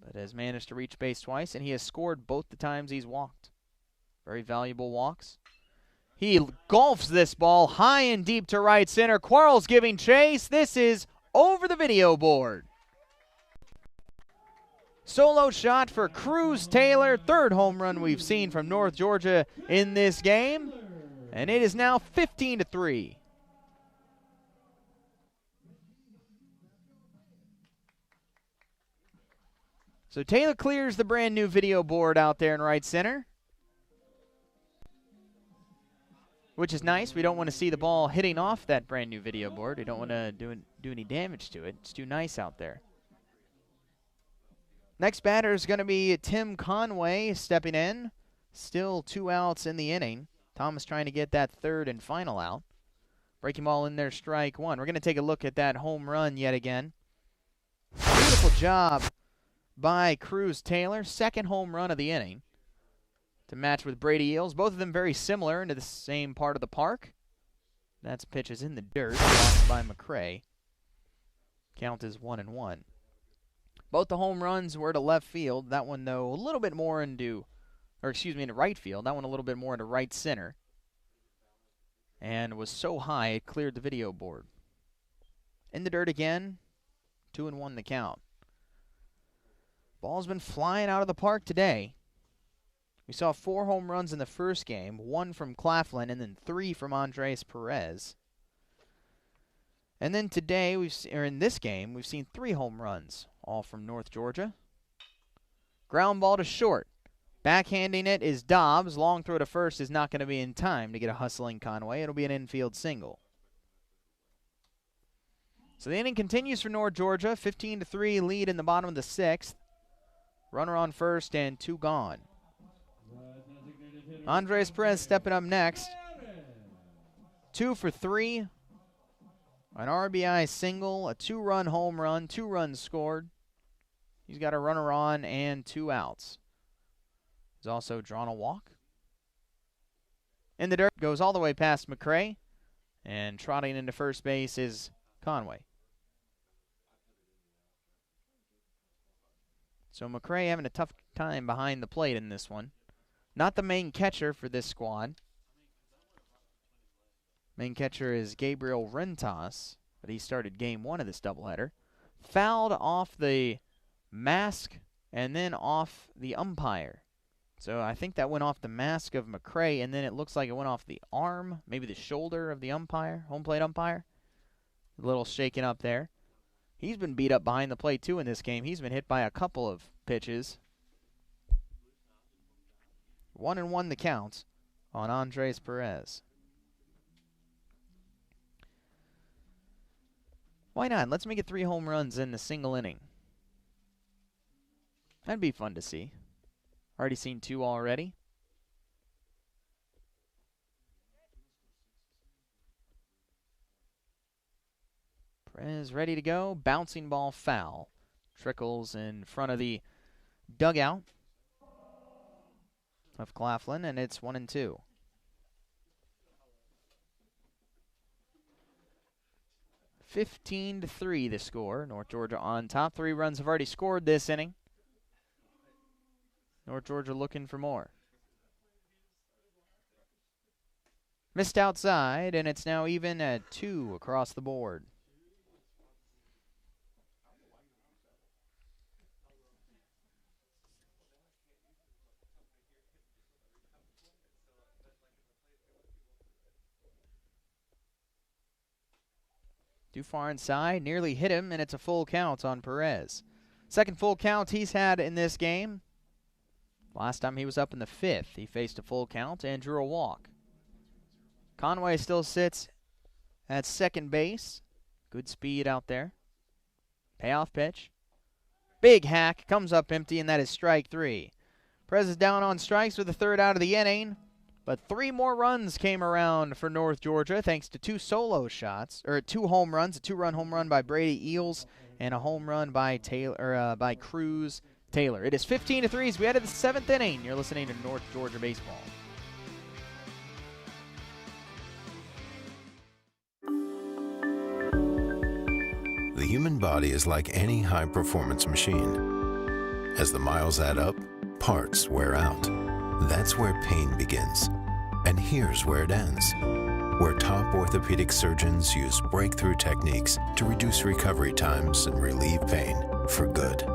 but has managed to reach base twice, and he has scored both the times he's walked. Very valuable walks. He golfs this ball high and deep to right center. Quarles giving chase. This is over the video board. Solo shot for Cruz Taylor. 3rd home run we've seen from North Georgia in this game. And it is now 15-3. So Taylor clears the brand new video board out there in right center, which is nice. We don't want to see the ball hitting off that brand new video board. We don't want to do any damage to it. It's too nice out there. Next batter is going to be Tim Conway stepping in. Still 2 outs in the inning. Thomas trying to get that third and final out. Breaking ball in there, strike one. We're going to take a look at that home run yet again. Beautiful job by Cruz Taylor. Second home run of the inning to match with Brady Eels. Both of them very similar into the same part of the park. That's pitches in the dirt, blocked by McCray. Count is 1-1. Both the home runs were to left field. That one, though, a little bit more into right field. That one a little bit more into right center. And was so high it cleared the video board. In the dirt again, 2-1 the count. Ball's been flying out of the park today. We saw 4 home runs in the first game, 1 from Claflin and then 3 from Andres Perez. And then today, in this game, we've seen 3 home runs, all from North Georgia. Ground ball to short. Backhanding it is Dobbs. Long throw to first is not going to be in time to get a hustling Conway. It'll be an infield single. So the inning continues for North Georgia. 15-3 lead in the bottom of the 6th. Runner on first and 2 gone. Andres Perez stepping up next. 2 for 3. An RBI single, a 2-run home run, 2 runs scored. He's got a runner on and 2 outs. He's also drawn a walk. In the dirt, goes all the way past McCray. And trotting into first base is Conway. So McCray having a tough time behind the plate in this one. Not the main catcher for this squad. Main catcher is Gabriel Rentas, but he started game 1 of this doubleheader. Fouled off the mask and then off the umpire. So I think that went off the mask of McCray, and then it looks like it went off the arm, maybe the shoulder of the umpire, home plate umpire. A little shaken up there. He's been beat up behind the plate, too, in this game. He's been hit by a couple of pitches. 1-1 the count on Andres Perez. Why not? Let's make it 3 home runs in a single inning. That'd be fun to see. Already seen 2 already. Perez ready to go. Bouncing ball foul. Trickles in front of the dugout of Claflin, and it's 1-2. (15-3) the score. North Georgia on top. 3 runs have already scored this inning. North Georgia looking for more. Missed outside, and it's now even at 2 across the board. Too far inside, nearly hit him, and it's a full count on Perez. Second full count he's had in this game. Last time he was up in the 5th, he faced a full count and drew a walk. Conway still sits at second base. Good speed out there. Payoff pitch. Big hack, comes up empty, and that is strike 3. Perez is down on strikes with the 3rd out of the inning. But 3 more runs came around for North Georgia thanks to 2 solo shots, or 2 home runs, a 2-run home run by Brady Eels and a home run by by Cruz Taylor. It is 15-3 as we head to the 7th inning. You're listening to North Georgia Baseball. The human body is like any high-performance machine. As the miles add up, parts wear out. That's where pain begins. And here's where it ends. Where top orthopedic surgeons use breakthrough techniques to reduce recovery times and relieve pain for good.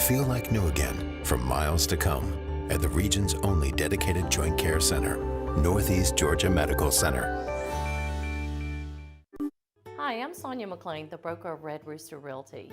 Feel like new again for miles to come at the region's only dedicated joint care center, Northeast Georgia Medical Center. Hi, I'm Sonia McLean, the broker of Red Rooster Realty.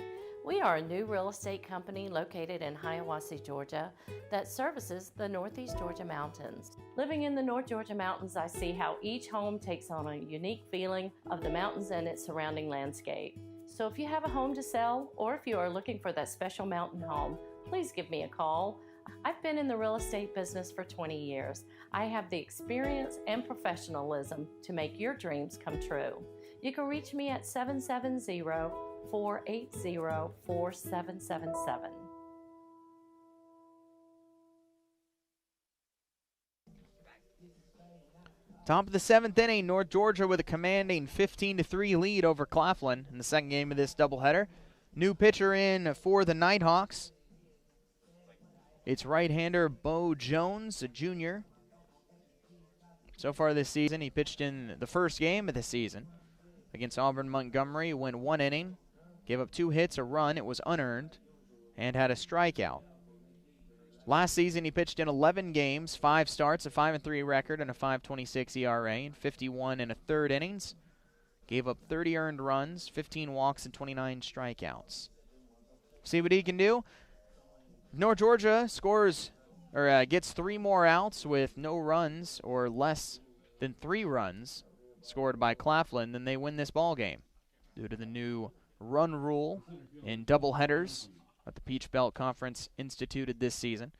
We are a new real estate company located in Hiawassee, Georgia, that services the Northeast Georgia mountains. Living in the North Georgia mountains, I see how each home takes on a unique feeling of the mountains and its surrounding landscape. So if you have a home to sell, or if you are looking for that special mountain home, please give me a call. I've been in the real estate business for 20 years. I have the experience and professionalism to make your dreams come true. You can reach me at 770-480-4777. Top of the 7th inning, North Georgia with a commanding 15-3 lead over Claflin in the second game of this doubleheader. New pitcher in for the Nighthawks. It's right-hander Bo Jones, a junior. So far this season, he pitched in the first game of the season against Auburn Montgomery, went 1 inning, gave up 2 hits, a run, it was unearned, and had a strikeout. Last season, he pitched in 11 games, 5 starts, a 5-3 record, and a 5.26 ERA, and 51 1/3 innings. Gave up 30 earned runs, 15 walks, and 29 strikeouts. See what he can do. North Georgia scores or gets 3 more outs with no runs or less than 3 runs scored by Claflin, then they win this ball game due to the new run rule in doubleheaders that the Peach Belt Conference instituted this season.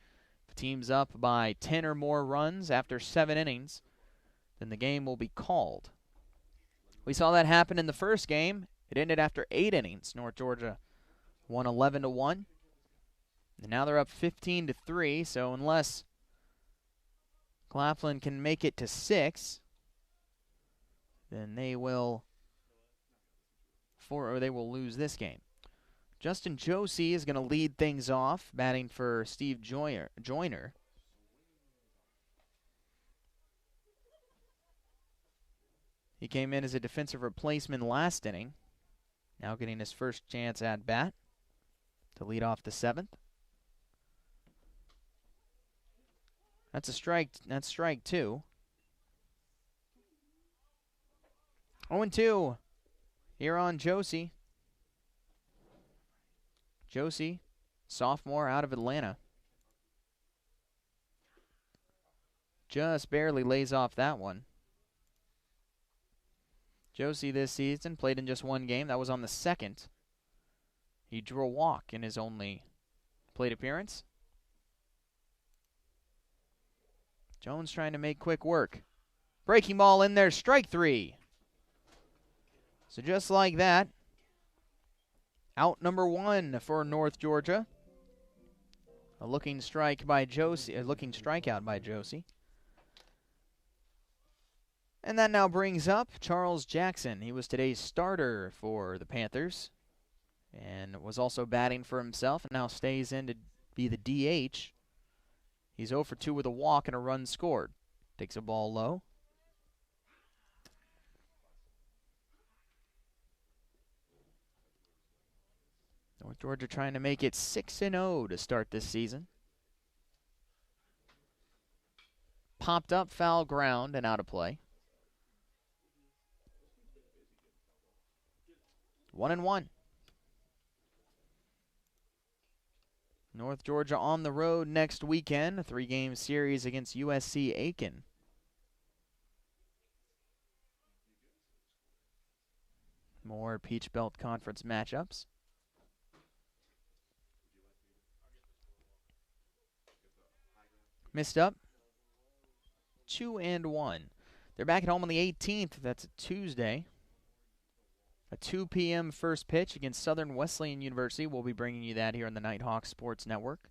If a team's up by 10 or more runs after 7 innings, then the game will be called. We saw that happen in the first game. It ended after 8 innings. North Georgia won 11-1. And now they're up 15-3, so unless Claflin can make it to 6, then they will lose this game. Justin Josie is going to lead things off, batting for Steve Joyner. He came in as a defensive replacement last inning, now getting his first chance at bat to lead off the 7th. That's a strike. That's strike 2. 0-2 here on Josie. Josie, sophomore out of Atlanta. Just barely lays off that one. Josie this season played in just 1 game. That was on the 2nd. He drew a walk in his only plate appearance. Jones trying to make quick work. Breaking ball in there, strike 3. So just like that, out number 1 for North Georgia. A looking strikeout by Josie. And that now brings up Charles Jackson. He was today's starter for the Panthers and was also batting for himself and now stays in to be the DH. He's 0 for 2 with a walk and a run scored. Takes a ball low. North Georgia trying to make it 6-0 to start this season. Popped up, foul ground, and out of play. 1-1. North Georgia on the road next weekend, a 3-game series against USC Aiken. More Peach Belt Conference matchups. Missed up. 2-1. They're back at home on the 18th. That's a Tuesday. A 2 p.m. first pitch against Southern Wesleyan University. We'll be bringing you that here on the Nighthawks Sports Network.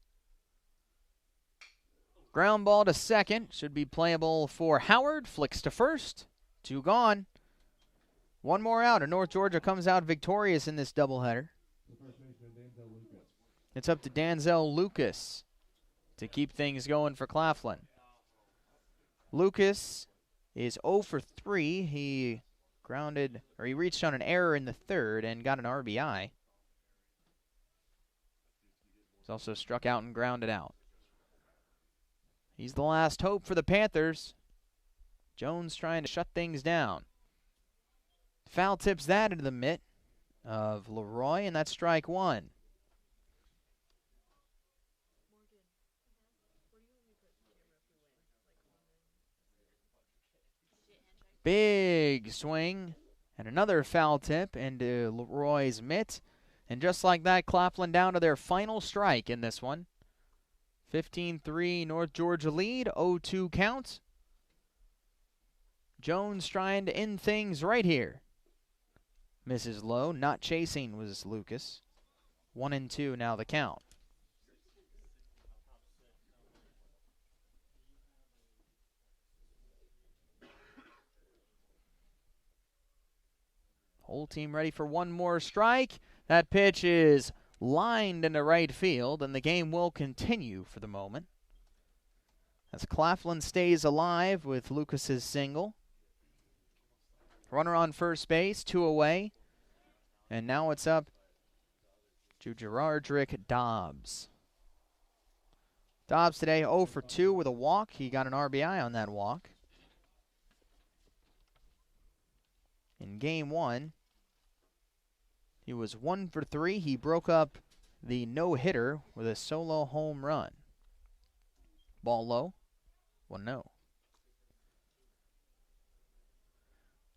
Ground ball to second. Should be playable for Howard. Flicks to first. 2 gone. 1 more out, and North Georgia comes out victorious in this doubleheader. It's up to Danzel Lucas to keep things going for Claflin. Lucas is 0 for 3. He reached on an error in the 3rd and got an RBI. He's also struck out and grounded out. He's the last hope for the Panthers. Jones trying to shut things down. Foul tips that into the mitt of Leroy, and that's strike 1. Big swing. And another foul tip into Leroy's mitt. And just like that, Claflin down to their final strike in this one. 15-3 North Georgia lead, 0-2 count. Jones trying to end things right here. Misses low, not chasing was Lucas. 1-2 now the count. Whole team ready for one more strike. That pitch is lined into right field, and the game will continue for the moment. As Claflin stays alive with Lucas's single. Runner on first base, 2 away. And now it's up to Gerardrick Dobbs. Dobbs today 0 for 2 with a walk. He got an RBI on that walk. In game 1, he was 1 for 3. He broke up the no-hitter with a solo home run. Ball low, 1-0.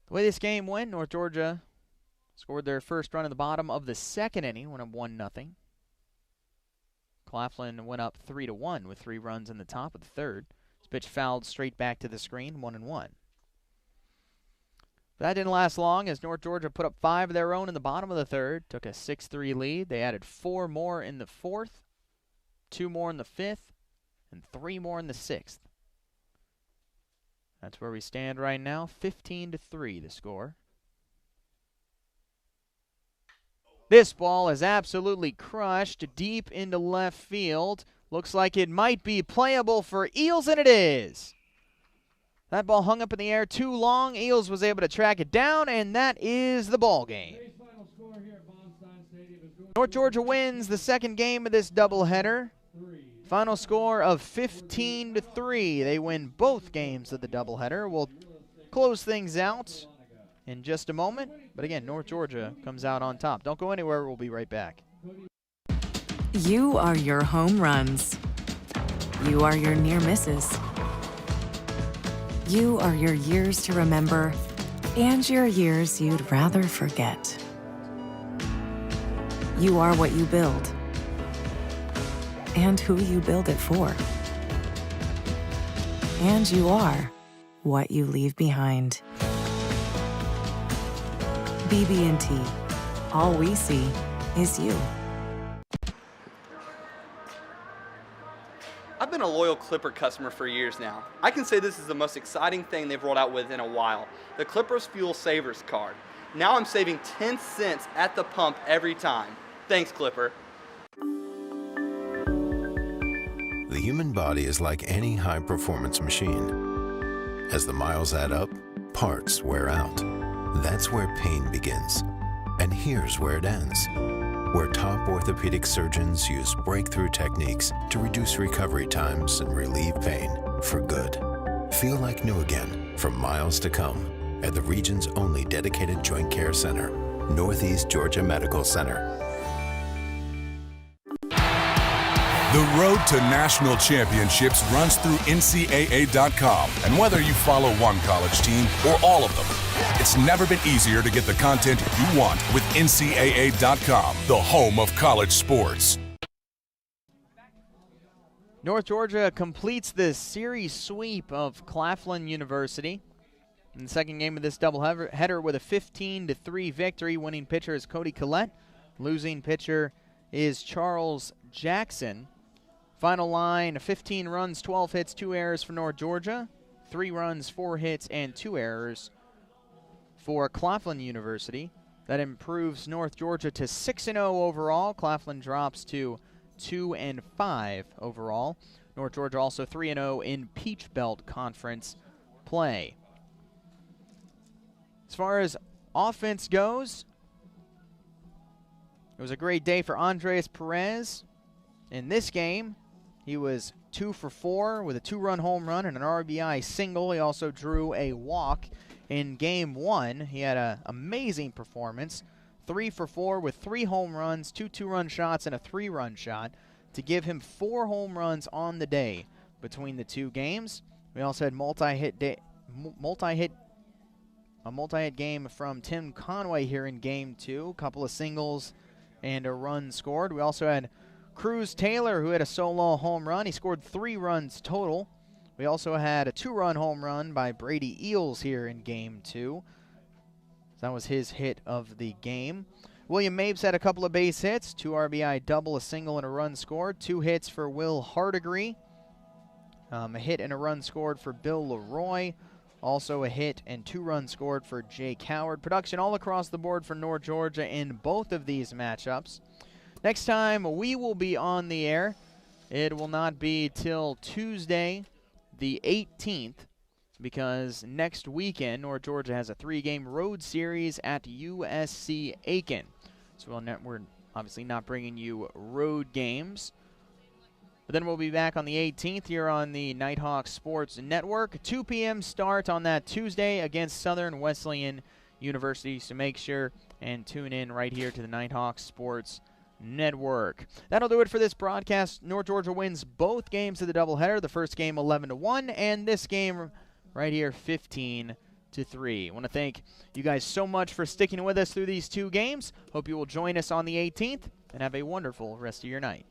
The way this game went, North Georgia scored their first run in the bottom of the second inning, went up 1-0. Claflin went up 3-1 with 3 runs in the top of the third. This pitch fouled straight back to the screen, 1-1. That didn't last long as North Georgia put up 5 of their own in the bottom of the third, took a 6-3 lead. They added 4 more in the fourth, 2 more in the fifth, and 3 more in the sixth. That's where we stand right now, 15-3 the score. This ball is absolutely crushed deep into left field. Looks like it might be playable for Eels, and it is. That ball hung up in the air too long. Eels was able to track it down, and that is the ball game. North Georgia wins the second game of this doubleheader. Final score of 15-3. They win both games of the doubleheader. We'll close things out in just a moment. But again, North Georgia comes out on top. Don't go anywhere. We'll be right back. You are your home runs. You are your near misses. You are your years to remember and your years you'd rather forget. You are what you build and who you build it for. And you are what you leave behind. BB&T. All we see is you. I've been a loyal Clipper customer for years now. I can say this is the most exciting thing they've rolled out with in a while. The Clippers Fuel Savers card. Now I'm saving 10 cents at the pump every time. Thanks, Clipper. The human body is like any high-performance machine. As the miles add up, parts wear out. That's where pain begins. And here's where it ends. Where top orthopedic surgeons use breakthrough techniques to reduce recovery times and relieve pain for good. Feel like new again for miles to come at the region's only dedicated joint care center, Northeast Georgia Medical Center. The road to national championships runs through NCAA.com. And whether you follow one college team or all of them, it's never been easier to get the content you want with NCAA.com, the home of college sports. North Georgia completes the series sweep of Claflin University in the second game of this doubleheader with a 15-3 victory. Winning pitcher is Cody Collette. Losing pitcher is Charles Jackson. Final line, 15 runs, 12 hits, 2 errors for North Georgia. 3 runs, 4 hits, and 2 errors for Claflin University. That improves North Georgia to 6-0 overall. Claflin drops to 2-5 overall. North Georgia also 3-0 in Peach Belt Conference play. As far as offense goes, it was a great day for Andres Perez. In this game, he was 2 for 4 with a 2-run home run and an RBI single. He also drew a walk in game 1. He had an amazing performance. 3 for 4 with 3 home runs, 2 2-run shots, and a 3-run shot to give him 4 home runs on the day between the 2 games. We also had multi-hit a multi-hit game from Tim Conway here in Game 2. A couple of singles and a run scored. We also had Cruz Taylor, who had a solo home run. He scored 3 runs total. We also had a 2-run home run by Brady Eels here in Game 2. So that was his hit of the game. William Mapes had a couple of base hits, 2 RBI double, a single, and a run scored. 2 hits for Will Hardigree. A hit and a run scored for Bill Leroy. Also a hit and 2 runs scored for Jake Howard. Production all across the board for North Georgia in both of these matchups. Next time we will be on the air, it will not be till Tuesday the 18th, because next weekend North Georgia has a 3-game road series at USC Aiken. So we're obviously not bringing you road games. But then we'll be back on the 18th here on the Nighthawk Sports Network. 2 p.m. start on that Tuesday against Southern Wesleyan University. So make sure and tune in right here to the Nighthawk Sports Network. That'll do it for this broadcast. North Georgia wins both games of the doubleheader. The first game 11-1, and this game right here 15-3. I want to thank you guys so much for sticking with us through these 2 games. Hope you will join us on the 18th, and have a wonderful rest of your night.